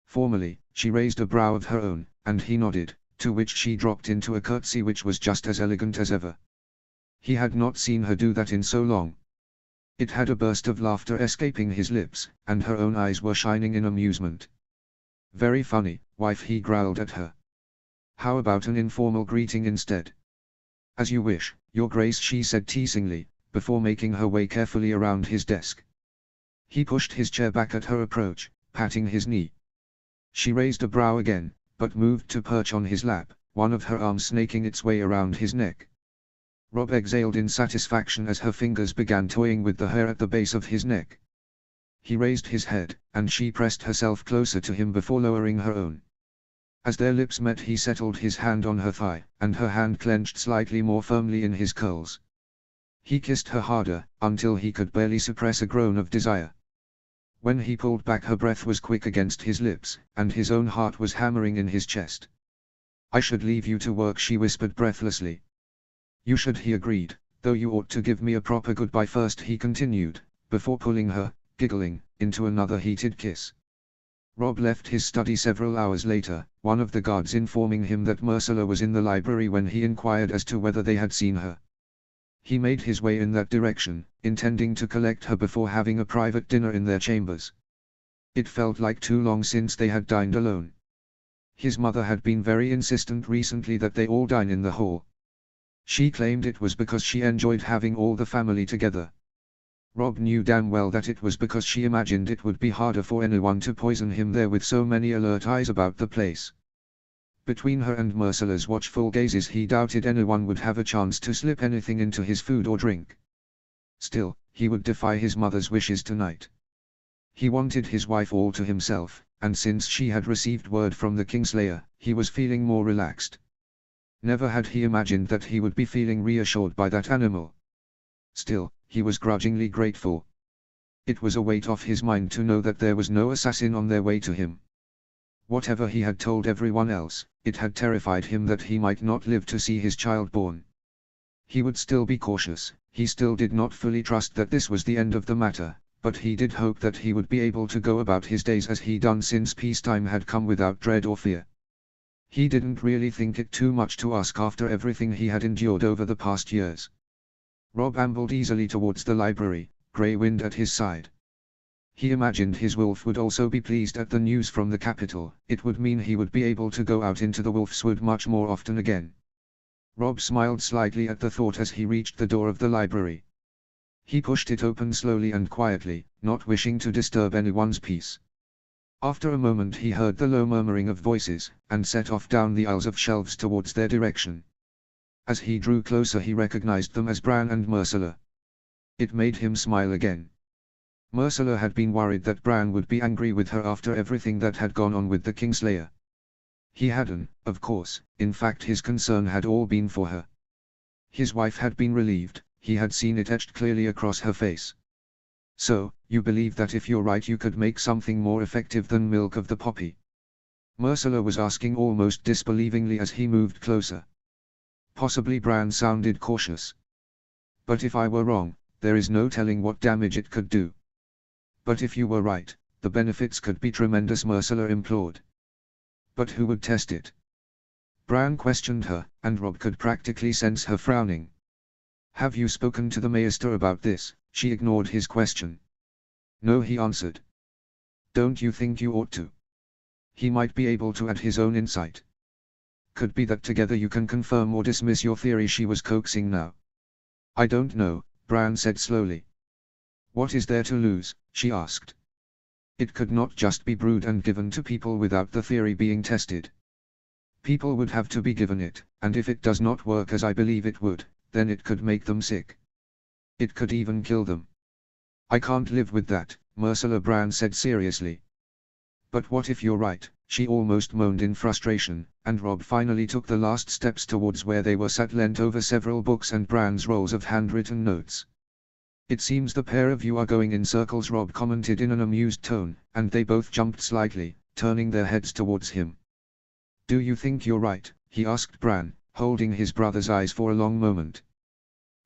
Formally, she raised a brow of her own, and he nodded, to which she dropped into a curtsy which was just as elegant as ever. He had not seen her do that in so long. It had a burst of laughter escaping his lips, and her own eyes were shining in amusement. Very funny, wife, he growled at her. How about an informal greeting instead? As you wish, Your Grace, she said teasingly, before making her way carefully around his desk. He pushed his chair back at her approach, patting his knee. She raised a brow again, but moved to perch on his lap, one of her arms snaking its way around his neck. Rob exhaled in satisfaction as her fingers began toying with the hair at the base of his neck. He raised his head, and she pressed herself closer to him before lowering her own. As their lips met, he settled his hand on her thigh, and her hand clenched slightly more firmly in his curls. He kissed her harder, until he could barely suppress a groan of desire. When he pulled back, her breath was quick against his lips, and his own heart was hammering in his chest. I should leave you to work, she whispered breathlessly. You should, he agreed, though you ought to give me a proper goodbye first, he continued, before pulling her, giggling, into another heated kiss. Rob left his study several hours later, one of the guards informing him that Ursula was in the library when he inquired as to whether they had seen her. He made his way in that direction, intending to collect her before having a private dinner in their chambers. It felt like too long since they had dined alone. His mother had been very insistent recently that they all dine in the hall. She claimed it was because she enjoyed having all the family together. Rob knew damn well that it was because she imagined it would be harder for anyone to poison him there with so many alert eyes about the place. Between her and Ursula's watchful gazes, he doubted anyone would have a chance to slip anything into his food or drink. Still, he would defy his mother's wishes tonight. He wanted his wife all to himself, and since she had received word from the Kingslayer, he was feeling more relaxed. Never had he imagined that he would be feeling reassured by that animal. Still, he was grudgingly grateful. It was a weight off his mind to know that there was no assassin on their way to him. Whatever he had told everyone else, it had terrified him that he might not live to see his child born. He would still be cautious, he still did not fully trust that this was the end of the matter, but he did hope that he would be able to go about his days as he done since peacetime had come without dread or fear. He didn't really think it too much to ask after everything he had endured over the past years. Rob ambled easily towards the library, Grey Wind at his side. He imagined his wolf would also be pleased at the news from the capital. It would mean he would be able to go out into the wolf's wood much more often again. Rob smiled slightly at the thought as he reached the door of the library. He pushed it open slowly and quietly, not wishing to disturb anyone's peace. After a moment he heard the low murmuring of voices, and set off down the aisles of shelves towards their direction. As he drew closer he recognized them as Bran and Ursula. It made him smile again. Ursula had been worried that Bran would be angry with her after everything that had gone on with the Kingslayer. He hadn't, of course, in fact his concern had all been for her. His wife had been relieved, he had seen it etched clearly across her face. So, you believe that if you're right you could make something more effective than milk of the poppy? Ursula was asking almost disbelievingly as he moved closer. Possibly, Bran sounded cautious. But if I were wrong, there is no telling what damage it could do. But if you were right, the benefits could be tremendous, Ursula implored. But who would test it? Bran questioned her, and Rob could practically sense her frowning. Have you spoken to the Maester about this? She ignored his question. No, he answered. Don't you think you ought to? He might be able to add his own insight. Could be that together you can confirm or dismiss your theory, she was coaxing now. I don't know, Bran said slowly. What is there to lose? She asked. It could not just be brewed and given to people without the theory being tested. People would have to be given it, and if it does not work as I believe it would, then it could make them sick. It could even kill them. I can't live with that, Ursula Brand said seriously. But what if you're right, she almost moaned in frustration, and Rob finally took the last steps towards where they were sat leant over several books and Brand's rolls of handwritten notes. It seems the pair of you are going in circles, Rob commented in an amused tone, and they both jumped slightly, turning their heads towards him. Do you think you're right? He asked Bran, holding his brother's eyes for a long moment.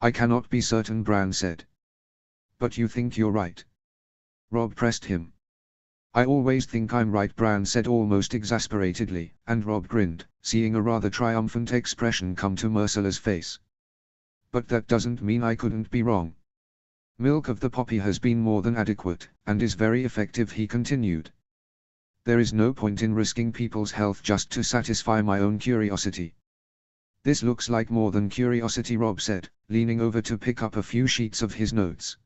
I cannot be certain, Bran said. But you think you're right? Rob pressed him. I always think I'm right, Bran said almost exasperatedly, and Rob grinned, seeing a rather triumphant expression come to Ursula's face. But that doesn't mean I couldn't be wrong. Milk of the poppy has been more than adequate, and is very effective, he continued. There is no point in risking people's health just to satisfy my own curiosity. This looks like more than curiosity, Rob said, leaning over to pick up a few sheets of his notes.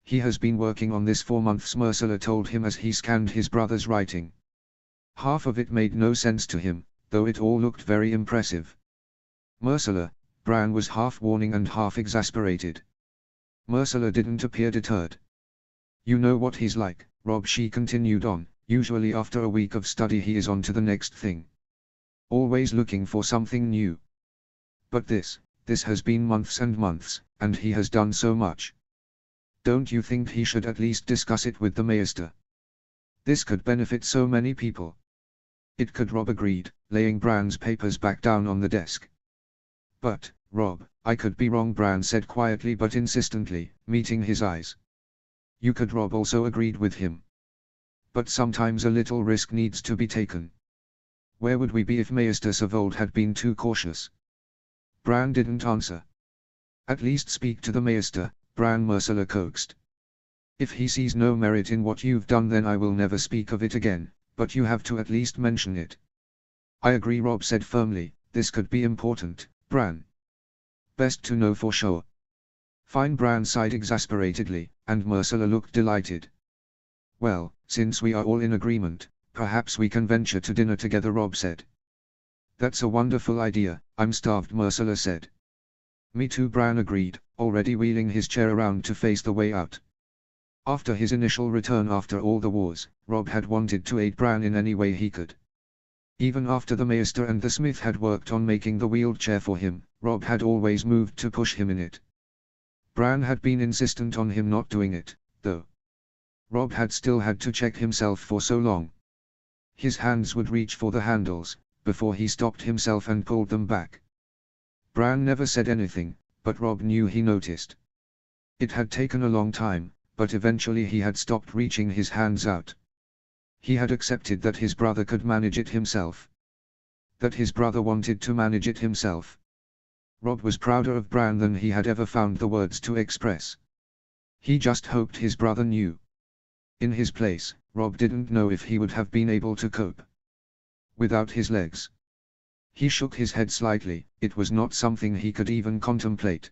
He has been working on this for months, Ursula told him as he scanned his brother's writing. Half of it made no sense to him, though it all looked very impressive. Ursula, Bran was half warning and half exasperated. Ursula didn't appear deterred. You know what he's like, Rob, she continued on, usually after a week of study he is on to the next thing. Always looking for something new. But this has been months and months, and he has done so much. Don't you think he should at least discuss it with the Maester? This could benefit so many people. It could, Rob agreed, laying Bran's papers back down on the desk. But, Rob, I could be wrong, Bran said quietly but insistently, meeting his eyes. You could, Rob also agreed with him. But sometimes a little risk needs to be taken. Where would we be if Maester Savold had been too cautious? Bran didn't answer. At least speak to the Maester, Bran, Ursula coaxed. If he sees no merit in what you've done, then I will never speak of it again, but you have to at least mention it. I agree, Rob said firmly, this could be important, Bran. Best to know for sure. Fine, Bran sighed exasperatedly, and Ursula looked delighted. Well, since we are all in agreement, perhaps we can venture to dinner together, Rob said. That's a wonderful idea, I'm starved, Ursula said. Me too, Bran agreed, already wheeling his chair around to face the way out. After his initial return after all the wars, Rob had wanted to aid Bran in any way he could. Even after the Maester and the smith had worked on making the wheeled chair for him, Rob had always moved to push him in it. Bran had been insistent on him not doing it, though. Rob had still had to check himself for so long. His hands would reach for the handles, before he stopped himself and pulled them back. Bran never said anything, but Rob knew he noticed. It had taken a long time, but eventually he had stopped reaching his hands out. He had accepted that his brother could manage it himself. That his brother wanted to manage it himself. Rob was prouder of Bran than he had ever found the words to express. He just hoped his brother knew. In his place, Rob didn't know if he would have been able to cope without his legs. He shook his head slightly, it was not something he could even contemplate.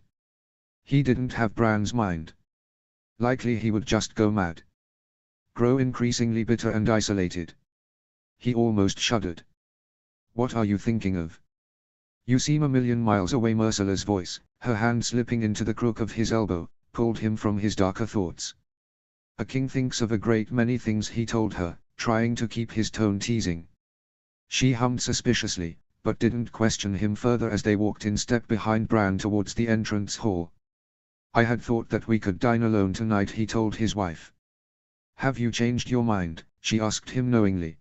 He didn't have Bran's mind. Likely he would just go mad. Grow increasingly bitter and isolated. He almost shuddered. What are you thinking of? You seem a million miles away, Ursula's voice, her hand slipping into the crook of his elbow, pulled him from his darker thoughts. A king thinks of a great many things, he told her, trying to keep his tone teasing. She hummed suspiciously, but didn't question him further as they walked in step behind Bran towards the entrance hall. I had thought that we could dine alone tonight, he told his wife. Have you changed your mind? She asked him knowingly.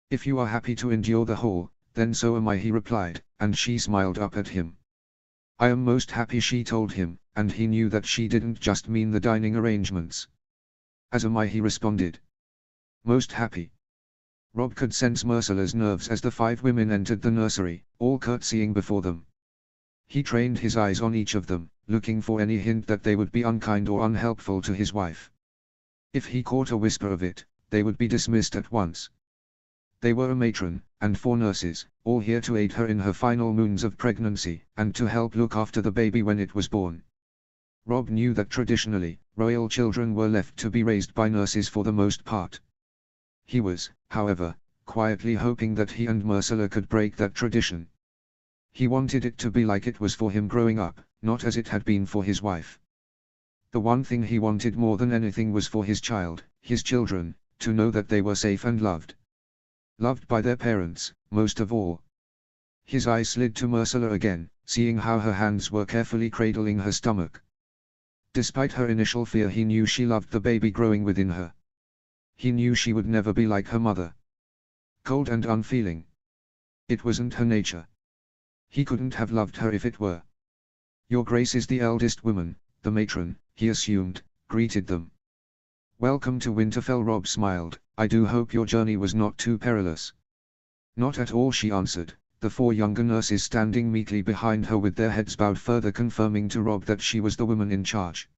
If you are happy to endure the whole, then so am I, he replied, and she smiled up at him. I am most happy, she told him, and he knew that she didn't just mean the dining arrangements. As am I, he responded. Most happy. Rob could sense Ursula's nerves as the 5 women entered the nursery, all curtsying before them. He trained his eyes on each of them, looking for any hint that they would be unkind or unhelpful to his wife. If he caught a whisper of it, they would be dismissed at once. They were a matron, and 4 nurses, all here to aid her in her final moons of pregnancy, and to help look after the baby when it was born. Rob knew that traditionally, royal children were left to be raised by nurses for the most part. He was, however, quietly hoping that he and Ursula could break that tradition. He wanted it to be like it was for him growing up, not as it had been for his wife. The one thing he wanted more than anything was for his children, to know that they were safe and loved. Loved by their parents, most of all. His eyes slid to Ursula again, seeing how her hands were carefully cradling her stomach. Despite her initial fear, he knew she loved the baby growing within her. He knew she would never be like her mother. Cold and unfeeling. It wasn't her nature. He couldn't have loved her if it were. Your Grace is the eldest woman, the matron, he assumed, greeted them. Welcome to Winterfell. Robb smiled. I do hope your journey was not too perilous. Not at all, she answered, the 4 younger nurses standing meekly behind her with their heads bowed, further confirming to Robb that she was the woman in charge.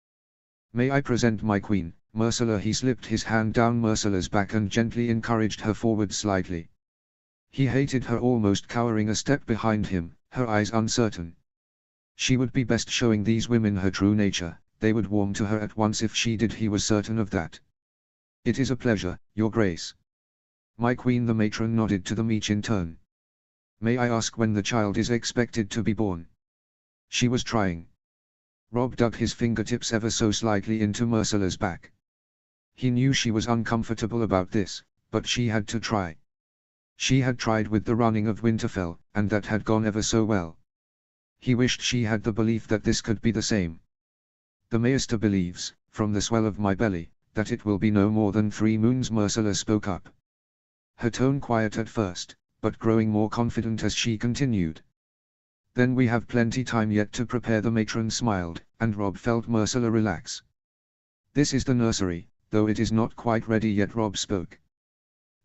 May I present my queen, Ursula? He slipped his hand down Ursula's back and gently encouraged her forward slightly. He hated her almost cowering a step behind him, her eyes uncertain. She would be best showing these women her true nature, they would warm to her at once if she did, he was certain of that. It is a pleasure, Your Grace. My queen. The matron nodded to them each in turn. May I ask when the child is expected to be born? She was trying. Robb dug his fingertips ever so slightly into Ursula's back. He knew she was uncomfortable about this, but she had to try. She had tried with the running of Winterfell, and that had gone ever so well. He wished she had the belief that this could be the same. The Maester believes, from the swell of my belly, that it will be no more than 3 moons. Ursula spoke up. Her tone quiet at first, but growing more confident as she continued. Then we have plenty time yet to prepare. The matron smiled, and Robb felt Ursula relax. This is the nursery, though it is not quite ready yet. Robb spoke.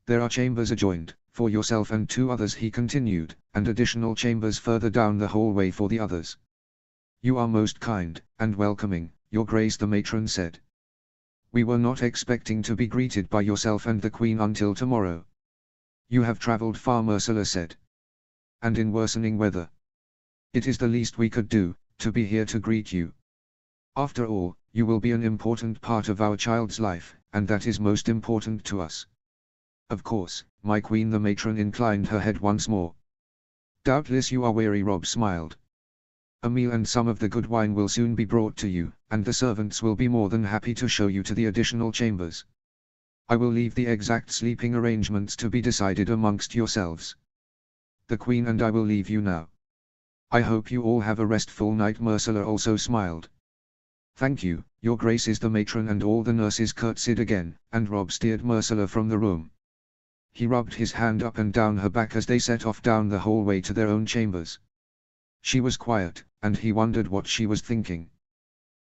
There are chambers adjoined, for yourself and 2 others, he continued, and additional chambers further down the hallway for the others. You are most kind, and welcoming, Your Grace, the matron said. We were not expecting to be greeted by yourself and the Queen until tomorrow. You have traveled far, Ursula said. And in worsening weather. It is the least we could do, to be here to greet you. After all, you will be an important part of our child's life, and that is most important to us. Of course, my queen. The matron inclined her head once more. Doubtless you are weary. Robb smiled. A meal and some of the good wine will soon be brought to you, and the servants will be more than happy to show you to the additional chambers. I will leave the exact sleeping arrangements to be decided amongst yourselves. The Queen and I will leave you now. I hope you all have a restful night. Ursula also smiled. Thank you, Your Graces. The matron and all the nurses curtsied again, and Robb steered Ursula from the room. He rubbed his hand up and down her back as they set off down the hallway to their own chambers. She was quiet, and he wondered what she was thinking.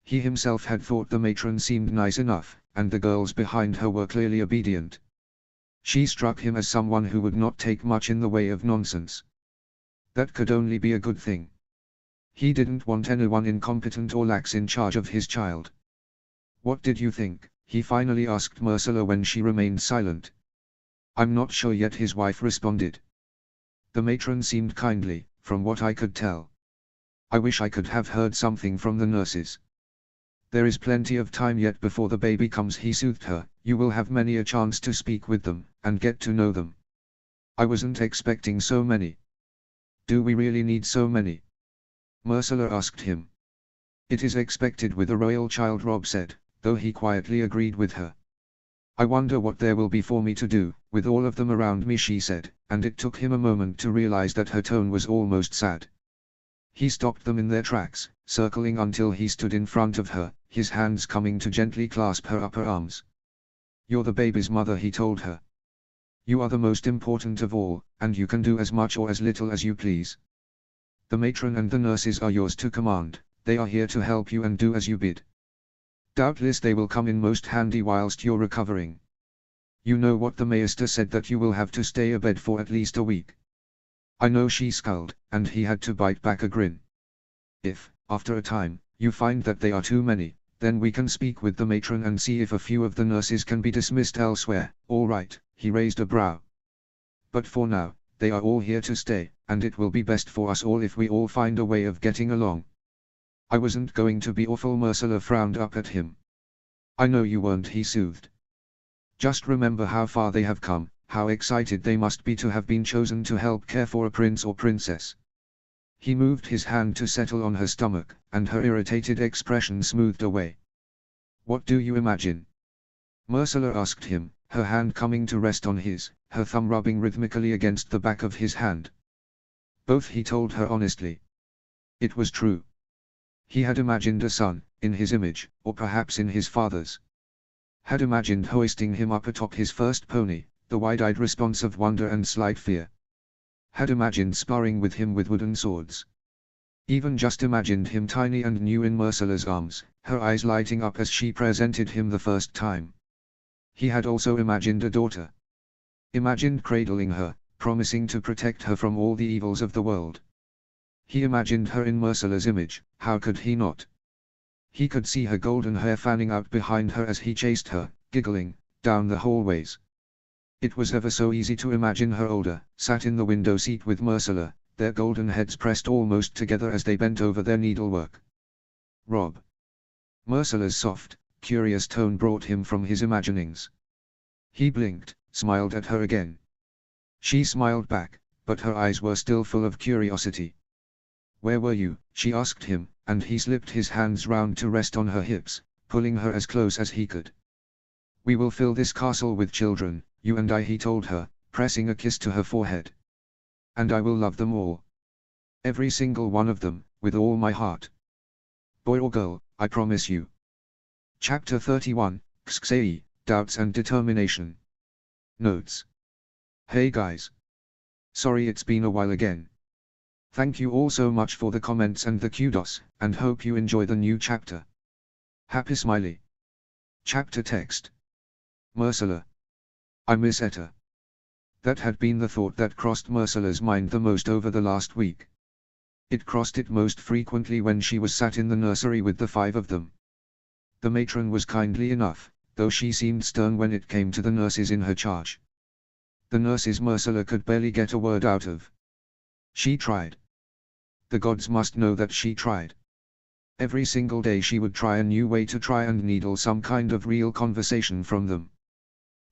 He himself had thought the matron seemed nice enough, and the girls behind her were clearly obedient. She struck him as someone who would not take much in the way of nonsense. That could only be a good thing. He didn't want anyone incompetent or lax in charge of his child. What did you think? He finally asked Ursula when she remained silent. I'm not sure yet, his wife responded. The matron seemed kindly, from what I could tell. I wish I could have heard something from the nurses. There is plenty of time yet before the baby comes, he soothed her. You will have many a chance to speak with them, and get to know them. I wasn't expecting so many. Do we really need so many? Ursula asked him. It is expected with a royal child, Robb said, though he quietly agreed with her. I wonder what there will be for me to do, with all of them around me, she said, and it took him a moment to realize that her tone was almost sad. He stopped them in their tracks, circling until he stood in front of her, his hands coming to gently clasp her upper arms. You're the baby's mother, he told her. You are the most important of all, and you can do as much or as little as you please. The matron and the nurses are yours to command, they are here to help you and do as you bid. Doubtless they will come in most handy whilst you're recovering. You know what the Maester said, that you will have to stay abed for at least a week. I know, she scowled, and he had to bite back a grin. If, after a time, you find that they are too many, then we can speak with the matron and see if a few of the nurses can be dismissed elsewhere. All right, he raised a brow. But for now, they are all here to stay, and it will be best for us all if we all find a way of getting along. I wasn't going to be awful. Ursula frowned up at him. I know you weren't, he soothed. Just remember how far they have come, how excited they must be to have been chosen to help care for a prince or princess. He moved his hand to settle on her stomach, and her irritated expression smoothed away. "What do you imagine?" Ursula asked him, her hand coming to rest on his, her thumb rubbing rhythmically against the back of his hand. Both, he told her honestly. It was true. He had imagined a son, in his image, or perhaps in his father's. Had imagined hoisting him up atop his first pony, the wide-eyed response of wonder and slight fear. Had imagined sparring with him with wooden swords. Even just imagined him tiny and new in Ursula's arms, her eyes lighting up as she presented him the first time. He had also imagined a daughter. Imagined cradling her, promising to protect her from all the evils of the world. He imagined her in Ursula's image, how could he not? He could see her golden hair fanning out behind her as he chased her, giggling, down the hallways. It was ever so easy to imagine her older, sat in the window seat with Ursula, their golden heads pressed almost together as they bent over their needlework. "Rob." Ursula's soft, curious tone brought him from his imaginings. He blinked, smiled at her again. She smiled back, but her eyes were still full of curiosity. "Where were you?" she asked him, and he slipped his hands round to rest on her hips, pulling her as close as he could. "We will fill this castle with children, you and I," he told her, pressing a kiss to her forehead. "And I will love them all. Every single one of them, with all my heart. Boy or girl, I promise you." Chapter 31, Xxei, Doubts and Determination. Notes. Hey guys. Sorry it's been a while again. Thank you all so much for the comments and the kudos, and hope you enjoy the new chapter. Happy smiley. Chapter text. Ursula. I miss Etta. That had been the thought that crossed Ursula's mind the most over the last week. It crossed it most frequently when she was sat in the nursery with the five of them. The matron was kindly enough, though she seemed stern when it came to the nurses in her charge. The nurses Ursula could barely get a word out of. She tried. The gods must know that she tried. Every single day she would try a new way to try and needle some kind of real conversation from them.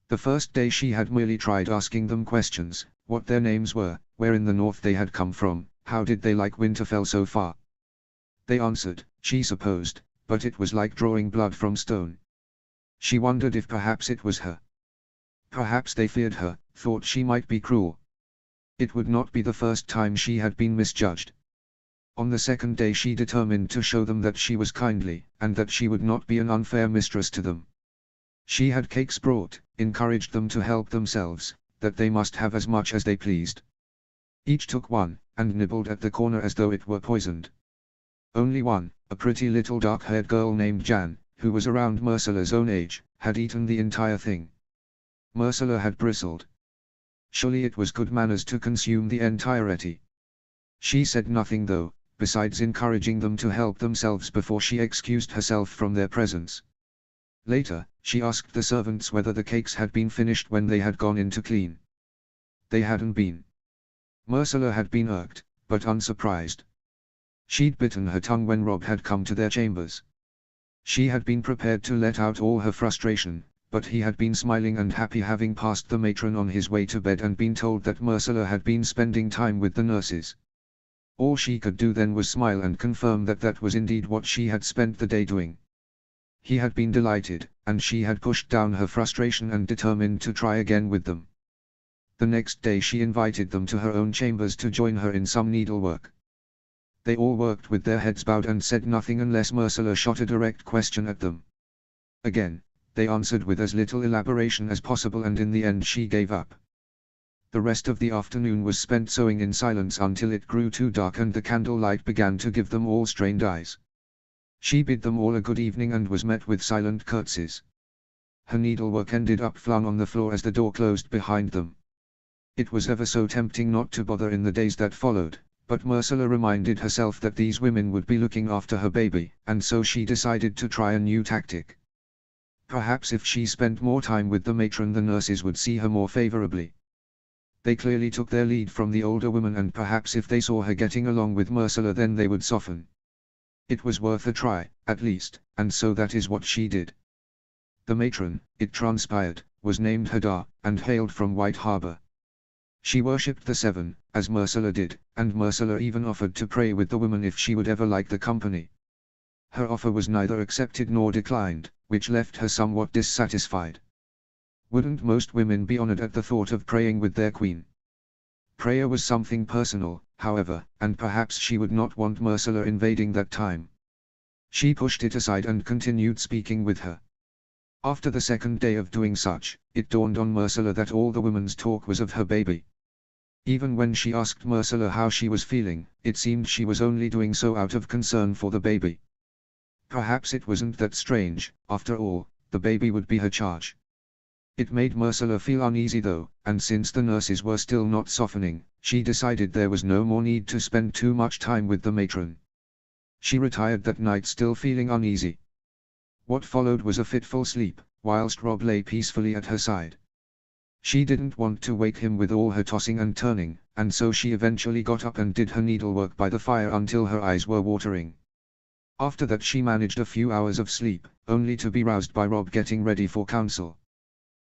The first day she had merely tried asking them questions, what their names were, where in the north they had come from, how did they like Winterfell so far. They answered, she supposed, but it was like drawing blood from stone. She wondered if perhaps it was her. Perhaps they feared her, thought she might be cruel. It would not be the first time she had been misjudged. On the second day she determined to show them that she was kindly, and that she would not be an unfair mistress to them. She had cakes brought, encouraged them to help themselves, that they must have as much as they pleased. Each took one, and nibbled at the corner as though it were poisoned. Only one, a pretty little dark-haired girl named Jan, who was around Ursula's own age, had eaten the entire thing. Ursula had bristled. Surely it was good manners to consume the entirety. She said nothing though, besides encouraging them to help themselves before she excused herself from their presence. Later, she asked the servants whether the cakes had been finished when they had gone in to clean. They hadn't been. Ursula had been irked, but unsurprised. She'd bitten her tongue when Rob had come to their chambers. She had been prepared to let out all her frustration, but he had been smiling and happy having passed the matron on his way to bed and been told that Ursula had been spending time with the nurses. All she could do then was smile and confirm that that was indeed what she had spent the day doing. He had been delighted, and she had pushed down her frustration and determined to try again with them. The next day she invited them to her own chambers to join her in some needlework. They all worked with their heads bowed and said nothing unless Ursula shot a direct question at them. Again, they answered with as little elaboration as possible, and in the end she gave up. The rest of the afternoon was spent sewing in silence until it grew too dark and the candlelight began to give them all strained eyes. She bid them all a good evening and was met with silent curtsies. Her needlework ended up flung on the floor as the door closed behind them. It was ever so tempting not to bother in the days that followed, but Ursula reminded herself that these women would be looking after her baby, and so she decided to try a new tactic. Perhaps if she spent more time with the matron the nurses would see her more favorably. They clearly took their lead from the older woman, and perhaps if they saw her getting along with Ursula then they would soften. It was worth a try, at least, and so that is what she did. The matron, it transpired, was named Hadar, and hailed from White Harbor. She worshipped the seven, as Myrcella did, and Myrcella even offered to pray with the woman if she would ever like the company. Her offer was neither accepted nor declined, which left her somewhat dissatisfied. Wouldn't most women be honored at the thought of praying with their queen? Prayer was something personal, however, and perhaps she would not want Myrcella invading that time. She pushed it aside and continued speaking with her. After the second day of doing such, it dawned on Myrcella that all the woman's talk was of her baby. Even when she asked Myrcella how she was feeling, it seemed she was only doing so out of concern for the baby. Perhaps it wasn't that strange, after all, the baby would be her charge. It made Myrcella feel uneasy though, and since the nurses were still not softening, she decided there was no more need to spend too much time with the matron. She retired that night still feeling uneasy. What followed was a fitful sleep, whilst Rob lay peacefully at her side. She didn't want to wake him with all her tossing and turning, and so she eventually got up and did her needlework by the fire until her eyes were watering. After that she managed a few hours of sleep, only to be roused by Rob getting ready for council.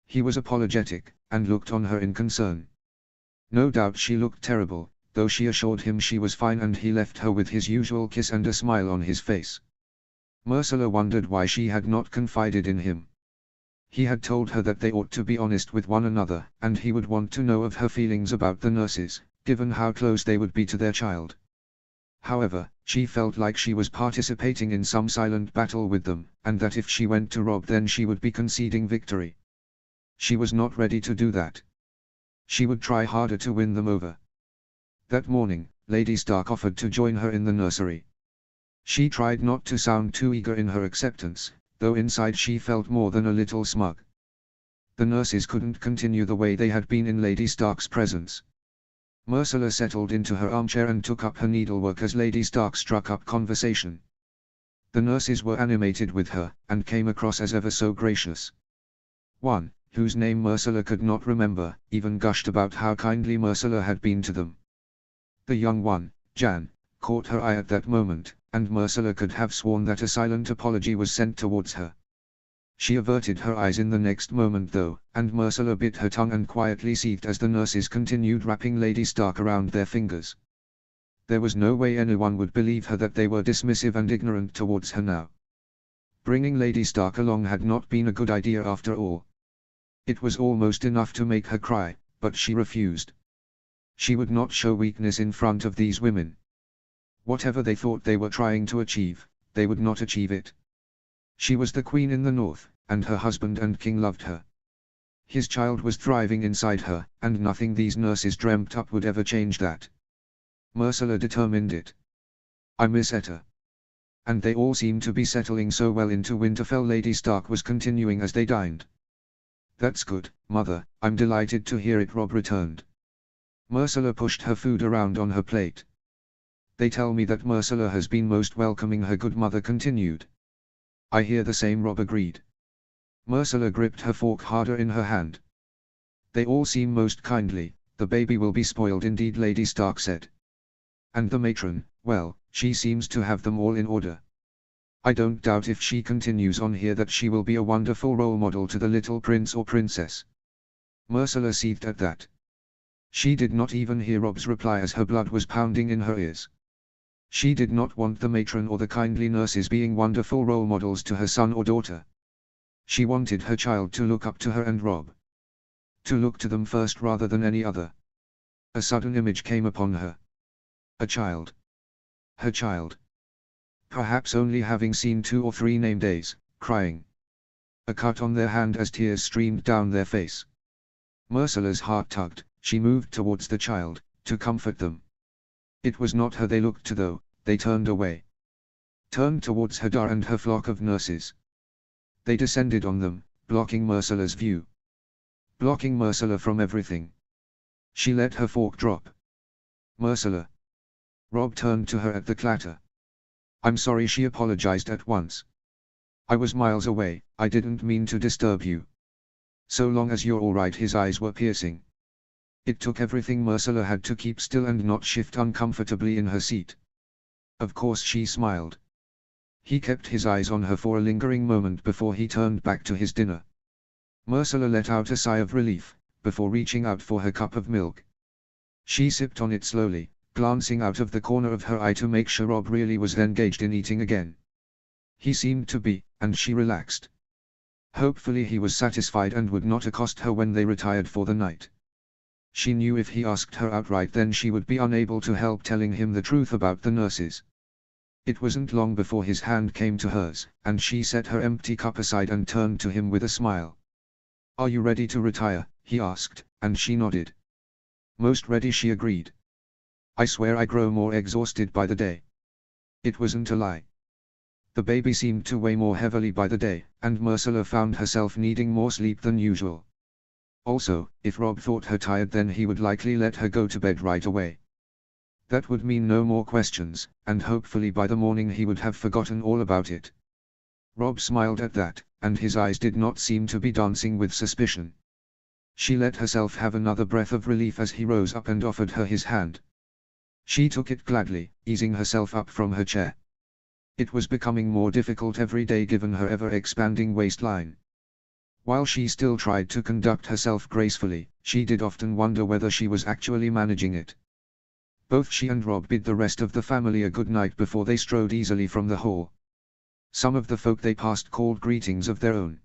He was apologetic, and looked on her in concern. No doubt she looked terrible, though she assured him she was fine, and he left her with his usual kiss and a smile on his face. Myrcella wondered why she had not confided in him. He had told her that they ought to be honest with one another, and he would want to know of her feelings about the nurses, given how close they would be to their child. However, she felt like she was participating in some silent battle with them, and that if she went to Rob then she would be conceding victory. She was not ready to do that. She would try harder to win them over. That morning, Lady Stark offered to join her in the nursery. She tried not to sound too eager in her acceptance, though inside she felt more than a little smug. The nurses couldn't continue the way they had been in Lady Stark's presence. Myrcella settled into her armchair and took up her needlework as Lady Stark struck up conversation. The nurses were animated with her, and came across as ever so gracious. One, whose name Myrcella could not remember, even gushed about how kindly Myrcella had been to them. The young one, Jan, caught her eye at that moment, and Myrcella could have sworn that a silent apology was sent towards her. She averted her eyes in the next moment though, and Myrcella bit her tongue and quietly seethed as the nurses continued wrapping Lady Stark around their fingers. There was no way anyone would believe her that they were dismissive and ignorant towards her now. Bringing Lady Stark along had not been a good idea after all. It was almost enough to make her cry, but she refused. She would not show weakness in front of these women. Whatever they thought they were trying to achieve, they would not achieve it. She was the queen in the north, and her husband and king loved her. His child was thriving inside her, and nothing these nurses dreamt up would ever change that. Myrcella determined it. I miss Etta. And they all seemed to be settling so well into Winterfell. Lady Stark was continuing as they dined. That's good, mother, I'm delighted to hear it. Rob returned. Myrcella pushed her food around on her plate. They tell me that Myrcella has been most welcoming, her good mother continued. I hear the same, Rob agreed. Myrcella gripped her fork harder in her hand. They all seem most kindly, the baby will be spoiled indeed, Lady Stark said. And the matron, well, she seems to have them all in order. I don't doubt if she continues on here that she will be a wonderful role model to the little prince or princess. Myrcella seethed at that. She did not even hear Rob's reply as her blood was pounding in her ears. She did not want the matron or the kindly nurses being wonderful role models to her son or daughter. She wanted her child to look up to her and Rob. To look to them first rather than any other. A sudden image came upon her. A child. Her child. Perhaps only having seen 2 or 3 name days, crying. A cut on their hand as tears streamed down their face. Myrcella's heart tugged, she moved towards the child, to comfort them. It was not her they looked to though, they turned away. Turned towards Hadar and her flock of nurses. They descended on them, blocking Myrcella's view. Blocking Myrcella from everything. She let her fork drop. Myrcella. Rob turned to her at the clatter. I'm sorry, she apologized at once. I was miles away, I didn't mean to disturb you. So long as you're alright. His eyes were piercing. It took everything Myrcella had to keep still and not shift uncomfortably in her seat. Of course she smiled. He kept his eyes on her for a lingering moment before he turned back to his dinner. Ursula let out a sigh of relief, before reaching out for her cup of milk. She sipped on it slowly, glancing out of the corner of her eye to make sure Rob really was engaged in eating again. He seemed to be, and she relaxed. Hopefully he was satisfied and would not accost her when they retired for the night. She knew if he asked her outright then she would be unable to help telling him the truth about the nurses. It wasn't long before his hand came to hers, and she set her empty cup aside and turned to him with a smile. "Are you ready to retire?" he asked, and she nodded. "Most ready," she agreed. "I swear I grow more exhausted by the day." It wasn't a lie. The baby seemed to weigh more heavily by the day, and Ursula found herself needing more sleep than usual. Also, if Rob thought her tired then he would likely let her go to bed right away. That would mean no more questions, and hopefully by the morning he would have forgotten all about it. Rob smiled at that, and his eyes did not seem to be dancing with suspicion. She let herself have another breath of relief as he rose up and offered her his hand. She took it gladly, easing herself up from her chair. It was becoming more difficult every day given her ever-expanding waistline. While she still tried to conduct herself gracefully, she did often wonder whether she was actually managing it. Both she and Rob bid the rest of the family a good night before they strode easily from the hall. Some of the folk they passed called greetings of their own.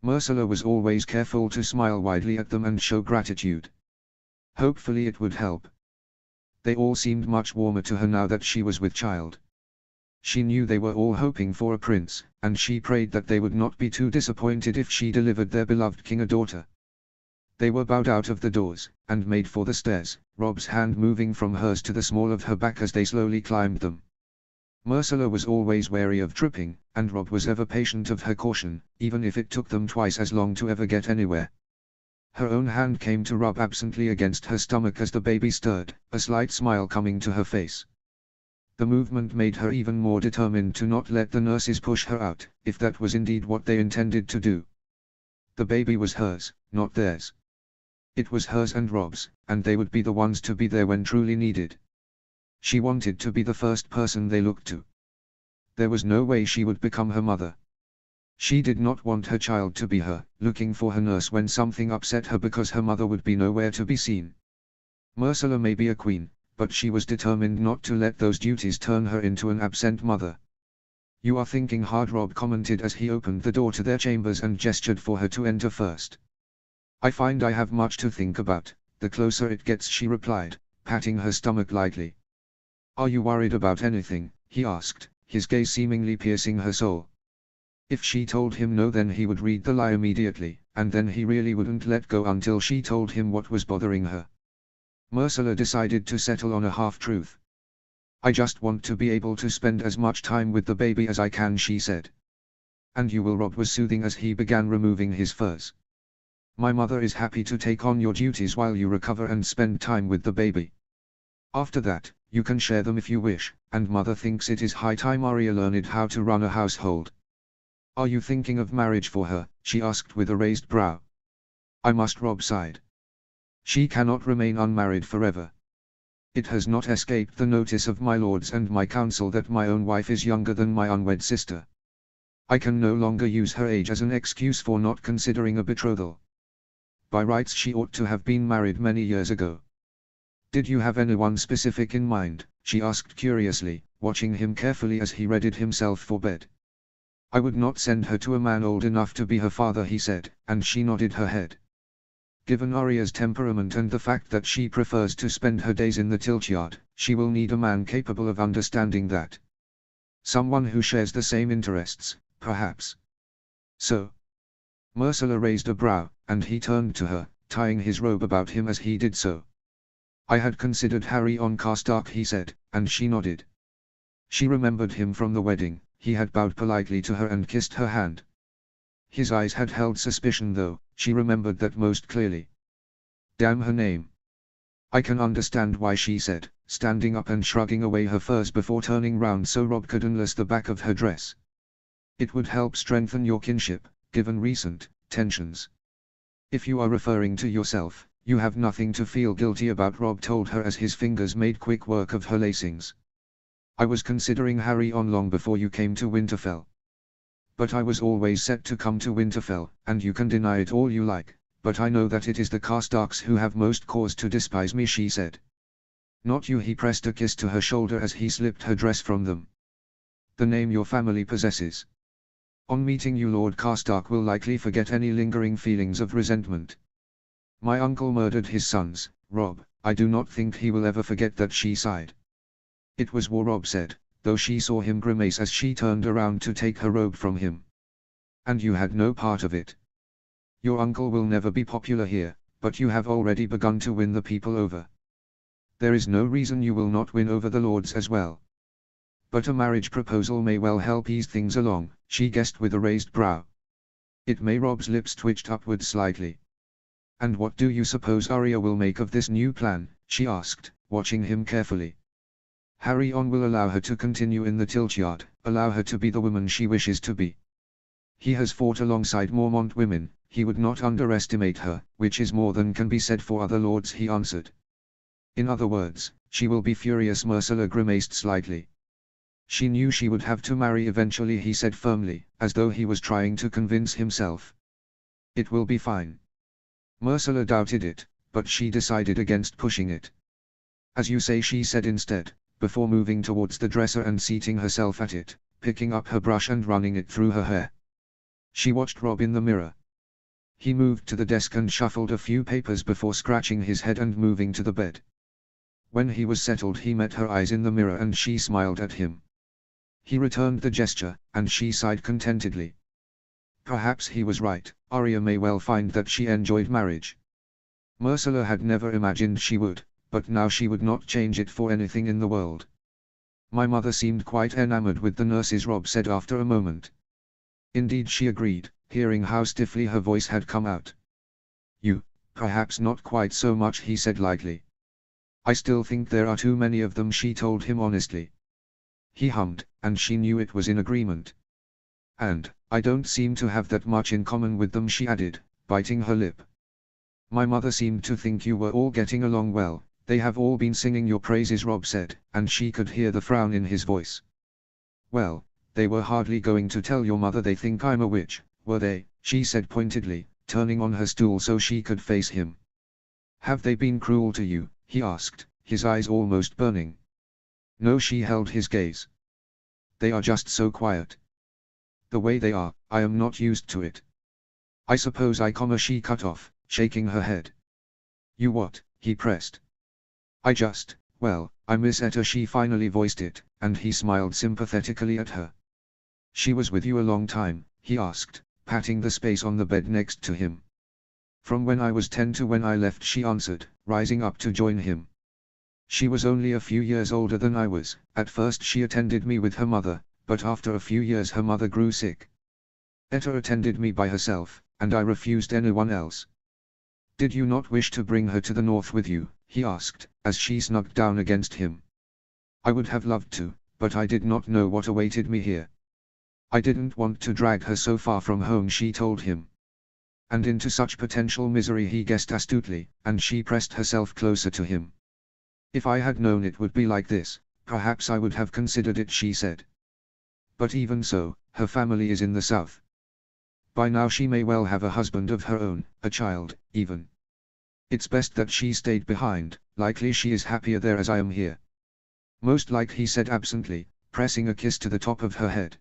Ursula was always careful to smile widely at them and show gratitude. Hopefully it would help. They all seemed much warmer to her now that she was with child. She knew they were all hoping for a prince, and she prayed that they would not be too disappointed if she delivered their beloved king a daughter. They were bowed out of the doors, and made for the stairs, Rob's hand moving from hers to the small of her back as they slowly climbed them. Ursula was always wary of tripping, and Rob was ever patient of her caution, even if it took them twice as long to ever get anywhere. Her own hand came to rub absently against her stomach as the baby stirred, a slight smile coming to her face. The movement made her even more determined to not let the nurses push her out, if that was indeed what they intended to do. The baby was hers, not theirs. It was hers and Rob's, and they would be the ones to be there when truly needed. She wanted to be the first person they looked to. There was no way she would become her mother. She did not want her child to be her, looking for her nurse when something upset her because her mother would be nowhere to be seen. Ursula may be a queen, but she was determined not to let those duties turn her into an absent mother. "You are thinking hard," Rob commented as he opened the door to their chambers and gestured for her to enter first. "I find I have much to think about, the closer it gets," she replied, patting her stomach lightly. "Are you worried about anything?" he asked, his gaze seemingly piercing her soul. If she told him no then he would read the lie immediately, and then he really wouldn't let go until she told him what was bothering her. Ursula decided to settle on a half-truth. "I just want to be able to spend as much time with the baby as I can," she said. "And you will," Rob was soothing as he began removing his furs. "My mother is happy to take on your duties while you recover and spend time with the baby. After that, you can share them if you wish, and mother thinks it is high time Arya learned how to run a household." "Are you thinking of marriage for her?" she asked with a raised brow. "I must," Rob sighed. "She cannot remain unmarried forever. It has not escaped the notice of my lords and my council that my own wife is younger than my unwed sister. I can no longer use her age as an excuse for not considering a betrothal. By rights she ought to have been married many years ago." "Did you have anyone specific in mind?" she asked curiously, watching him carefully as he readied himself for bed. "I would not send her to a man old enough to be her father," he said, and she nodded her head. "Given Arya's temperament and the fact that she prefers to spend her days in the tiltyard, she will need a man capable of understanding that. Someone who shares the same interests, perhaps." "So?" Ursula raised a brow, and he turned to her, tying his robe about him as he did so. "I had considered Harry on Karstark," he said, and she nodded. She remembered him from the wedding. He had bowed politely to her and kissed her hand. His eyes had held suspicion though, she remembered that most clearly. "Damn her name." "I can understand why," she said, standing up and shrugging away her furs before turning round so Rob could unlace the back of her dress. "It would help strengthen your kinship, given recent tensions." "If you are referring to yourself, you have nothing to feel guilty about," Rob told her as his fingers made quick work of her lacings. "I was considering Harry on long before you came to Winterfell. But I was always set to come to Winterfell, and you can deny it all you like, but I know that it is the Karstarks who have most cause to despise me, she said. Not you. He pressed a kiss to her shoulder as he slipped her dress from them. The name your family possesses. On meeting you, Lord Karstark will likely forget any lingering feelings of resentment. My uncle murdered his sons, Robb. I do not think he will ever forget that, she sighed. It was war, Robb said, though she saw him grimace as she turned around to take her robe from him. And you had no part of it. Your uncle will never be popular here, but you have already begun to win the people over. There is no reason you will not win over the lords as well. But a marriage proposal may well help ease things along, she guessed with a raised brow. It may. Robb's lips twitched upward slightly. And what do you suppose Arya will make of this new plan, she asked, watching him carefully. Harry On will allow her to continue in the Tiltyard, allow her to be the woman she wishes to be. He has fought alongside Mormont women, he would not underestimate her, which is more than can be said for other lords, he answered. In other words, she will be furious. Myrcella grimaced slightly. She knew she would have to marry eventually, he said firmly, as though he was trying to convince himself. It will be fine. Myrcella doubted it, but she decided against pushing it. As you say, she said instead, before moving towards the dresser and seating herself at it, picking up her brush and running it through her hair. She watched Robb in the mirror. He moved to the desk and shuffled a few papers before scratching his head and moving to the bed. When he was settled, he met her eyes in the mirror and she smiled at him. He returned the gesture, and she sighed contentedly. Perhaps he was right. Arya may well find that she enjoyed marriage. Myrcella had never imagined she would, but now she would not change it for anything in the world. My mother seemed quite enamored with the nurses, Robb said after a moment. Indeed, she agreed, hearing how stiffly her voice had come out. You, perhaps not quite so much, he said lightly. I still think there are too many of them, she told him honestly. He hummed, and she knew it was in agreement. And, I don't seem to have that much in common with them, she added, biting her lip. My mother seemed to think you were all getting along well. They have all been singing your praises, Robb said, and she could hear the frown in his voice. Well, they were hardly going to tell your mother they think I'm a witch, were they? She said pointedly, turning on her stool so she could face him. Have they been cruel to you? He asked, his eyes almost burning. No, she held his gaze. They are just so quiet. The way they are, I am not used to it. I suppose she cut off, shaking her head. You what? He pressed. I miss Etta, she finally voiced it, and he smiled sympathetically at her. She was with you a long time, he asked, patting the space on the bed next to him. From when I was 10 to when I left, she answered, rising up to join him. She was only a few years older than I was. At first she attended me with her mother, but after a few years her mother grew sick. Etta attended me by herself, and I refused anyone else. Did you not wish to bring her to the north with you? He asked, as she snugged down against him. I would have loved to, but I did not know what awaited me here. I didn't want to drag her so far from home, she told him. And into such potential misery, he guessed astutely, and she pressed herself closer to him. If I had known it would be like this, perhaps I would have considered it, she said. But even so, her family is in the south. By now she may well have a husband of her own, a child, even. It's best that she stayed behind. Likely she is happier there as I am here. Most like, he said absently, pressing a kiss to the top of her head.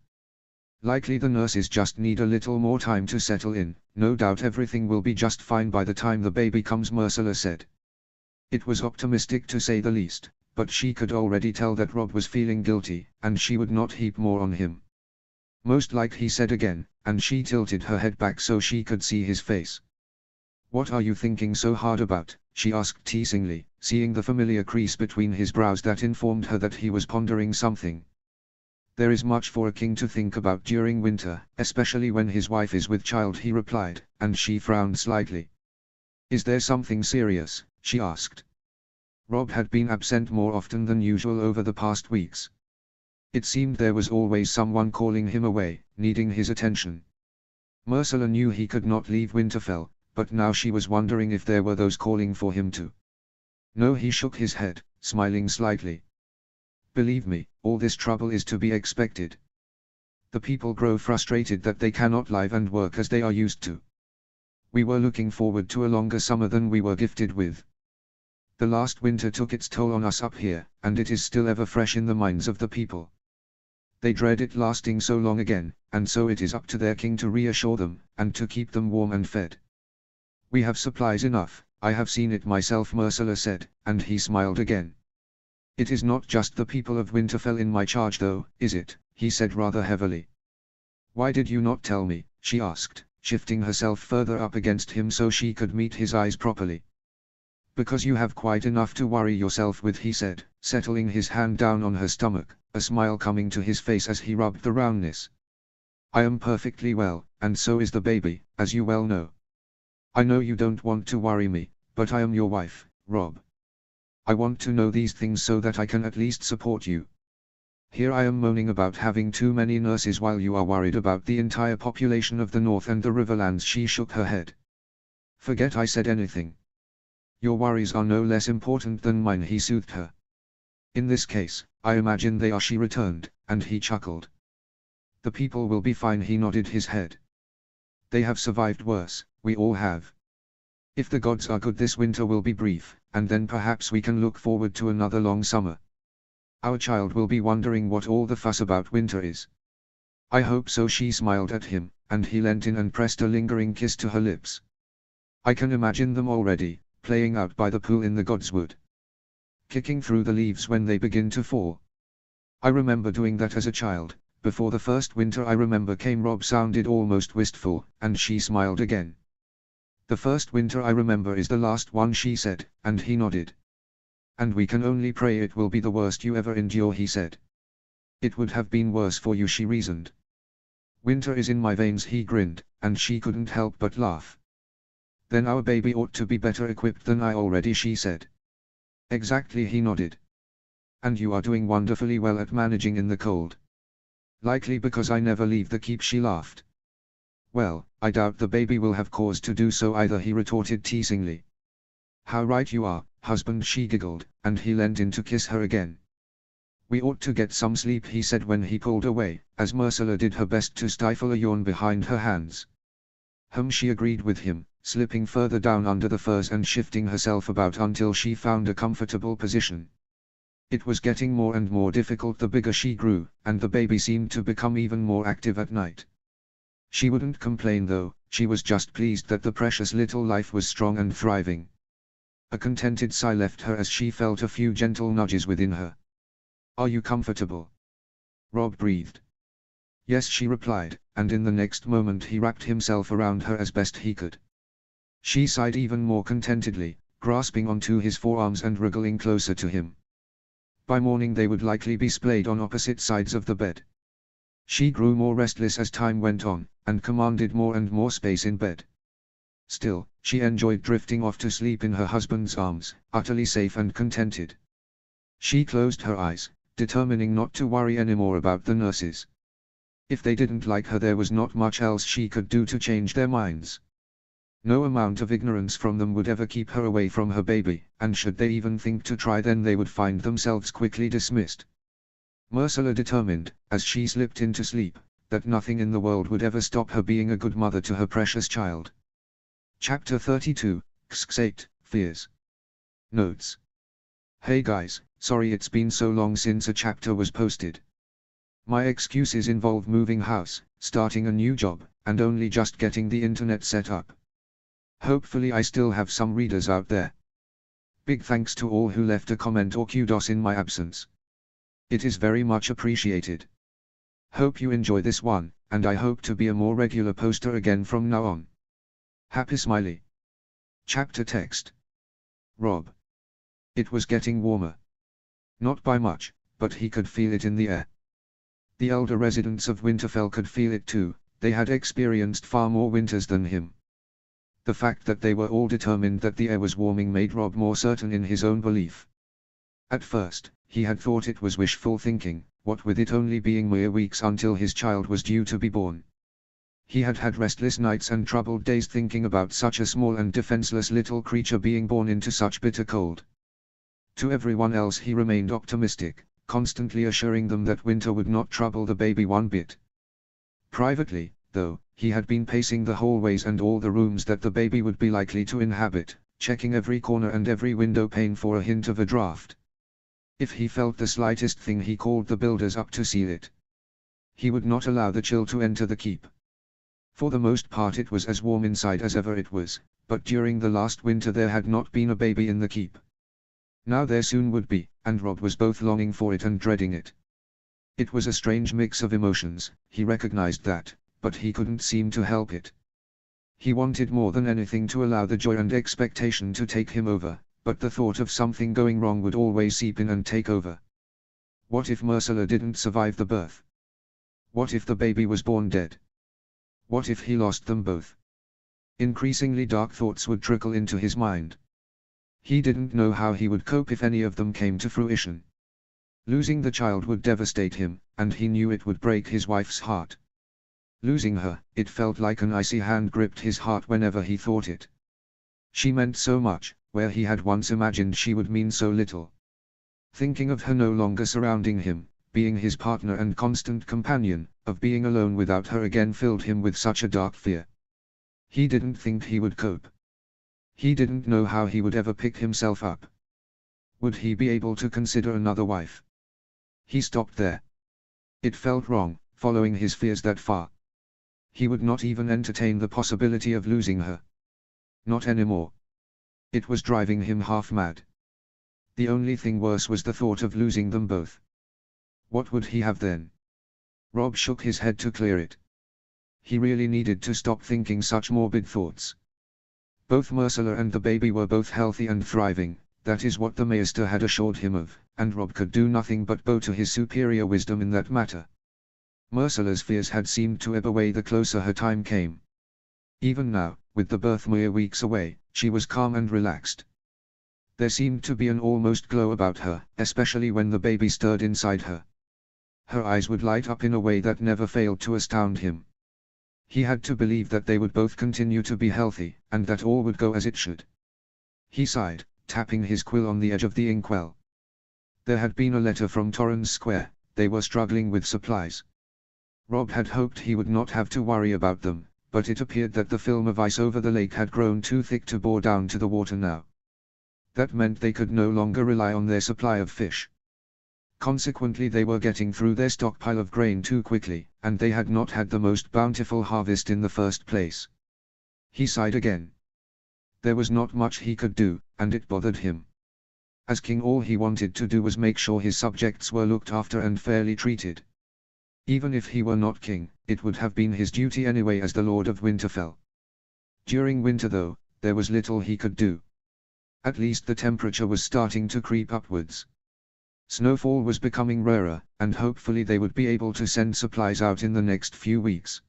Likely the nurses just need a little more time to settle in. No doubt everything will be just fine by the time the baby comes, Myrcella said. It was optimistic to say the least, but she could already tell that Robb was feeling guilty, and she would not heap more on him. Most like, he said again, and she tilted her head back so she could see his face. What are you thinking so hard about? She asked teasingly, seeing the familiar crease between his brows that informed her that he was pondering something. There is much for a king to think about during winter, especially when his wife is with child, he replied, and she frowned slightly. Is there something serious? She asked. Robb had been absent more often than usual over the past weeks. It seemed there was always someone calling him away, needing his attention. Myrcella knew he could not leave Winterfell, but now she was wondering if there were those calling for him too. No, he shook his head, smiling slightly. Believe me, all this trouble is to be expected. The people grow frustrated that they cannot live and work as they are used to. We were looking forward to a longer summer than we were gifted with. The last winter took its toll on us up here, and it is still ever fresh in the minds of the people. They dread it lasting so long again, and so it is up to their king to reassure them, and to keep them warm and fed. We have supplies enough, I have seen it myself, Ursula said, and he smiled again. It is not just the people of Winterfell in my charge though, is it? He said rather heavily. Why did you not tell me? She asked, shifting herself further up against him so she could meet his eyes properly. Because you have quite enough to worry yourself with, he said, settling his hand down on her stomach, a smile coming to his face as he rubbed the roundness. I am perfectly well, and so is the baby, as you well know. I know you don't want to worry me, but I am your wife, Rob. I want to know these things so that I can at least support you. Here I am moaning about having too many nurses while you are worried about the entire population of the North and the Riverlands. She shook her head. Forget I said anything. Your worries are no less important than mine, he soothed her. In this case, I imagine they are, she returned, and he chuckled. The people will be fine, he nodded his head. They have survived worse, we all have. If the gods are good, this winter will be brief, and then perhaps we can look forward to another long summer. Our child will be wondering what all the fuss about winter is. I hope so, she smiled at him, and he leant in and pressed a lingering kiss to her lips. I can imagine them already, playing out by the pool in the Godswood. Kicking through the leaves when they begin to fall. I remember doing that as a child, before the first winter I remember came. Rob sounded almost wistful, and she smiled again. The first winter I remember is the last one, she said, and he nodded. And we can only pray it will be the worst you ever endure, he said. It would have been worse for you, she reasoned. Winter is in my veins, he grinned, and she couldn't help but laugh. Then our baby ought to be better equipped than I already, she said. Exactly, he nodded. And you are doing wonderfully well at managing in the cold. Likely because I never leave the keep, she laughed. Well, I doubt the baby will have cause to do so either, he retorted teasingly. How right you are, husband, she giggled, and he leant in to kiss her again. We ought to get some sleep, he said when he pulled away, as Ursula did her best to stifle a yawn behind her hands. She agreed with him, slipping further down under the furs and shifting herself about until she found a comfortable position. It was getting more and more difficult the bigger she grew, and the baby seemed to become even more active at night. She wouldn't complain though, she was just pleased that the precious little life was strong and thriving. A contented sigh left her as she felt a few gentle nudges within her. Are you comfortable? Rob breathed. Yes, she replied, and in the next moment he wrapped himself around her as best he could. She sighed even more contentedly, grasping onto his forearms and wriggling closer to him. By morning they would likely be splayed on opposite sides of the bed. She grew more restless as time went on, and commanded more and more space in bed. Still, she enjoyed drifting off to sleep in her husband's arms, utterly safe and contented. She closed her eyes, determining not to worry anymore about the nurses. If they didn't like her, there was not much else she could do to change their minds. No amount of ignorance from them would ever keep her away from her baby, and should they even think to try, then they would find themselves quickly dismissed. Ursula determined, as she slipped into sleep, that nothing in the world would ever stop her being a good mother to her precious child. Chapter 32, Xxx8, Fears. Notes. Hey guys, sorry it's been so long since a chapter was posted. My excuses involve moving house, starting a new job, and only just getting the internet set up. Hopefully I still have some readers out there. Big thanks to all who left a comment or kudos in my absence. It is very much appreciated. Hope you enjoy this one, and I hope to be a more regular poster again from now on. Happy Smiley. Chapter text. Rob. It was getting warmer. Not by much, but he could feel it in the air. The elder residents of Winterfell could feel it too, they had experienced far more winters than him. The fact that they were all determined that the air was warming made Rob more certain in his own belief. At first, he had thought it was wishful thinking, what with it only being mere weeks until his child was due to be born. He had had restless nights and troubled days thinking about such a small and defenseless little creature being born into such bitter cold. To everyone else he remained optimistic, constantly assuring them that winter would not trouble the baby one bit. Privately, though, he had been pacing the hallways and all the rooms that the baby would be likely to inhabit, checking every corner and every window pane for a hint of a draft. If he felt the slightest thing, he called the builders up to seal it. He would not allow the chill to enter the keep. For the most part it was as warm inside as ever it was, but during the last winter there had not been a baby in the keep. Now there soon would be, and Rob was both longing for it and dreading it. It was a strange mix of emotions, he recognized that, but he couldn't seem to help it. He wanted more than anything to allow the joy and expectation to take him over, but the thought of something going wrong would always seep in and take over. What if Ursula didn't survive the birth? What if the baby was born dead? What if he lost them both? Increasingly dark thoughts would trickle into his mind. He didn't know how he would cope if any of them came to fruition. Losing the child would devastate him, and he knew it would break his wife's heart. Losing her, it felt like an icy hand gripped his heart whenever he thought it. She meant so much, where he had once imagined she would mean so little. Thinking of her no longer surrounding him, being his partner and constant companion, of being alone without her again filled him with such a dark fear. He didn't think he would cope. He didn't know how he would ever pick himself up. Would he be able to consider another wife? He stopped there. It felt wrong, following his fears that far. He would not even entertain the possibility of losing her. Not anymore. It was driving him half mad. The only thing worse was the thought of losing them both. What would he have then? Rob shook his head to clear it. He really needed to stop thinking such morbid thoughts. Both Ursula and the baby were both healthy and thriving, that is what the Maester had assured him of, and Rob could do nothing but bow to his superior wisdom in that matter. Ursula's fears had seemed to ebb away the closer her time came. Even now, with the birth mere weeks away, she was calm and relaxed. There seemed to be an almost glow about her, especially when the baby stirred inside her. Her eyes would light up in a way that never failed to astound him. He had to believe that they would both continue to be healthy, and that all would go as it should. He sighed, tapping his quill on the edge of the inkwell. There had been a letter from Torrens Square. They were struggling with supplies. Rob had hoped he would not have to worry about them, but it appeared that the film of ice over the lake had grown too thick to bore down to the water now. That meant they could no longer rely on their supply of fish. Consequently they were getting through their stockpile of grain too quickly, and they had not had the most bountiful harvest in the first place. He sighed again. There was not much he could do, and it bothered him. As king, all he wanted to do was make sure his subjects were looked after and fairly treated. Even if he were not king, it would have been his duty anyway as the Lord of Winterfell. During winter though, there was little he could do. At least the temperature was starting to creep upwards. Snowfall was becoming rarer, and hopefully they would be able to send supplies out in the next few weeks.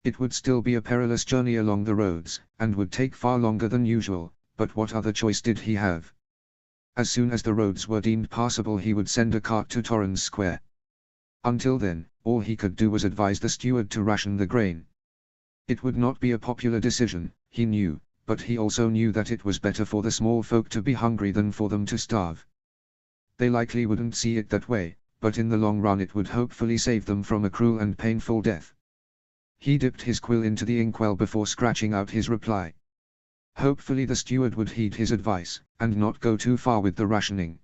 It would still be a perilous journey along the roads, and would take far longer than usual, but what other choice did he have? As soon as the roads were deemed passable he would send a cart to Torrens Square. Until then, all he could do was advise the steward to ration the grain. It would not be a popular decision, he knew, but he also knew that it was better for the small folk to be hungry than for them to starve. They likely wouldn't see it that way, but in the long run it would hopefully save them from a cruel and painful death. He dipped his quill into the inkwell before scratching out his reply. Hopefully the steward would heed his advice, and not go too far with the rationing.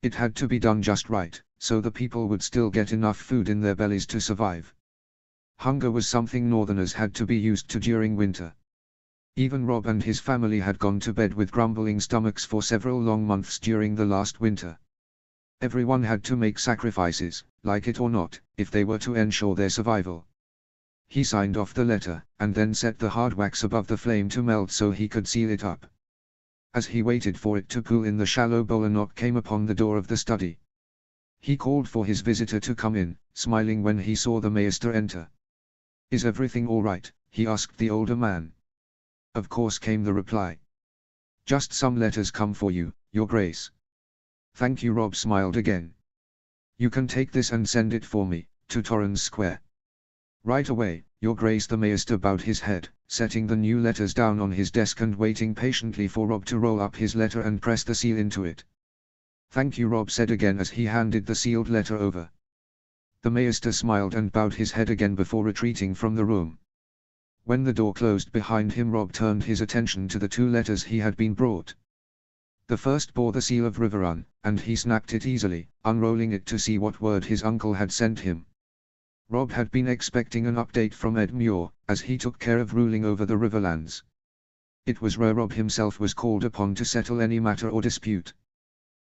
It had to be done just right, so the people would still get enough food in their bellies to survive. Hunger was something Northerners had to be used to during winter. Even Rob and his family had gone to bed with grumbling stomachs for several long months during the last winter. Everyone had to make sacrifices, like it or not, if they were to ensure their survival. He signed off the letter, and then set the hard wax above the flame to melt so he could seal it up. As he waited for it to cool in the shallow bowl, a knock came upon the door of the study. He called for his visitor to come in, smiling when he saw the Maester enter. "Is everything all right?" he asked the older man. "Of course," came the reply. "Just some letters come for you, Your Grace." "Thank you." Rob smiled again. "You can take this and send it for me, to Torrens Square." "Right away, Your Grace." The Maester bowed his head, setting the new letters down on his desk and waiting patiently for Rob to roll up his letter and press the seal into it. "Thank you," Rob said again as he handed the sealed letter over. The maester smiled and bowed his head again before retreating from the room. When the door closed behind him, Rob turned his attention to the 2 letters he had been brought. The first bore the seal of Riverrun, and he snapped it easily, unrolling it to see what word his uncle had sent him. Rob had been expecting an update from Ed Muir, as he took care of ruling over the Riverlands. It was rare Rob himself was called upon to settle any matter or dispute.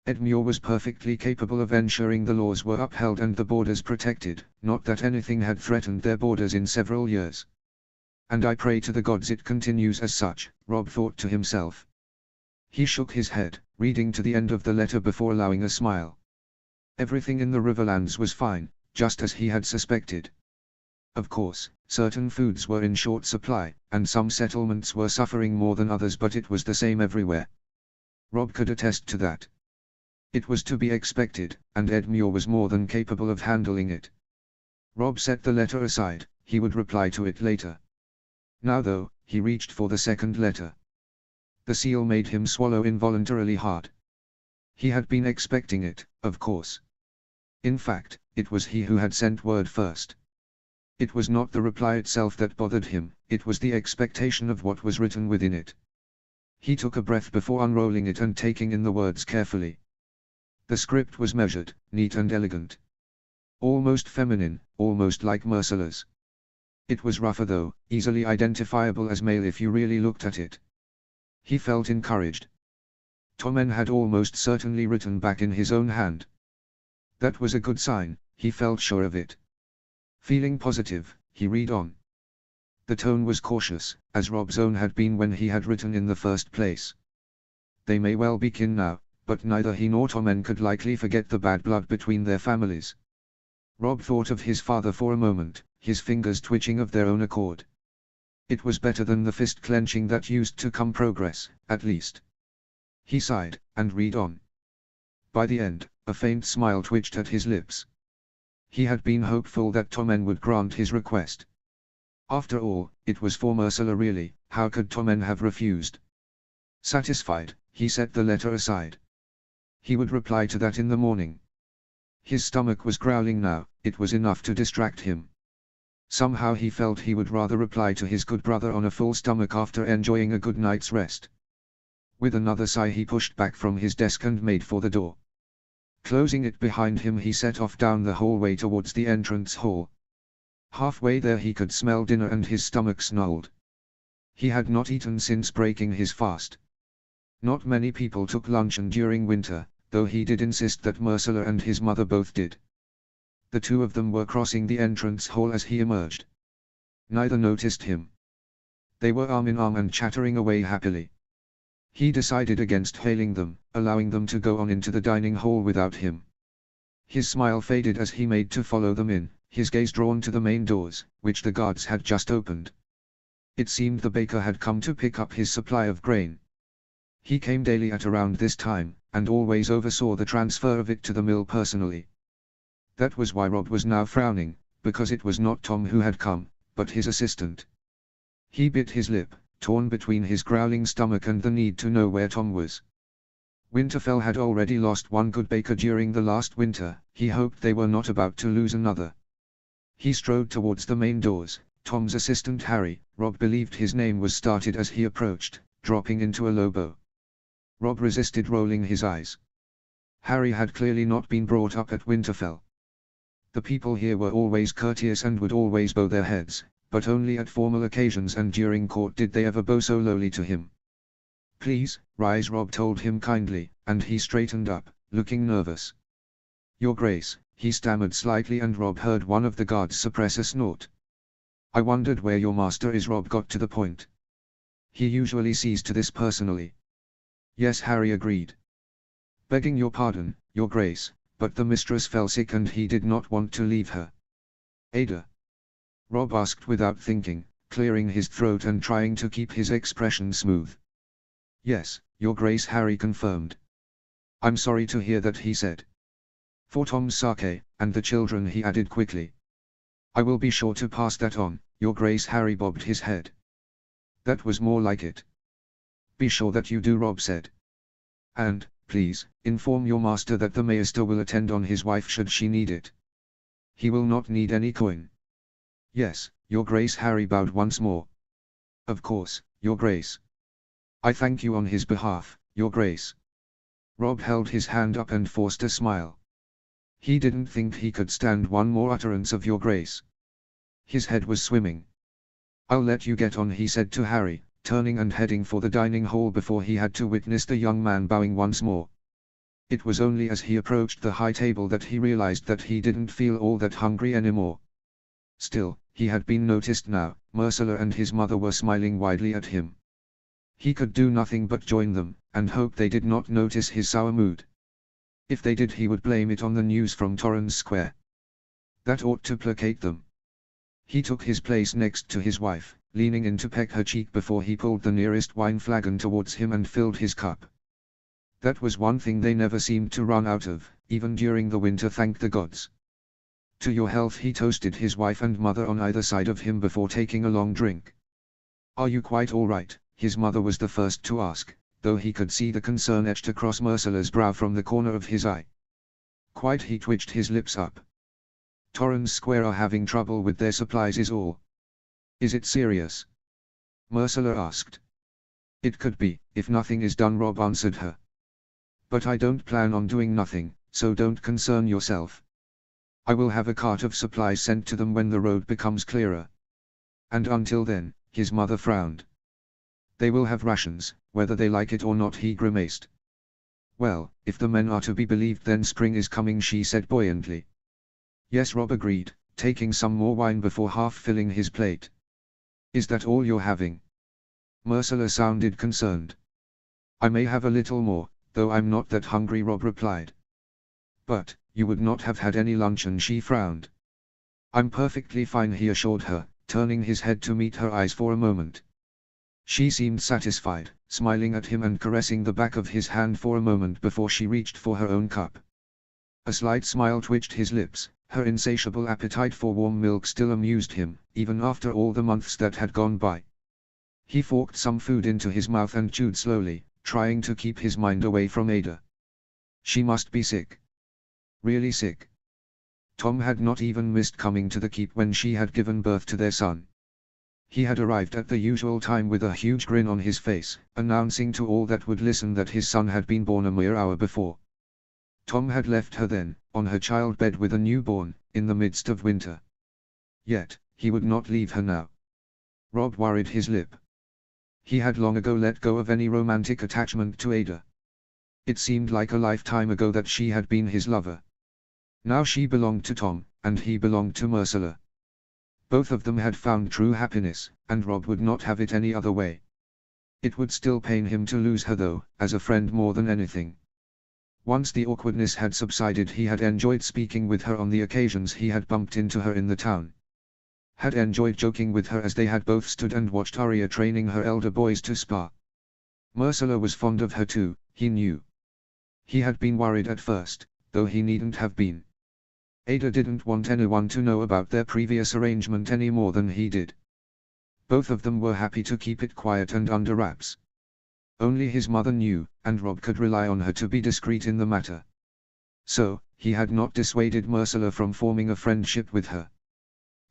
Ed Muir was perfectly capable of ensuring the laws were upheld and the borders protected, not that anything had threatened their borders in several years. And I pray to the gods it continues as such, Rob thought to himself. He shook his head, reading to the end of the letter before allowing a smile. Everything in the Riverlands was fine, just as he had suspected. Of course, certain foods were in short supply, and some settlements were suffering more than others, but it was the same everywhere. Rob could attest to that. It was to be expected, and Ed Muir was more than capable of handling it. Rob set the letter aside, he would reply to it later. Now though, he reached for the second letter. The seal made him swallow involuntarily hard. He had been expecting it, of course. In fact, it was he who had sent word first. It was not the reply itself that bothered him, it was the expectation of what was written within it. He took a breath before unrolling it and taking in the words carefully. The script was measured, neat and elegant. Almost feminine, almost like Merciless. It was rougher though, easily identifiable as male if you really looked at it. He felt encouraged. Tommen had almost certainly written back in his own hand. That was a good sign, he felt sure of it. Feeling positive, he read on. The tone was cautious, as Rob's own had been when he had written in the first place. They may well be kin now, but neither he nor Tommen could likely forget the bad blood between their families. Rob thought of his father for a moment, his fingers twitching of their own accord. It was better than the fist clenching that used to come progress, at least. He sighed, and read on. By the end, a faint smile twitched at his lips. He had been hopeful that Tommen would grant his request. After all, it was for Mercilla really, how could Tommen have refused? Satisfied, he set the letter aside. He would reply to that in the morning. His stomach was growling now, it was enough to distract him. Somehow he felt he would rather reply to his good brother on a full stomach after enjoying a good night's rest. With another sigh he pushed back from his desk and made for the door. Closing it behind him he set off down the hallway towards the entrance hall. Halfway there he could smell dinner and his stomach snarled. He had not eaten since breaking his fast. Not many people took luncheon during winter, though he did insist that Mercilla and his mother both did. The 2 of them were crossing the entrance hall as he emerged. Neither noticed him. They were arm in arm and chattering away happily. He decided against hailing them, allowing them to go on into the dining hall without him. His smile faded as he made to follow them in, his gaze drawn to the main doors, which the guards had just opened. It seemed the baker had come to pick up his supply of grain. He came daily at around this time, and always oversaw the transfer of it to the mill personally. That was why Rob was now frowning, because it was not Tom who had come, but his assistant. He bit his lip, torn between his growling stomach and the need to know where Tom was. Winterfell had already lost one good baker during the last winter, he hoped they were not about to lose another. He strode towards the main doors. Tom's assistant Harry, Rob believed his name was, started as he approached, dropping into a low bow. Rob resisted rolling his eyes. Harry had clearly not been brought up at Winterfell. The people here were always courteous and would always bow their heads, but only at formal occasions and during court did they ever bow so lowly to him. Please, rise, Rob told him kindly, and he straightened up, looking nervous. Your Grace, he stammered slightly and Rob heard one of the guards suppress a snort. I wondered where your master is. Rob got to the point. He usually sees to this personally. Yes, Harry agreed. Begging your pardon, Your Grace, but the mistress fell sick and he did not want to leave her. Ada? Rob asked without thinking, clearing his throat and trying to keep his expression smooth. Yes, Your Grace, Harry confirmed. I'm sorry to hear that, he said. For Tom's sake, and the children, he added quickly. I will be sure to pass that on, Your Grace. Harry bobbed his head. That was more like it. Be sure that you do, Rob said. And, please, inform your master that the maester will attend on his wife should she need it. He will not need any coin. Yes, your grace. Harry bowed once more. Of course, your grace. I thank you on his behalf, your grace. Rob held his hand up and forced a smile. He didn't think he could stand one more utterance of your grace. His head was swimming. I'll let you get on, he said to Harry, turning and heading for the dining hall before he had to witness the young man bowing once more. It was only as he approached the high table that he realized that he didn't feel all that hungry anymore. Still, he had been noticed now. Ursula and his mother were smiling widely at him. He could do nothing but join them, and hope they did not notice his sour mood. If they did, he would blame it on the news from Torrens Square. That ought to placate them. He took his place next to his wife, leaning in to peck her cheek before he pulled the nearest wine flagon towards him and filled his cup. That was one thing they never seemed to run out of, even during the winter, thank the gods. To your health, he toasted his wife and mother on either side of him before taking a long drink. Are you quite all right? His mother was the first to ask, though he could see the concern etched across Ursula's brow from the corner of his eye. Quite, he twitched his lips up. Torrens Square are having trouble with their supplies is all. Is it serious? Ursula asked. It could be, if nothing is done, Rob answered her. But I don't plan on doing nothing, so don't concern yourself. I will have a cart of supplies sent to them when the road becomes clearer. And until then, his mother frowned. They will have rations, whether they like it or not, he grimaced. Well, if the men are to be believed, then spring is coming, she said buoyantly. Yes, Rob agreed, taking some more wine before half filling his plate. Is that all you're having? Ursula sounded concerned. I may have a little more, though I'm not that hungry, Rob replied. But, you would not have had any luncheon, she frowned. I'm perfectly fine, he assured her, turning his head to meet her eyes for a moment. She seemed satisfied, smiling at him and caressing the back of his hand for a moment before she reached for her own cup. A slight smile twitched his lips. Her insatiable appetite for warm milk still amused him, even after all the months that had gone by. He forked some food into his mouth and chewed slowly, trying to keep his mind away from Ada. She must be sick. Really sick. Tom had not even missed coming to the keep when she had given birth to their son. He had arrived at the usual time with a huge grin on his face, announcing to all that would listen that his son had been born a mere hour before. Tom had left her then, on her childbed with a newborn, in the midst of winter. Yet, he would not leave her now. Rob worried his lip. He had long ago let go of any romantic attachment to Ada. It seemed like a lifetime ago that she had been his lover. Now she belonged to Tom, and he belonged to Ursula. Both of them had found true happiness, and Rob would not have it any other way. It would still pain him to lose her though, as a friend more than anything. Once the awkwardness had subsided, he had enjoyed speaking with her on the occasions he had bumped into her in the town. Had enjoyed joking with her as they had both stood and watched Arya training her elder boys to spar. Ursula was fond of her too, he knew. He had been worried at first, though he needn't have been. Ada didn't want anyone to know about their previous arrangement any more than he did. Both of them were happy to keep it quiet and under wraps. Only his mother knew, and Rob could rely on her to be discreet in the matter. So, he had not dissuaded Ursula from forming a friendship with her.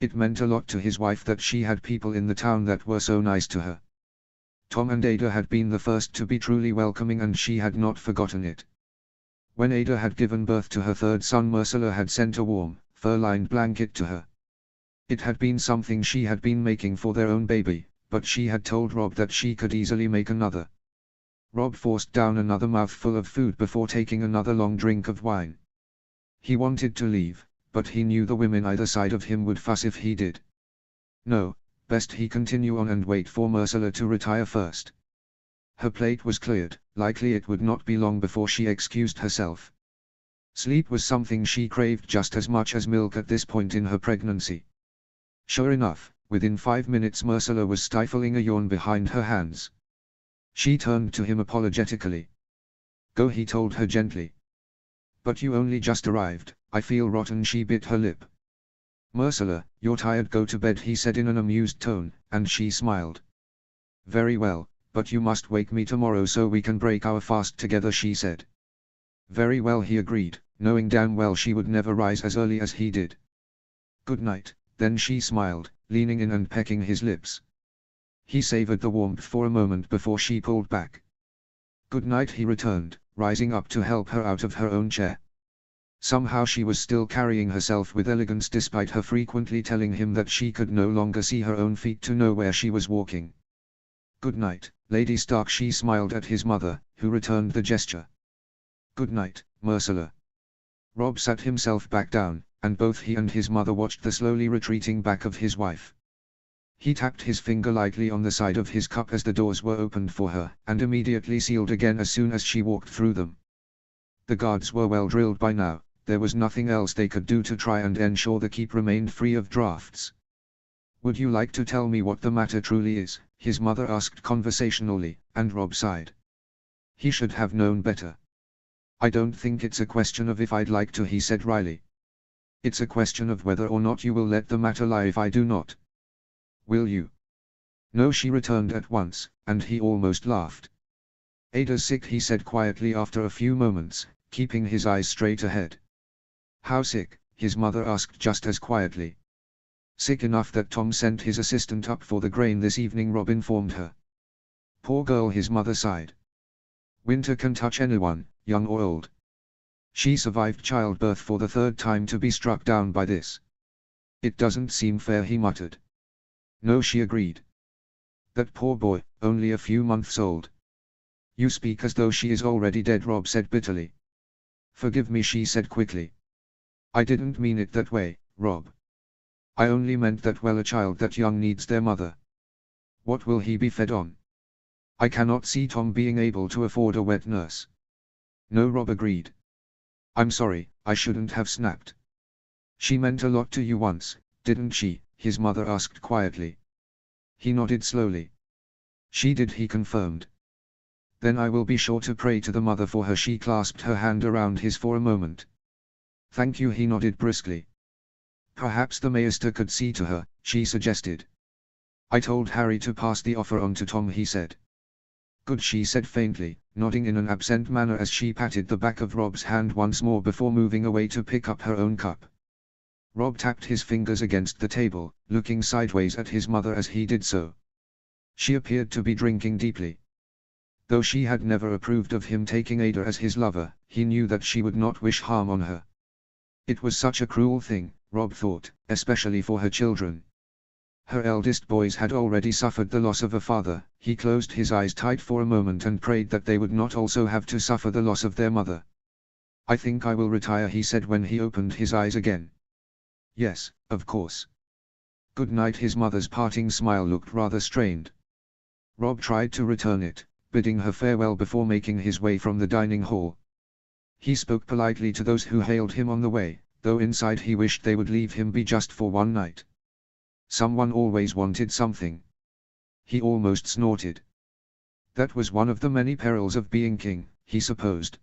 It meant a lot to his wife that she had people in the town that were so nice to her. Tom and Ada had been the first to be truly welcoming, and she had not forgotten it. When Ada had given birth to her third son, Ursula had sent a warm, fur-lined blanket to her. It had been something she had been making for their own baby, but she had told Rob that she could easily make another. Rob forced down another mouthful of food before taking another long drink of wine. He wanted to leave, but he knew the women either side of him would fuss if he did. No, best he continue on and wait for Ursula to retire first. Her plate was cleared, likely it would not be long before she excused herself. Sleep was something she craved just as much as milk at this point in her pregnancy. Sure enough, within 5 minutes Ursula was stifling a yawn behind her hands. She turned to him apologetically. Go, he told her gently. But you only just arrived, I feel rotten, she bit her lip. Ursula, you're tired, go to bed, he said in an amused tone, and she smiled. Very well, but you must wake me tomorrow so we can break our fast together, she said. Very well, he agreed, knowing damn well she would never rise as early as he did. Good night, then she smiled, leaning in and pecking his lips. He savored the warmth for a moment before she pulled back. Good night, he returned, rising up to help her out of her own chair. Somehow she was still carrying herself with elegance despite her frequently telling him that she could no longer see her own feet to know where she was walking. Good night, Lady Stark, she smiled at his mother, who returned the gesture. Good night, Ursula. Rob sat himself back down, and both he and his mother watched the slowly retreating back of his wife. He tapped his finger lightly on the side of his cup as the doors were opened for her, and immediately sealed again as soon as she walked through them. The guards were well drilled by now. There was nothing else they could do to try and ensure the keep remained free of drafts. Would you like to tell me what the matter truly is? His mother asked conversationally, and Rob sighed. He should have known better. I don't think it's a question of if I'd like to, he said wryly. It's a question of whether or not you will let the matter lie if I do not. Will you? No, she returned at once, and he almost laughed. Ada's sick, he said quietly after a few moments, keeping his eyes straight ahead. How sick? His mother asked just as quietly. Sick enough that Tom sent his assistant up for the grain this evening, Rob informed her. Poor girl, his mother sighed. Winter can touch anyone, young or old. She survived childbirth for the third time to be struck down by this. It doesn't seem fair, he muttered. No, she agreed. That poor boy, only a few months old. You speak as though she is already dead, Rob said bitterly. Forgive me, she said quickly. I didn't mean it that way, Rob. I only meant that a child that young needs their mother. What will he be fed on? I cannot see Tom being able to afford a wet nurse. No, Rob agreed. I'm sorry, I shouldn't have snapped. She meant a lot to you once, didn't she? His mother asked quietly. He nodded slowly. She did, he confirmed. Then I will be sure to pray to the mother for her. She clasped her hand around his for a moment. Thank you, he nodded briskly. Perhaps the maester could see to her, she suggested. I told Harry to pass the offer on to Tom, he said. Good, she said faintly, nodding in an absent manner as she patted the back of Rob's hand once more before moving away to pick up her own cup. Rob tapped his fingers against the table, looking sideways at his mother as he did so. She appeared to be drinking deeply. Though she had never approved of him taking Ada as his lover, he knew that she would not wish harm on her. It was such a cruel thing, Rob thought, especially for her children. Her eldest boys had already suffered the loss of a father. He closed his eyes tight for a moment and prayed that they would not also have to suffer the loss of their mother. I think I will retire, he said when he opened his eyes again. Yes, of course. Good night. His mother's parting smile looked rather strained. Rob tried to return it, bidding her farewell before making his way from the dining hall. He spoke politely to those who hailed him on the way, though inside he wished they would leave him be just for one night. Someone always wanted something. He almost snorted. That was one of the many perils of being king, he supposed.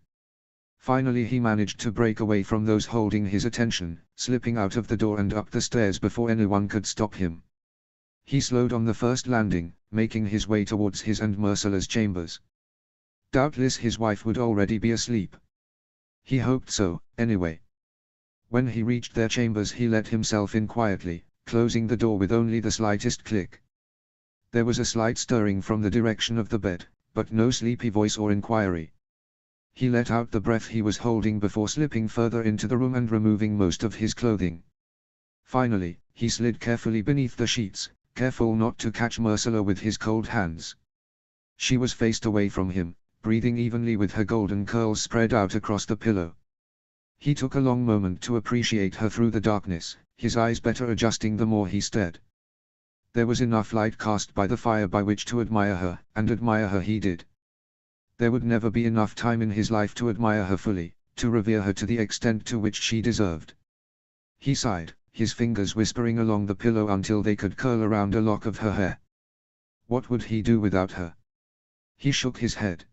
Finally he managed to break away from those holding his attention, slipping out of the door and up the stairs before anyone could stop him. He slowed on the first landing, making his way towards his and Ursula's chambers. Doubtless his wife would already be asleep. He hoped so, anyway. When he reached their chambers he let himself in quietly, closing the door with only the slightest click. There was a slight stirring from the direction of the bed, but no sleepy voice or inquiry. He let out the breath he was holding before slipping further into the room and removing most of his clothing. Finally, he slid carefully beneath the sheets, careful not to catch Ursula with his cold hands. She was faced away from him, breathing evenly with her golden curls spread out across the pillow. He took a long moment to appreciate her through the darkness, his eyes better adjusting the more he stared. There was enough light cast by the fire by which to admire her, and admire her he did. There would never be enough time in his life to admire her fully, to revere her to the extent to which she deserved. He sighed, his fingers whispering along the pillow until they could curl around a lock of her hair. What would he do without her? He shook his head.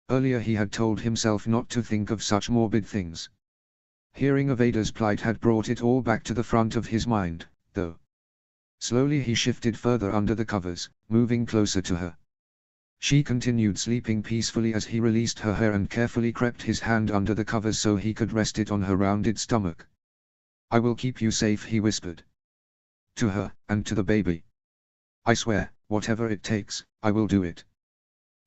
Earlier he had told himself not to think of such morbid things. Hearing of Ada's plight had brought it all back to the front of his mind, though. Slowly he shifted further under the covers, moving closer to her. She continued sleeping peacefully as he released her hair and carefully crept his hand under the covers so he could rest it on her rounded stomach. I will keep you safe, he whispered. To her, and to the baby. I swear, whatever it takes, I will do it.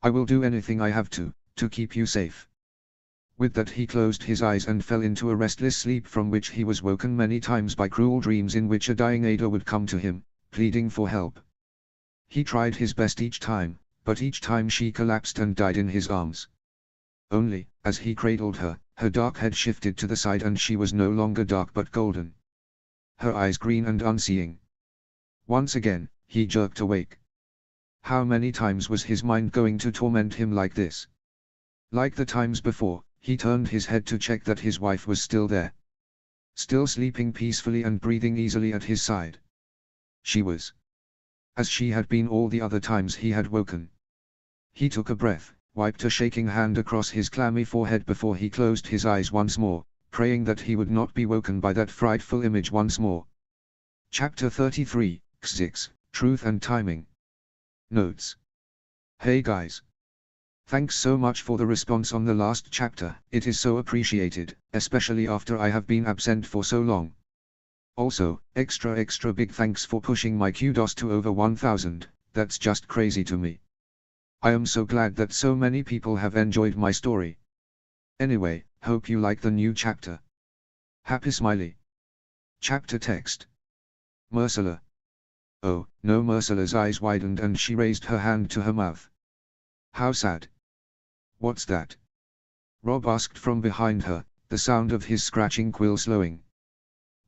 I will do anything I have to keep you safe. With that he closed his eyes and fell into a restless sleep from which he was woken many times by cruel dreams in which a dying Ada would come to him, pleading for help. He tried his best each time, but each time she collapsed and died in his arms. Only, as he cradled her, her dark head shifted to the side and she was no longer dark but golden. Her eyes green and unseeing. Once again, he jerked awake. How many times was his mind going to torment him like this? Like the times before, he turned his head to check that his wife was still there. Still sleeping peacefully and breathing easily at his side. She was. As she had been all the other times he had woken. He took a breath, wiped a shaking hand across his clammy forehead before he closed his eyes once more, praying that he would not be woken by that frightful image once more. Chapter 33, 6, Truth and Timing. Notes. Hey guys. Thanks so much for the response on the last chapter, it is so appreciated, especially after I have been absent for so long. Also, extra big thanks for pushing my kudos to over 1000, that's just crazy to me. I am so glad that so many people have enjoyed my story. Anyway, hope you like the new chapter. Happy smiley. Chapter text. Ursula. Oh, no, Ursula's eyes widened and she raised her hand to her mouth. How sad. What's that? Rob asked from behind her, the sound of his scratching quill slowing.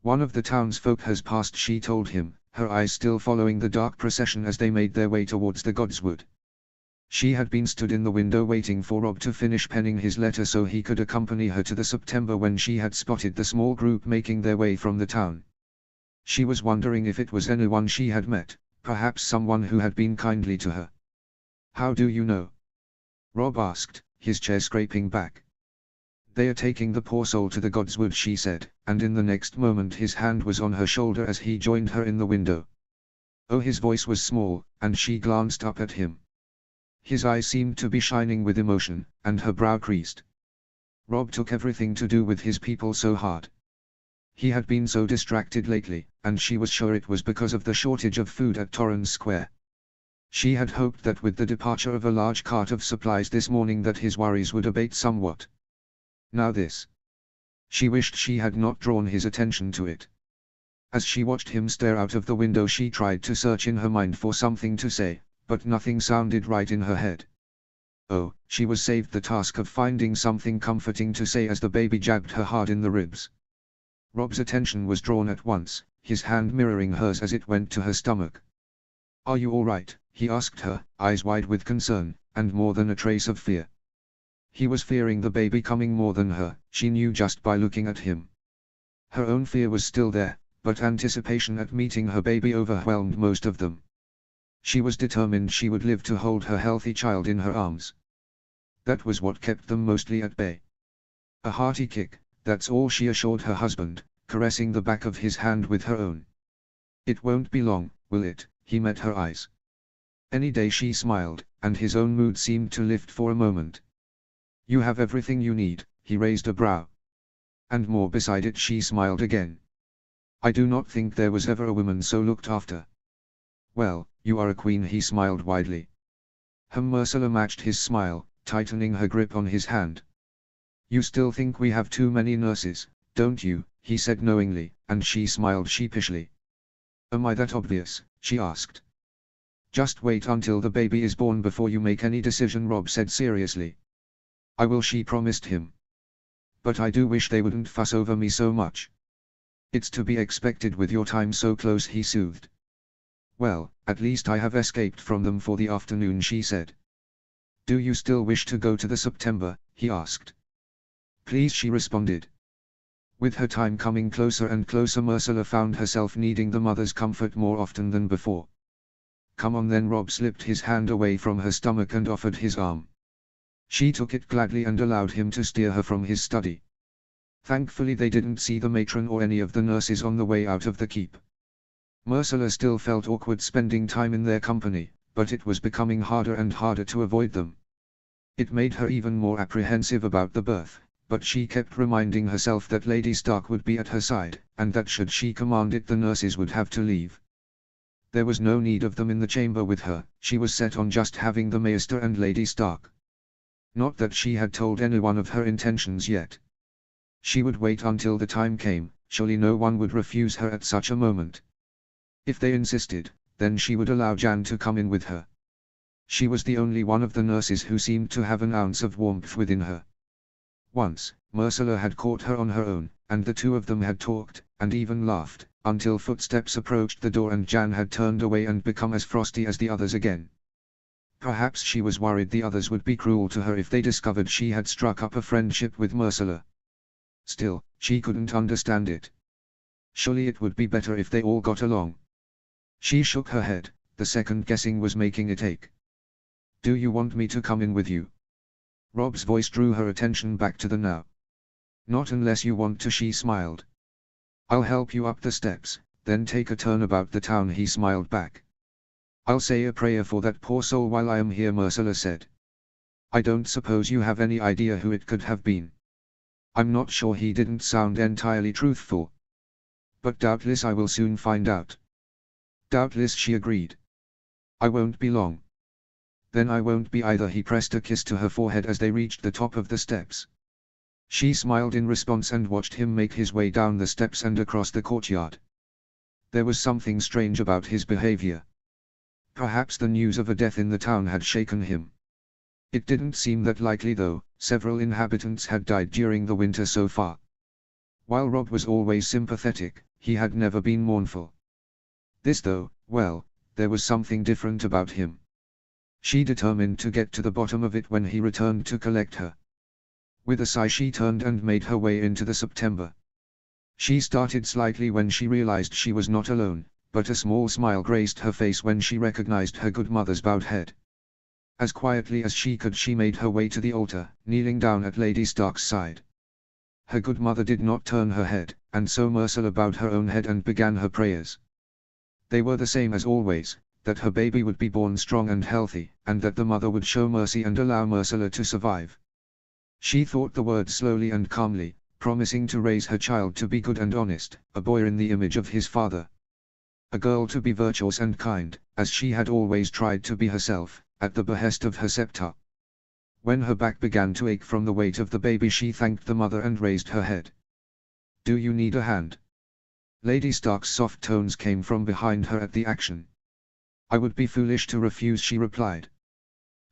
One of the townsfolk has passed, she told him, her eyes still following the dark procession as they made their way towards the godswood. She had been stood in the window waiting for Rob to finish penning his letter so he could accompany her to the September when she had spotted the small group making their way from the town. She was wondering if it was anyone she had met, perhaps someone who had been kindly to her. How do you know? Rob asked, his chair scraping back. They are taking the poor soul to the godswood, she said, and in the next moment his hand was on her shoulder as he joined her in the window. Oh, his voice was small, and she glanced up at him. His eyes seemed to be shining with emotion, and her brow creased. Rob took everything to do with his people so hard. He had been so distracted lately, and she was sure it was because of the shortage of food at Torrens Square. She had hoped that with the departure of a large cart of supplies this morning that his worries would abate somewhat. Now this. She wished she had not drawn his attention to it. As she watched him stare out of the window she tried to search in her mind for something to say, but nothing sounded right in her head. Oh, she was saved the task of finding something comforting to say as the baby jabbed her hard in the ribs. Rob's attention was drawn at once, his hand mirroring hers as it went to her stomach. Are you all right? He asked her, eyes wide with concern, and more than a trace of fear. He was fearing the baby coming more than her, she knew just by looking at him. Her own fear was still there, but anticipation at meeting her baby overwhelmed most of them. She was determined she would live to hold her healthy child in her arms. That was what kept them mostly at bay. A hearty kick, that's all, she assured her husband, caressing the back of his hand with her own. It won't be long, will it? He met her eyes. Any day, she smiled, and his own mood seemed to lift for a moment. You have everything you need, he raised a brow. And more beside it, she smiled again. I do not think there was ever a woman so looked after. Well, you are a queen, he smiled widely. Ursula matched his smile, tightening her grip on his hand. You still think we have too many nurses, don't you? He said knowingly, and she smiled sheepishly. Am I that obvious? She asked. Just wait until the baby is born before you make any decision, Rob said seriously. I will, she promised him. But I do wish they wouldn't fuss over me so much. It's to be expected with your time so close, he soothed. Well, at least I have escaped from them for the afternoon, she said. Do you still wish to go to the September? He asked. Please, she responded. With her time coming closer and closer, Ursula found herself needing the mother's comfort more often than before. Come on then, Rob slipped his hand away from her stomach and offered his arm. She took it gladly and allowed him to steer her from his study. Thankfully they didn't see the matron or any of the nurses on the way out of the keep. Ursula still felt awkward spending time in their company, but it was becoming harder and harder to avoid them. It made her even more apprehensive about the birth, but she kept reminding herself that Lady Stark would be at her side, and that should she command it the nurses would have to leave. There was no need of them in the chamber with her, she was set on just having the Maester and Lady Stark. Not that she had told anyone of her intentions yet. She would wait until the time came, surely no one would refuse her at such a moment. If they insisted, then she would allow Jan to come in with her. She was the only one of the nurses who seemed to have an ounce of warmth within her. Once, Ursula had caught her on her own, and the two of them had talked, and even laughed, until footsteps approached the door and Jan had turned away and become as frosty as the others again. Perhaps she was worried the others would be cruel to her if they discovered she had struck up a friendship with Ursula. Still, she couldn't understand it. Surely it would be better if they all got along. She shook her head, the second guessing was making it ache. Do you want me to come in with you? Rob's voice drew her attention back to the now. Not unless you want to, she smiled. I'll help you up the steps, then take a turn about the town, he smiled back. I'll say a prayer for that poor soul while I am here, Ursula said. I don't suppose you have any idea who it could have been. I'm not sure, he didn't sound entirely truthful. But doubtless I will soon find out. Doubtless, she agreed. I won't be long. Then I won't be either, he pressed a kiss to her forehead as they reached the top of the steps. She smiled in response and watched him make his way down the steps and across the courtyard. There was something strange about his behavior. Perhaps the news of a death in the town had shaken him. It didn't seem that likely though, several inhabitants had died during the winter so far. While Rob was always sympathetic, he had never been mournful. This though, well, there was something different about him. She determined to get to the bottom of it when he returned to collect her. With a sigh she turned and made her way into the September. She started slightly when she realized she was not alone, but a small smile graced her face when she recognized her good mother's bowed head. As quietly as she could she made her way to the altar, kneeling down at Lady Stark's side. Her good mother did not turn her head, and so Ursula bowed her own head and began her prayers. They were the same as always, that her baby would be born strong and healthy, and that the mother would show mercy and allow Ursula to survive. She thought the words slowly and calmly, promising to raise her child to be good and honest, a boy in the image of his father. A girl to be virtuous and kind, as she had always tried to be herself, at the behest of her scepter. When her back began to ache from the weight of the baby she thanked the mother and raised her head. Do you need a hand? Lady Stark's soft tones came from behind her at the action. I would be foolish to refuse, she replied.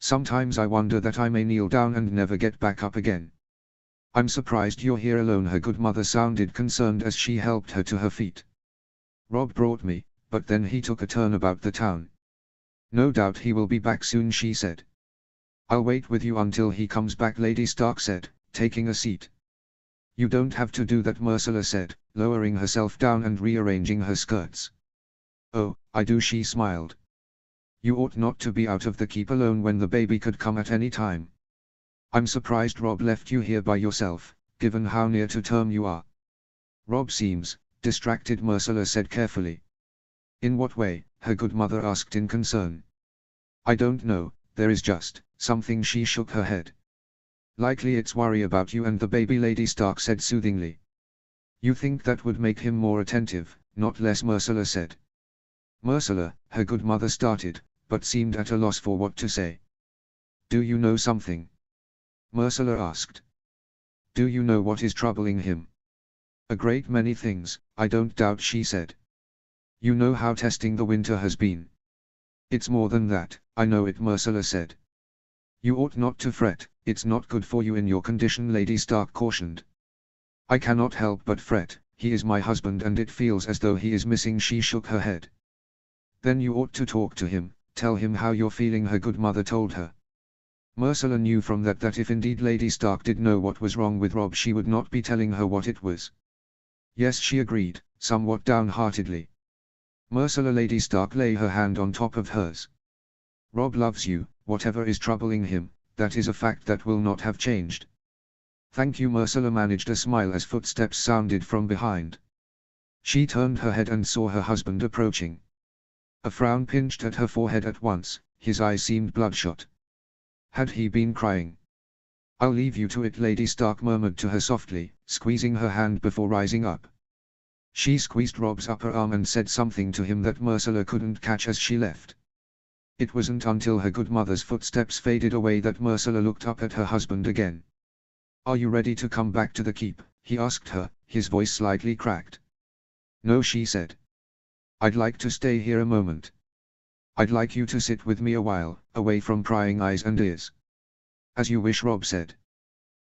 Sometimes I wonder that I may kneel down and never get back up again. I'm surprised you're here alone, her good mother sounded concerned as she helped her to her feet. Rob brought me, but then he took a turn about the town. No doubt he will be back soon, she said. I'll wait with you until he comes back, Lady Stark said, taking a seat. You don't have to do that, Ursula said, lowering herself down and rearranging her skirts. Oh, I do, she smiled. You ought not to be out of the keep alone when the baby could come at any time. I'm surprised Rob left you here by yourself, given how near to term you are. Rob seems distracted, Ursula said carefully. In what way? Her good mother asked in concern. I don't know, there is just something, she shook her head. Likely it's worry about you and the baby, Lady Stark said soothingly. You think that would make him more attentive, not less, Ursula said. Ursula, her good mother started, but seemed at a loss for what to say. Do you know something? Ursula asked. Do you know what is troubling him? A great many things, I don't doubt, she said. You know how testing the winter has been. It's more than that, I know it, Ursula said. You ought not to fret, it's not good for you in your condition, Lady Stark cautioned. I cannot help but fret, he is my husband and it feels as though he is missing, she shook her head. Then you ought to talk to him, tell him how you're feeling, her good mother told her. Ursula knew from that if indeed Lady Stark did know what was wrong with Rob she would not be telling her what it was. Yes, she agreed, somewhat downheartedly. Ursula, Lady Stark lay her hand on top of hers. Rob loves you, whatever is troubling him, that is a fact that will not have changed. Thank you, Ursula managed a smile as footsteps sounded from behind. She turned her head and saw her husband approaching. A frown pinched at her forehead at once, his eyes seemed bloodshot. Had he been crying? I'll leave you to it, Lady Stark murmured to her softly, squeezing her hand before rising up. She squeezed Rob's upper arm and said something to him that Ursula couldn't catch as she left. It wasn't until her good mother's footsteps faded away that Ursula looked up at her husband again. "Are you ready to come back to the keep?" he asked her, his voice slightly cracked. "No," she said. "I'd like to stay here a moment. I'd like you to sit with me a while, away from prying eyes and ears." "As you wish," Rob said.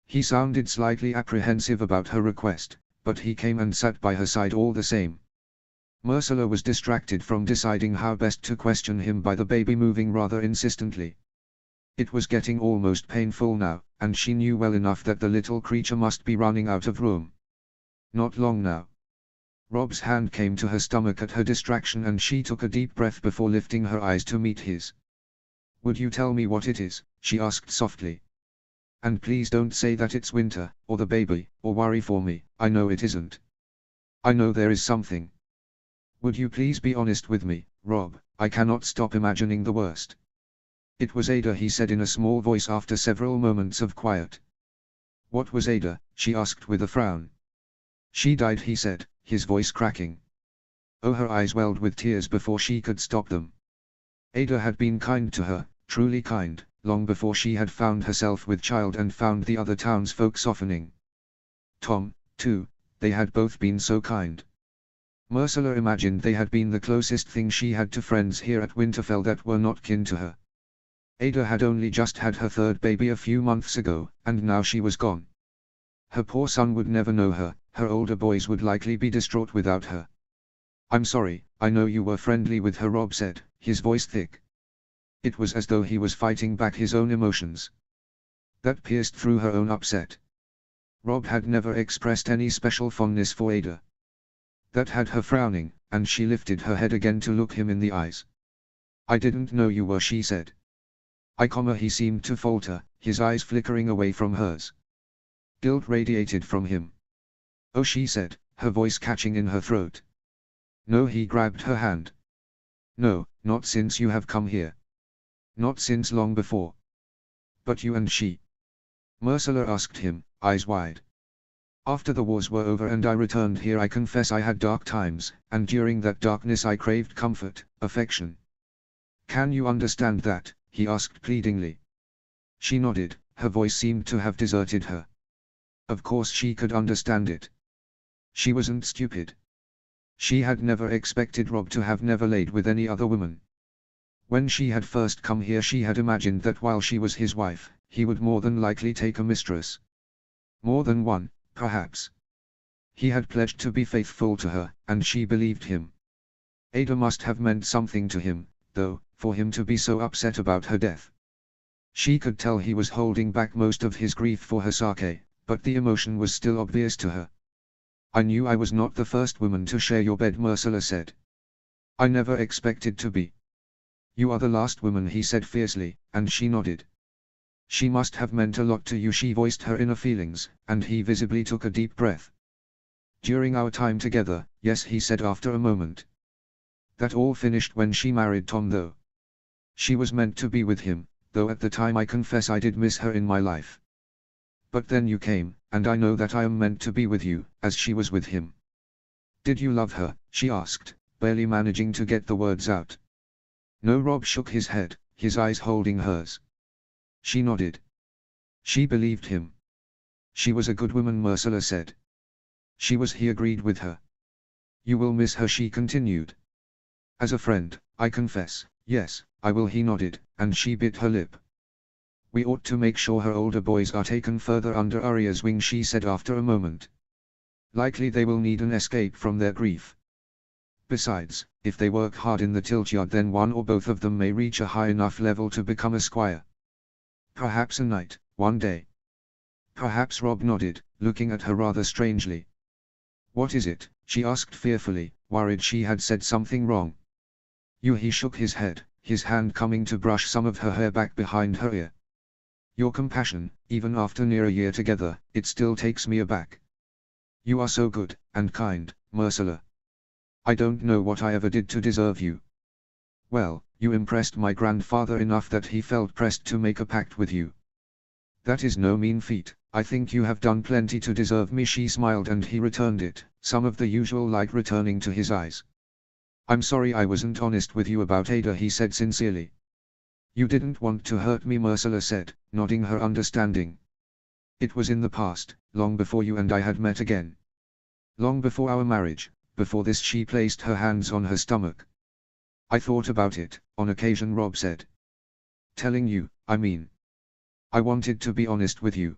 He sounded slightly apprehensive about her request, but he came and sat by her side all the same. Ursula was distracted from deciding how best to question him by the baby moving rather insistently. It was getting almost painful now, and she knew well enough that the little creature must be running out of room. Not long now. Rob's hand came to her stomach at her distraction and she took a deep breath before lifting her eyes to meet his. "Would you tell me what it is?" she asked softly. "And please don't say that it's winter, or the baby, or worry for me. I know it isn't. I know there is something. Would you please be honest with me, Rob? I cannot stop imagining the worst." "It was Ada," he said in a small voice after several moments of quiet. "What was Ada?" she asked with a frown. "She died," he said, his voice cracking. Oh, her eyes welled with tears before she could stop them. Ada had been kind to her, truly kind, long before she had found herself with child and found the other townsfolk softening. Tom, too, they had both been so kind. Ursula imagined they had been the closest thing she had to friends here at Winterfell that were not kin to her. Ada had only just had her third baby a few months ago, and now she was gone. Her poor son would never know her, her older boys would likely be distraught without her. "I'm sorry, I know you were friendly with her," Rob said, his voice thick. It was as though he was fighting back his own emotions. That pierced through her own upset. Rob had never expressed any special fondness for Ada. That had her frowning, and she lifted her head again to look him in the eyes. "I didn't know you were," she said. He seemed to falter, his eyes flickering away from hers. Guilt radiated from him. "Oh," she said, her voice catching in her throat. "No," he grabbed her hand. "No, not since you have come here. Not since long before." "But you and she?" Ursula asked him, eyes wide. "After the wars were over and I returned here, I confess I had dark times, and during that darkness I craved comfort, affection. Can you understand that?" he asked pleadingly. She nodded, her voice seemed to have deserted her. Of course she could understand it. She wasn't stupid. She had never expected Rob to have never laid with any other woman. When she had first come here she had imagined that while she was his wife, he would more than likely take a mistress. More than one, perhaps. He had pledged to be faithful to her, and she believed him. Ada must have meant something to him, though, for him to be so upset about her death. She could tell he was holding back most of his grief for her sake, but the emotion was still obvious to her. "I knew I was not the first woman to share your bed," Ursula said. "I never expected to be." "You are the last woman," he said fiercely, and she nodded. "She must have meant a lot to you." She voiced her inner feelings, and he visibly took a deep breath. "During our time together, yes," he said after a moment. "That all finished when she married Tom though. She was meant to be with him, though at the time I confess I did miss her in my life. But then you came, and I know that I am meant to be with you, as she was with him." "Did you love her?" she asked, barely managing to get the words out. No, Rob shook his head, his eyes holding hers. She nodded. She believed him. "She was a good woman," Ursula said. "She was," he agreed with her. "You will miss her," she continued. "As a friend, I confess, yes, I will," he nodded, and she bit her lip. "We ought to make sure her older boys are taken further under Arya's wing," she said after a moment. "Likely they will need an escape from their grief. Besides, if they work hard in the tiltyard, then one or both of them may reach a high enough level to become a squire. Perhaps a knight, one day." "Perhaps," Rob nodded, looking at her rather strangely. "What is it?" she asked fearfully, worried she had said something wrong. He shook his head, his hand coming to brush some of her hair back behind her ear. "Your compassion, even after near a year together, it still takes me aback. You are so good, and kind, Ursula. I don't know what I ever did to deserve you. Well, you impressed my grandfather enough that he felt pressed to make a pact with you. That is no mean feat, I think you have done plenty to deserve me, she smiled, and he returned it, some of the usual light returning to his eyes. I'm sorry I wasn't honest with you about Ada, he said sincerely. You didn't want to hurt me, Ursula said, nodding her understanding. It was in the past, long before you and I had met again. Long before our marriage, before this. She placed her hands on her stomach. I thought about it, on occasion, Rob said. Telling you, I mean. I wanted to be honest with you.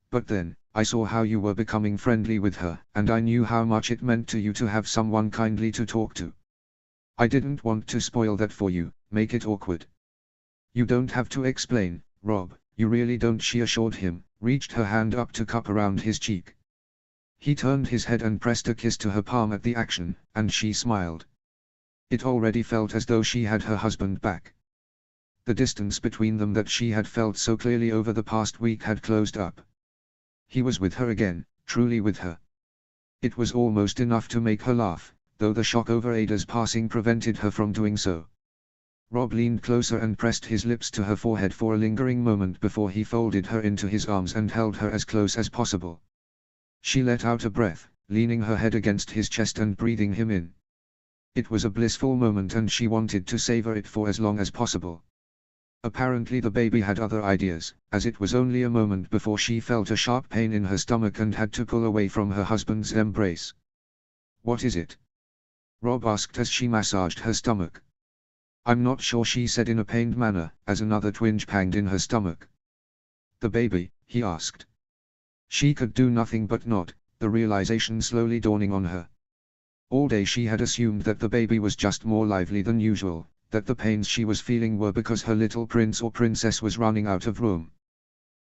But then, I saw how you were becoming friendly with her, and I knew how much it meant to you to have someone kindly to talk to. I didn't want to spoil that for you, make it awkward. You don't have to explain, Rob, you really don't, she assured him, reached her hand up to cup around his cheek. He turned his head and pressed a kiss to her palm at the action, and she smiled. It already felt as though she had her husband back. The distance between them that she had felt so clearly over the past week had closed up. He was with her again, truly with her. It was almost enough to make her laugh, though the shock over Ada's passing prevented her from doing so. Rob leaned closer and pressed his lips to her forehead for a lingering moment before he folded her into his arms and held her as close as possible. She let out a breath, leaning her head against his chest and breathing him in. It was a blissful moment and she wanted to savor it for as long as possible. Apparently the baby had other ideas, as it was only a moment before she felt a sharp pain in her stomach and had to pull away from her husband's embrace. What is it? Rob asked as she massaged her stomach. I'm not sure, she said in a pained manner, as another twinge panged in her stomach. The baby, he asked. She could do nothing but nod, the realization slowly dawning on her. All day she had assumed that the baby was just more lively than usual, that the pains she was feeling were because her little prince or princess was running out of room.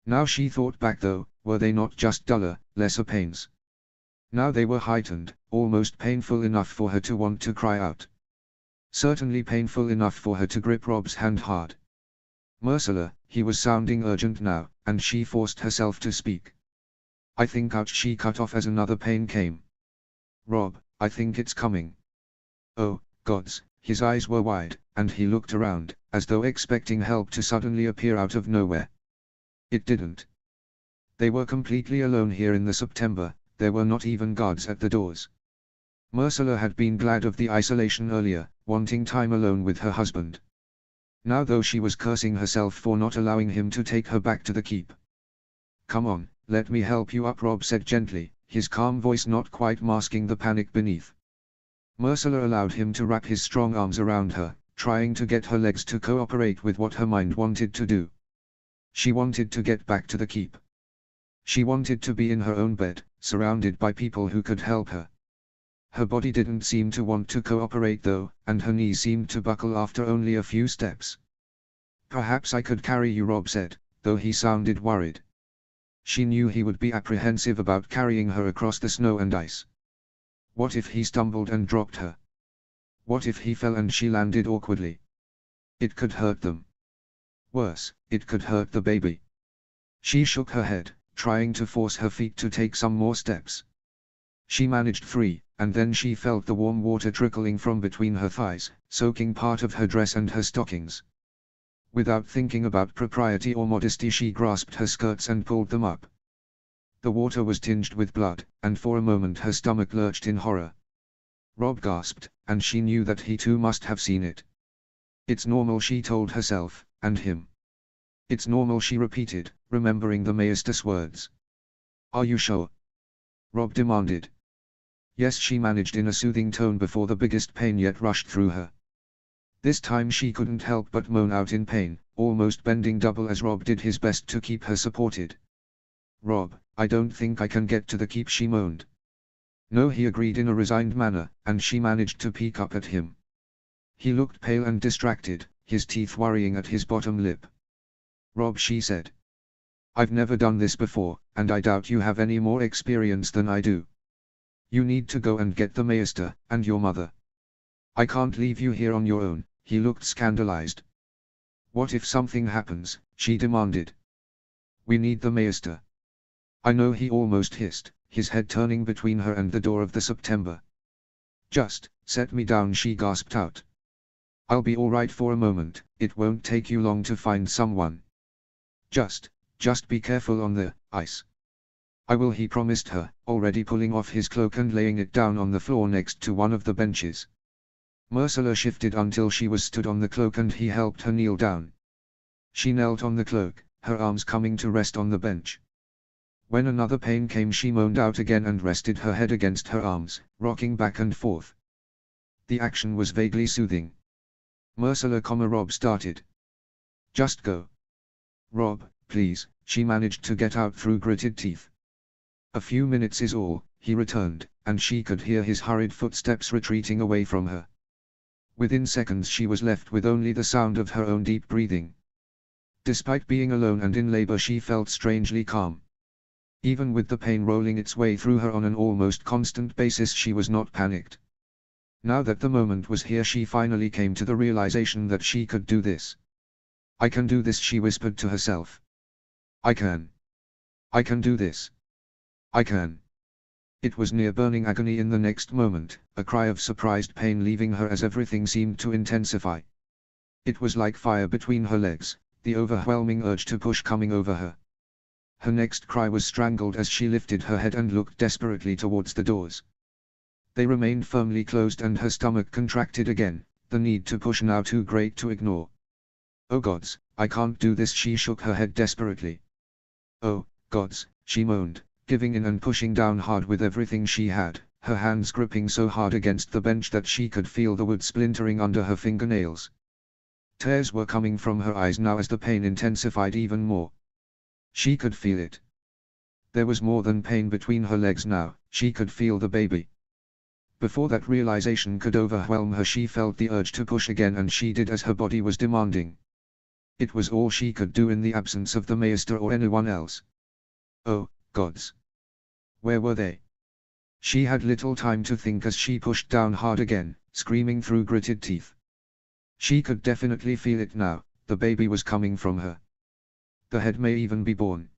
Now she thought back though, were they not just duller, lesser pains? Now they were heightened, almost painful enough for her to want to cry out. Certainly painful enough for her to grip Rob's hand hard. Ursula, he was sounding urgent now, and she forced herself to speak. I think, ouch, she cut off as another pain came. Rob, I think it's coming. Oh, gods, his eyes were wide, and he looked around, as though expecting help to suddenly appear out of nowhere. It didn't. They were completely alone here in the September, there were not even guards at the doors. Ursula had been glad of the isolation earlier, wanting time alone with her husband. Now though she was cursing herself for not allowing him to take her back to the keep. Come on, let me help you up, Rob said gently, his calm voice not quite masking the panic beneath. Ursula allowed him to wrap his strong arms around her, trying to get her legs to cooperate with what her mind wanted to do. She wanted to get back to the keep. She wanted to be in her own bed, surrounded by people who could help her. Her body didn't seem to want to cooperate though, and her knees seemed to buckle after only a few steps. Perhaps I could carry you, Rob said, though he sounded worried. She knew he would be apprehensive about carrying her across the snow and ice. What if he stumbled and dropped her? What if he fell and she landed awkwardly? It could hurt them. Worse, it could hurt the baby. She shook her head, trying to force her feet to take some more steps. She managed 3, and then she felt the warm water trickling from between her thighs, soaking part of her dress and her stockings. Without thinking about propriety or modesty, she grasped her skirts and pulled them up. The water was tinged with blood, and for a moment her stomach lurched in horror. Rob gasped, and she knew that he too must have seen it. It's normal, she told herself, and him. It's normal, she repeated, remembering the maester's words. Are you sure? Rob demanded. Yes, she managed in a soothing tone before the biggest pain yet rushed through her. This time she couldn't help but moan out in pain, almost bending double as Rob did his best to keep her supported. Rob, I don't think I can get to the keep, she moaned. No, he agreed in a resigned manner, and she managed to peek up at him. He looked pale and distracted, his teeth worrying at his bottom lip. Rob, she said. I've never done this before, and I doubt you have any more experience than I do. You need to go and get the maester, and your mother. I can't leave you here on your own, he looked scandalized. What if something happens, she demanded. We need the maester. I know, he almost hissed, his head turning between her and the door of the September. Just, set me down, she gasped out. I'll be all right for a moment, it won't take you long to find someone. Just be careful on the, ice. I will, he promised her, already pulling off his cloak and laying it down on the floor next to one of the benches. Ursula shifted until she was stood on the cloak and he helped her kneel down. She knelt on the cloak, her arms coming to rest on the bench. When another pain came, she moaned out again and rested her head against her arms, rocking back and forth. The action was vaguely soothing. Ursula, Rob started. Just go. Rob, please, she managed to get out through gritted teeth. A few minutes is all, he returned, and she could hear his hurried footsteps retreating away from her. Within seconds she was left with only the sound of her own deep breathing. Despite being alone and in labor, she felt strangely calm. Even with the pain rolling its way through her on an almost constant basis, she was not panicked. Now that the moment was here, she finally came to the realization that she could do this. I can do this, she whispered to herself. I can. I can do this. I can. It was near burning agony in the next moment, a cry of surprised pain leaving her as everything seemed to intensify. It was like fire between her legs, the overwhelming urge to push coming over her. Her next cry was strangled as she lifted her head and looked desperately towards the doors. They remained firmly closed and her stomach contracted again, the need to push now too great to ignore. Oh gods, I can't do this, she shook her head desperately. Oh, gods, she moaned, giving in and pushing down hard with everything she had, her hands gripping so hard against the bench that she could feel the wood splintering under her fingernails. Tears were coming from her eyes now as the pain intensified even more. She could feel it. There was more than pain between her legs now, she could feel the baby. Before that realization could overwhelm her, she felt the urge to push again, and she did as her body was demanding. It was all she could do in the absence of the Maester or anyone else. Oh, gods! Where were they? She had little time to think as she pushed down hard again, screaming through gritted teeth. She could definitely feel it now, the baby was coming from her. The head may even be born.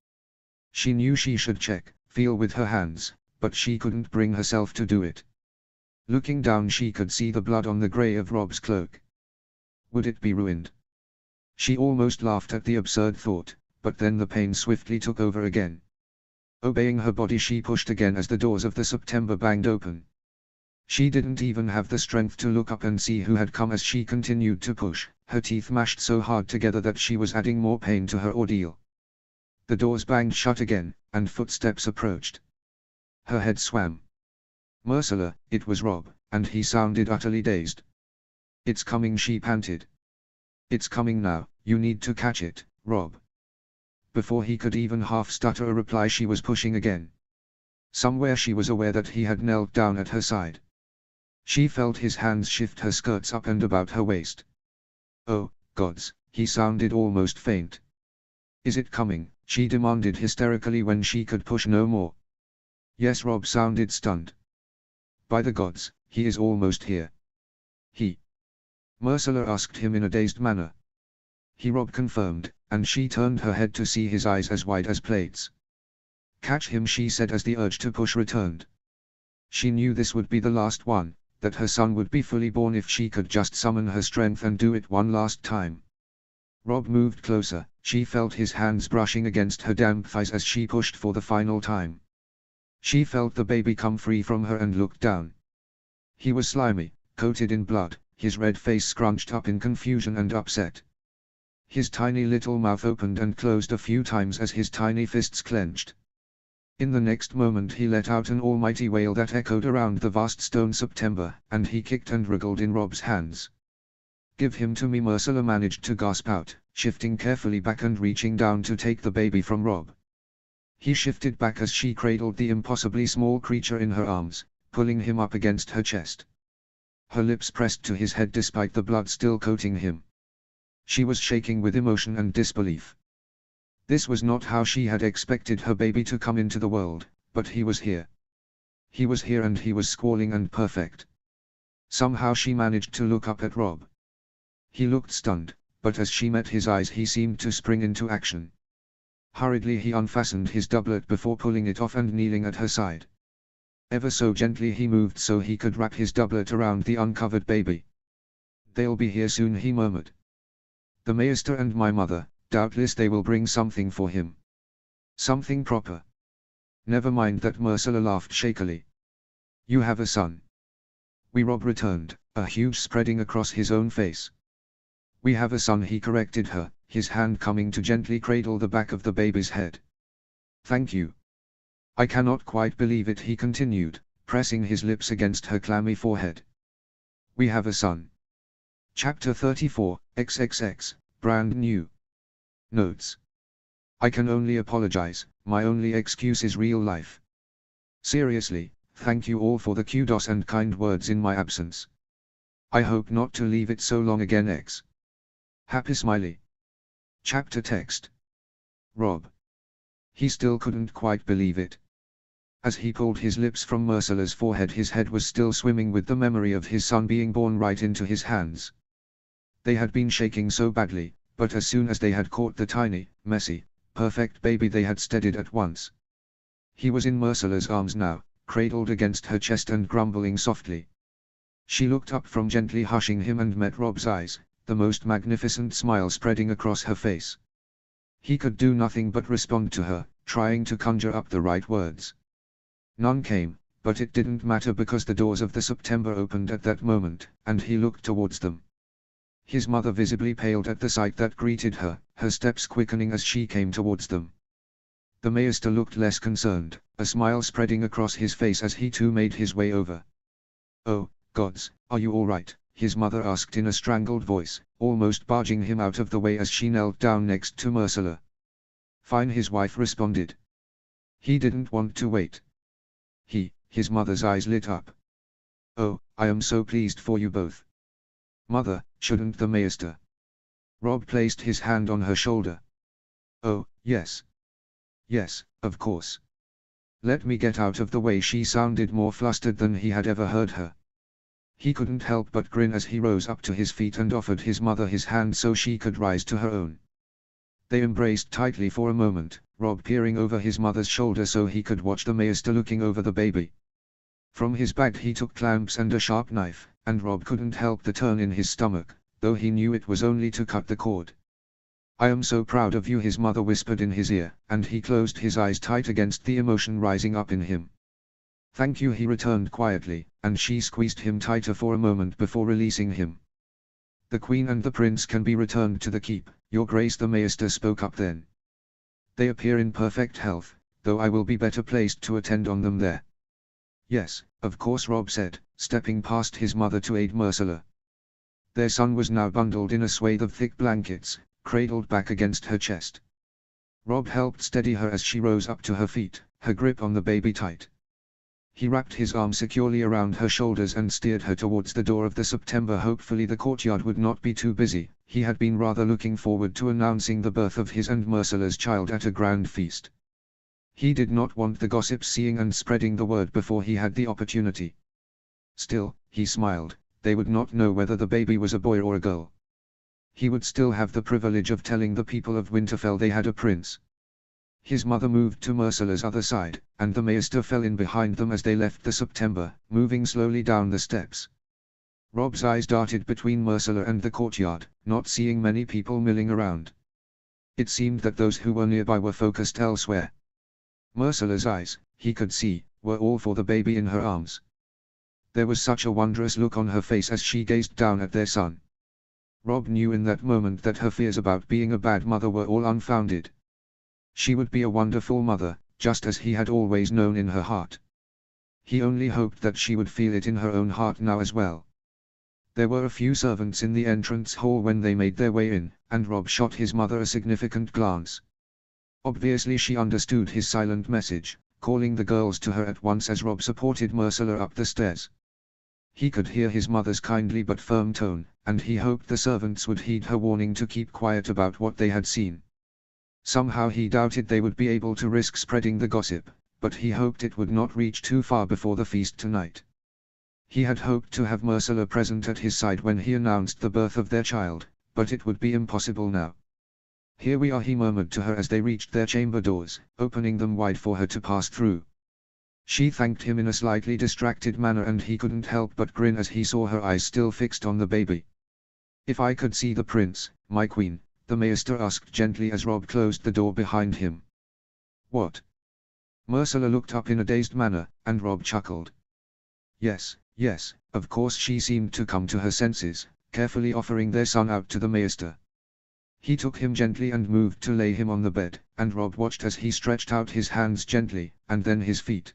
She knew she should check, feel with her hands, but she couldn't bring herself to do it. Looking down, she could see the blood on the grey of Rob's cloak. Would it be ruined? She almost laughed at the absurd thought, but then the pain swiftly took over again. Obeying her body, she pushed again as the doors of the September banged open. She didn't even have the strength to look up and see who had come as she continued to push, her teeth mashed so hard together that she was adding more pain to her ordeal. The doors banged shut again, and footsteps approached. Her head swam. Ursula, it was Rob, and he sounded utterly dazed. It's coming, she panted. It's coming now, you need to catch it, Rob. Before he could even half stutter a reply, she was pushing again. Somewhere she was aware that he had knelt down at her side. She felt his hands shift her skirts up and about her waist. Oh, gods, he sounded almost faint. Is it coming? She demanded hysterically when she could push no more. Yes, Rob sounded stunned. By the gods, he is almost here. He? Ursula asked him in a dazed manner. He, Rob confirmed, and she turned her head to see his eyes as wide as plates. Catch him, she said as the urge to push returned. She knew this would be the last one, that her son would be fully born if she could just summon her strength and do it one last time. Rob moved closer, she felt his hands brushing against her damp thighs as she pushed for the final time. She felt the baby come free from her and looked down. He was slimy, coated in blood, his red face scrunched up in confusion and upset. His tiny little mouth opened and closed a few times as his tiny fists clenched. In the next moment he let out an almighty wail that echoed around the vast stone September, and he kicked and wriggled in Rob's hands. Give him to me, Ursula managed to gasp out, shifting carefully back and reaching down to take the baby from Rob. He shifted back as she cradled the impossibly small creature in her arms, pulling him up against her chest. Her lips pressed to his head despite the blood still coating him. She was shaking with emotion and disbelief. This was not how she had expected her baby to come into the world, but he was here. He was here and he was squalling and perfect. Somehow she managed to look up at Rob. He looked stunned, but as she met his eyes he seemed to spring into action. Hurriedly he unfastened his doublet before pulling it off and kneeling at her side. Ever so gently he moved so he could wrap his doublet around the uncovered baby. They'll be here soon, he murmured. The Maester and my mother, doubtless they will bring something for him. Something proper. Never mind that, Ursula laughed shakily. You have a son. We, Rob returned, a huge spreading across his own face. We have a son, he corrected her, his hand coming to gently cradle the back of the baby's head. Thank you. I cannot quite believe it, he continued, pressing his lips against her clammy forehead. We have a son. Chapter 34, XXX, brand new. Notes. I can only apologize, my only excuse is real life. Seriously, thank you all for the kudos and kind words in my absence. I hope not to leave it so long again. X. Happy smiley. Chapter text. Rob. He still couldn't quite believe it. As he pulled his lips from Ursula's forehead, his head was still swimming with the memory of his son being born right into his hands. They had been shaking so badly, but as soon as they had caught the tiny, messy, perfect baby they had steadied at once. He was in Ursula's arms now, cradled against her chest and grumbling softly. She looked up from gently hushing him and met Rob's eyes, the most magnificent smile spreading across her face. He could do nothing but respond to her, trying to conjure up the right words. None came, but it didn't matter because the doors of the September opened at that moment, and he looked towards them. His mother visibly paled at the sight that greeted her, her steps quickening as she came towards them. The maester looked less concerned, a smile spreading across his face as he too made his way over. Oh, gods, are you all right? His mother asked in a strangled voice, almost barging him out of the way as she knelt down next to Ursula. Fine, his wife responded. He didn't want to wait. His mother's eyes lit up. Oh, I am so pleased for you both. Mother, shouldn't the maester? Rob placed his hand on her shoulder. Oh, yes. Yes, of course. Let me get out of the way. She sounded more flustered than he had ever heard her. He couldn't help but grin as he rose up to his feet and offered his mother his hand so she could rise to her own. They embraced tightly for a moment, Rob peering over his mother's shoulder so he could watch the maester looking over the baby. From his bag he took clamps and a sharp knife, and Rob couldn't help the turn in his stomach, though he knew it was only to cut the cord. I am so proud of you, his mother whispered in his ear, and he closed his eyes tight against the emotion rising up in him. Thank you, he returned quietly, and she squeezed him tighter for a moment before releasing him. The Queen and the Prince can be returned to the keep, Your Grace, the maester spoke up then. They appear in perfect health, though I will be better placed to attend on them there. Yes, of course, Rob said, stepping past his mother to aid Ursula. Their son was now bundled in a swathe of thick blankets, cradled back against her chest. Rob helped steady her as she rose up to her feet, her grip on the baby tight. He wrapped his arm securely around her shoulders and steered her towards the door of the September. Hopefully the courtyard would not be too busy. He had been rather looking forward to announcing the birth of his and Ursula's child at a grand feast. He did not want the gossip seeing and spreading the word before he had the opportunity. Still, he smiled, they would not know whether the baby was a boy or a girl. He would still have the privilege of telling the people of Winterfell they had a prince. His mother moved to Ursula's other side, and the maester fell in behind them as they left the September, moving slowly down the steps. Rob's eyes darted between Ursula and the courtyard, not seeing many people milling around. It seemed that those who were nearby were focused elsewhere. Ursula's eyes, he could see, were all for the baby in her arms. There was such a wondrous look on her face as she gazed down at their son. Rob knew in that moment that her fears about being a bad mother were all unfounded. She would be a wonderful mother, just as he had always known in her heart. He only hoped that she would feel it in her own heart now as well. There were a few servants in the entrance hall when they made their way in, and Rob shot his mother a significant glance. Obviously she understood his silent message, calling the girls to her at once as Rob supported Ursula up the stairs. He could hear his mother's kindly but firm tone, and he hoped the servants would heed her warning to keep quiet about what they had seen. Somehow he doubted they would be able to risk spreading the gossip, but he hoped it would not reach too far before the feast tonight. He had hoped to have Ursula present at his side when he announced the birth of their child, but it would be impossible now. Here we are, he murmured to her as they reached their chamber doors, opening them wide for her to pass through. She thanked him in a slightly distracted manner and he couldn't help but grin as he saw her eyes still fixed on the baby. If I could see the prince, my queen, the maester asked gently as Rob closed the door behind him. What? Ursula looked up in a dazed manner, and Rob chuckled. Yes, yes, of course. She seemed to come to her senses, carefully offering their son out to the maester. He took him gently and moved to lay him on the bed, and Rob watched as he stretched out his hands gently, and then his feet.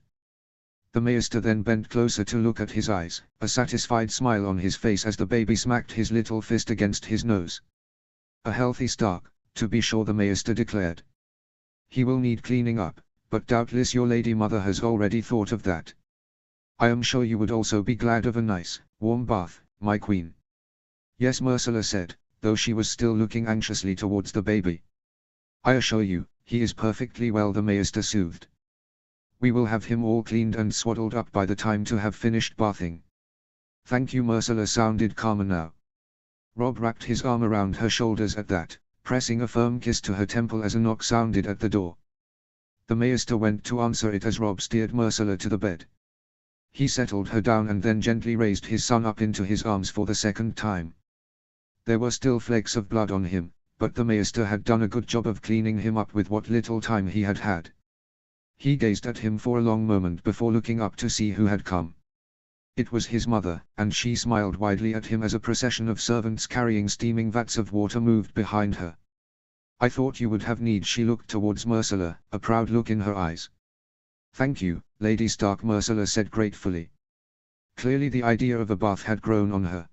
The maester then bent closer to look at his eyes, a satisfied smile on his face as the baby smacked his little fist against his nose. A healthy Stark, to be sure, the maester declared. He will need cleaning up, but doubtless your lady mother has already thought of that. I am sure you would also be glad of a nice, warm bath, my queen. Yes, Ursula said, though she was still looking anxiously towards the baby. I assure you, he is perfectly well, the maester soothed. We will have him all cleaned and swaddled up by the time to have finished bathing. Thank you. Ursula sounded calmer now. Rob wrapped his arm around her shoulders at that, pressing a firm kiss to her temple as a knock sounded at the door. The maester went to answer it as Rob steered Ursula to the bed. He settled her down and then gently raised his son up into his arms for the second time. There were still flakes of blood on him, but the maester had done a good job of cleaning him up with what little time he had had. He gazed at him for a long moment before looking up to see who had come. It was his mother, and she smiled widely at him as a procession of servants carrying steaming vats of water moved behind her. I thought you would have need. She looked towards Ursula, a proud look in her eyes. Thank you, Lady Stark, Ursula said gratefully. Clearly the idea of a bath had grown on her.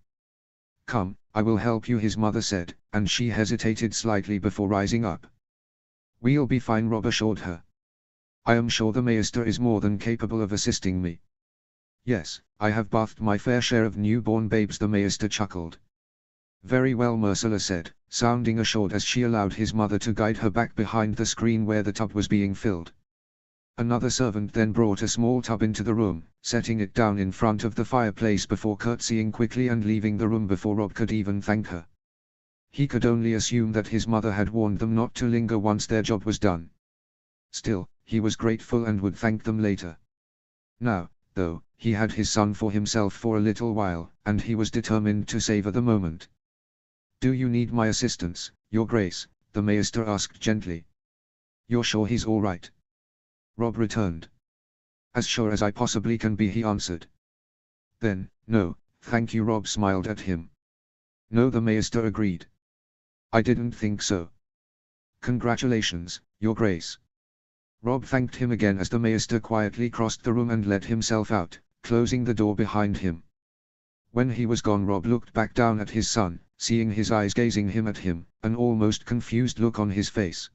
Come, I will help you, his mother said, and she hesitated slightly before rising up. We'll be fine, Rob assured her. I am sure the maester is more than capable of assisting me. Yes, I have bathed my fair share of newborn babes, the maester chuckled. Very well, Ursula said, sounding assured as she allowed his mother to guide her back behind the screen where the tub was being filled. Another servant then brought a small tub into the room, setting it down in front of the fireplace before curtsying quickly and leaving the room before Rob could even thank her. He could only assume that his mother had warned them not to linger once their job was done. Still, he was grateful and would thank them later. Now, though, he had his son for himself for a little while, and he was determined to savor the moment. Do you need my assistance, Your Grace? The maester asked gently. You're sure he's all right? Rob returned. As sure as I possibly can be, he answered. Then, no, thank you. Rob smiled at him. No, the maester agreed. I didn't think so. Congratulations, Your Grace. Rob thanked him again as the maester quietly crossed the room and let himself out, closing the door behind him. When he was gone, Rob looked back down at his son, seeing his eyes gazing him at him, an almost confused look on his face.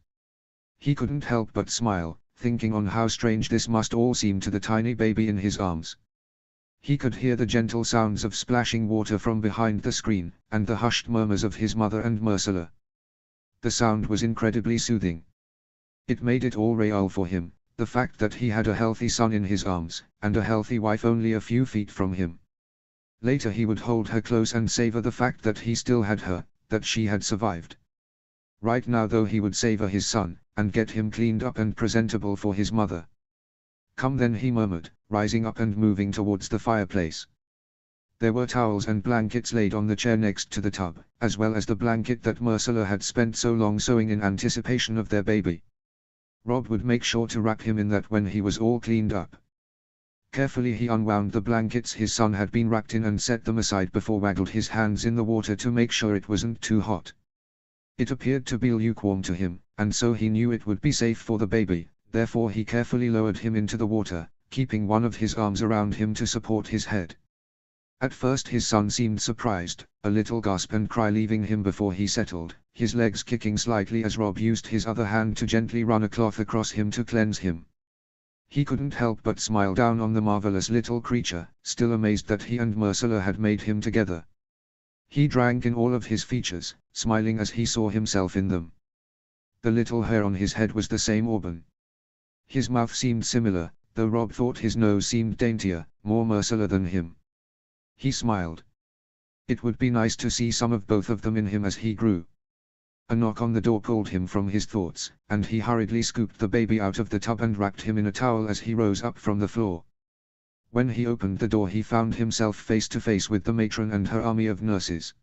He couldn't help but smile, thinking on how strange this must all seem to the tiny baby in his arms. He could hear the gentle sounds of splashing water from behind the screen, and the hushed murmurs of his mother and Ursula. The sound was incredibly soothing. It made it all real for him, the fact that he had a healthy son in his arms, and a healthy wife only a few feet from him. Later he would hold her close and savor the fact that he still had her, that she had survived. Right now though, he would savor his son, and get him cleaned up and presentable for his mother. Come then, he murmured, rising up and moving towards the fireplace. There were towels and blankets laid on the chair next to the tub, as well as the blanket that Ursula had spent so long sewing in anticipation of their baby. Rob would make sure to wrap him in that when he was all cleaned up. Carefully he unwound the blankets his son had been wrapped in and set them aside before waggled his hands in the water to make sure it wasn't too hot. It appeared to be lukewarm to him, and so he knew it would be safe for the baby, therefore he carefully lowered him into the water, keeping one of his arms around him to support his head. At first his son seemed surprised, a little gasp and cry leaving him before he settled, his legs kicking slightly as Rob used his other hand to gently run a cloth across him to cleanse him. He couldn't help but smile down on the marvelous little creature, still amazed that he and Ursula had made him together. He drank in all of his features, smiling as he saw himself in them. The little hair on his head was the same auburn. His mouth seemed similar, though Rob thought his nose seemed daintier, more Ursula than him. He smiled. It would be nice to see some of both of them in him as he grew. A knock on the door pulled him from his thoughts, and he hurriedly scooped the baby out of the tub and wrapped him in a towel as he rose up from the floor. When he opened the door, he found himself face to face with the matron and her army of nurses.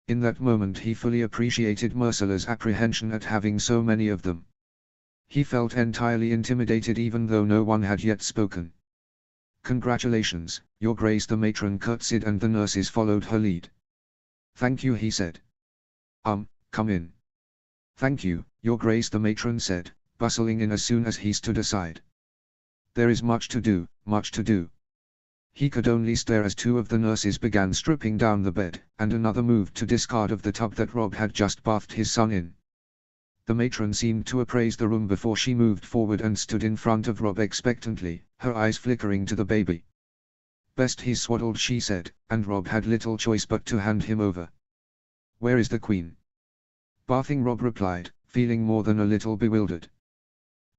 In that moment he fully appreciated Ursula's apprehension at having so many of them. He felt entirely intimidated even though no one had yet spoken. "Congratulations, Your Grace," the matron curtsied and the nurses followed her lead. "Thank you," he said. Come in." "Thank you, Your Grace," the matron said, bustling in as soon as he stood aside. "There is much to do, much to do." He could only stare as two of the nurses began stripping down the bed, and another moved to discard of the tub that Rob had just bathed his son in. The matron seemed to appraise the room before she moved forward and stood in front of Rob expectantly, her eyes flickering to the baby. "Best he's swaddled," she said, and Rob had little choice but to hand him over. "Where is the Queen?" "Bathing," Rob replied, feeling more than a little bewildered.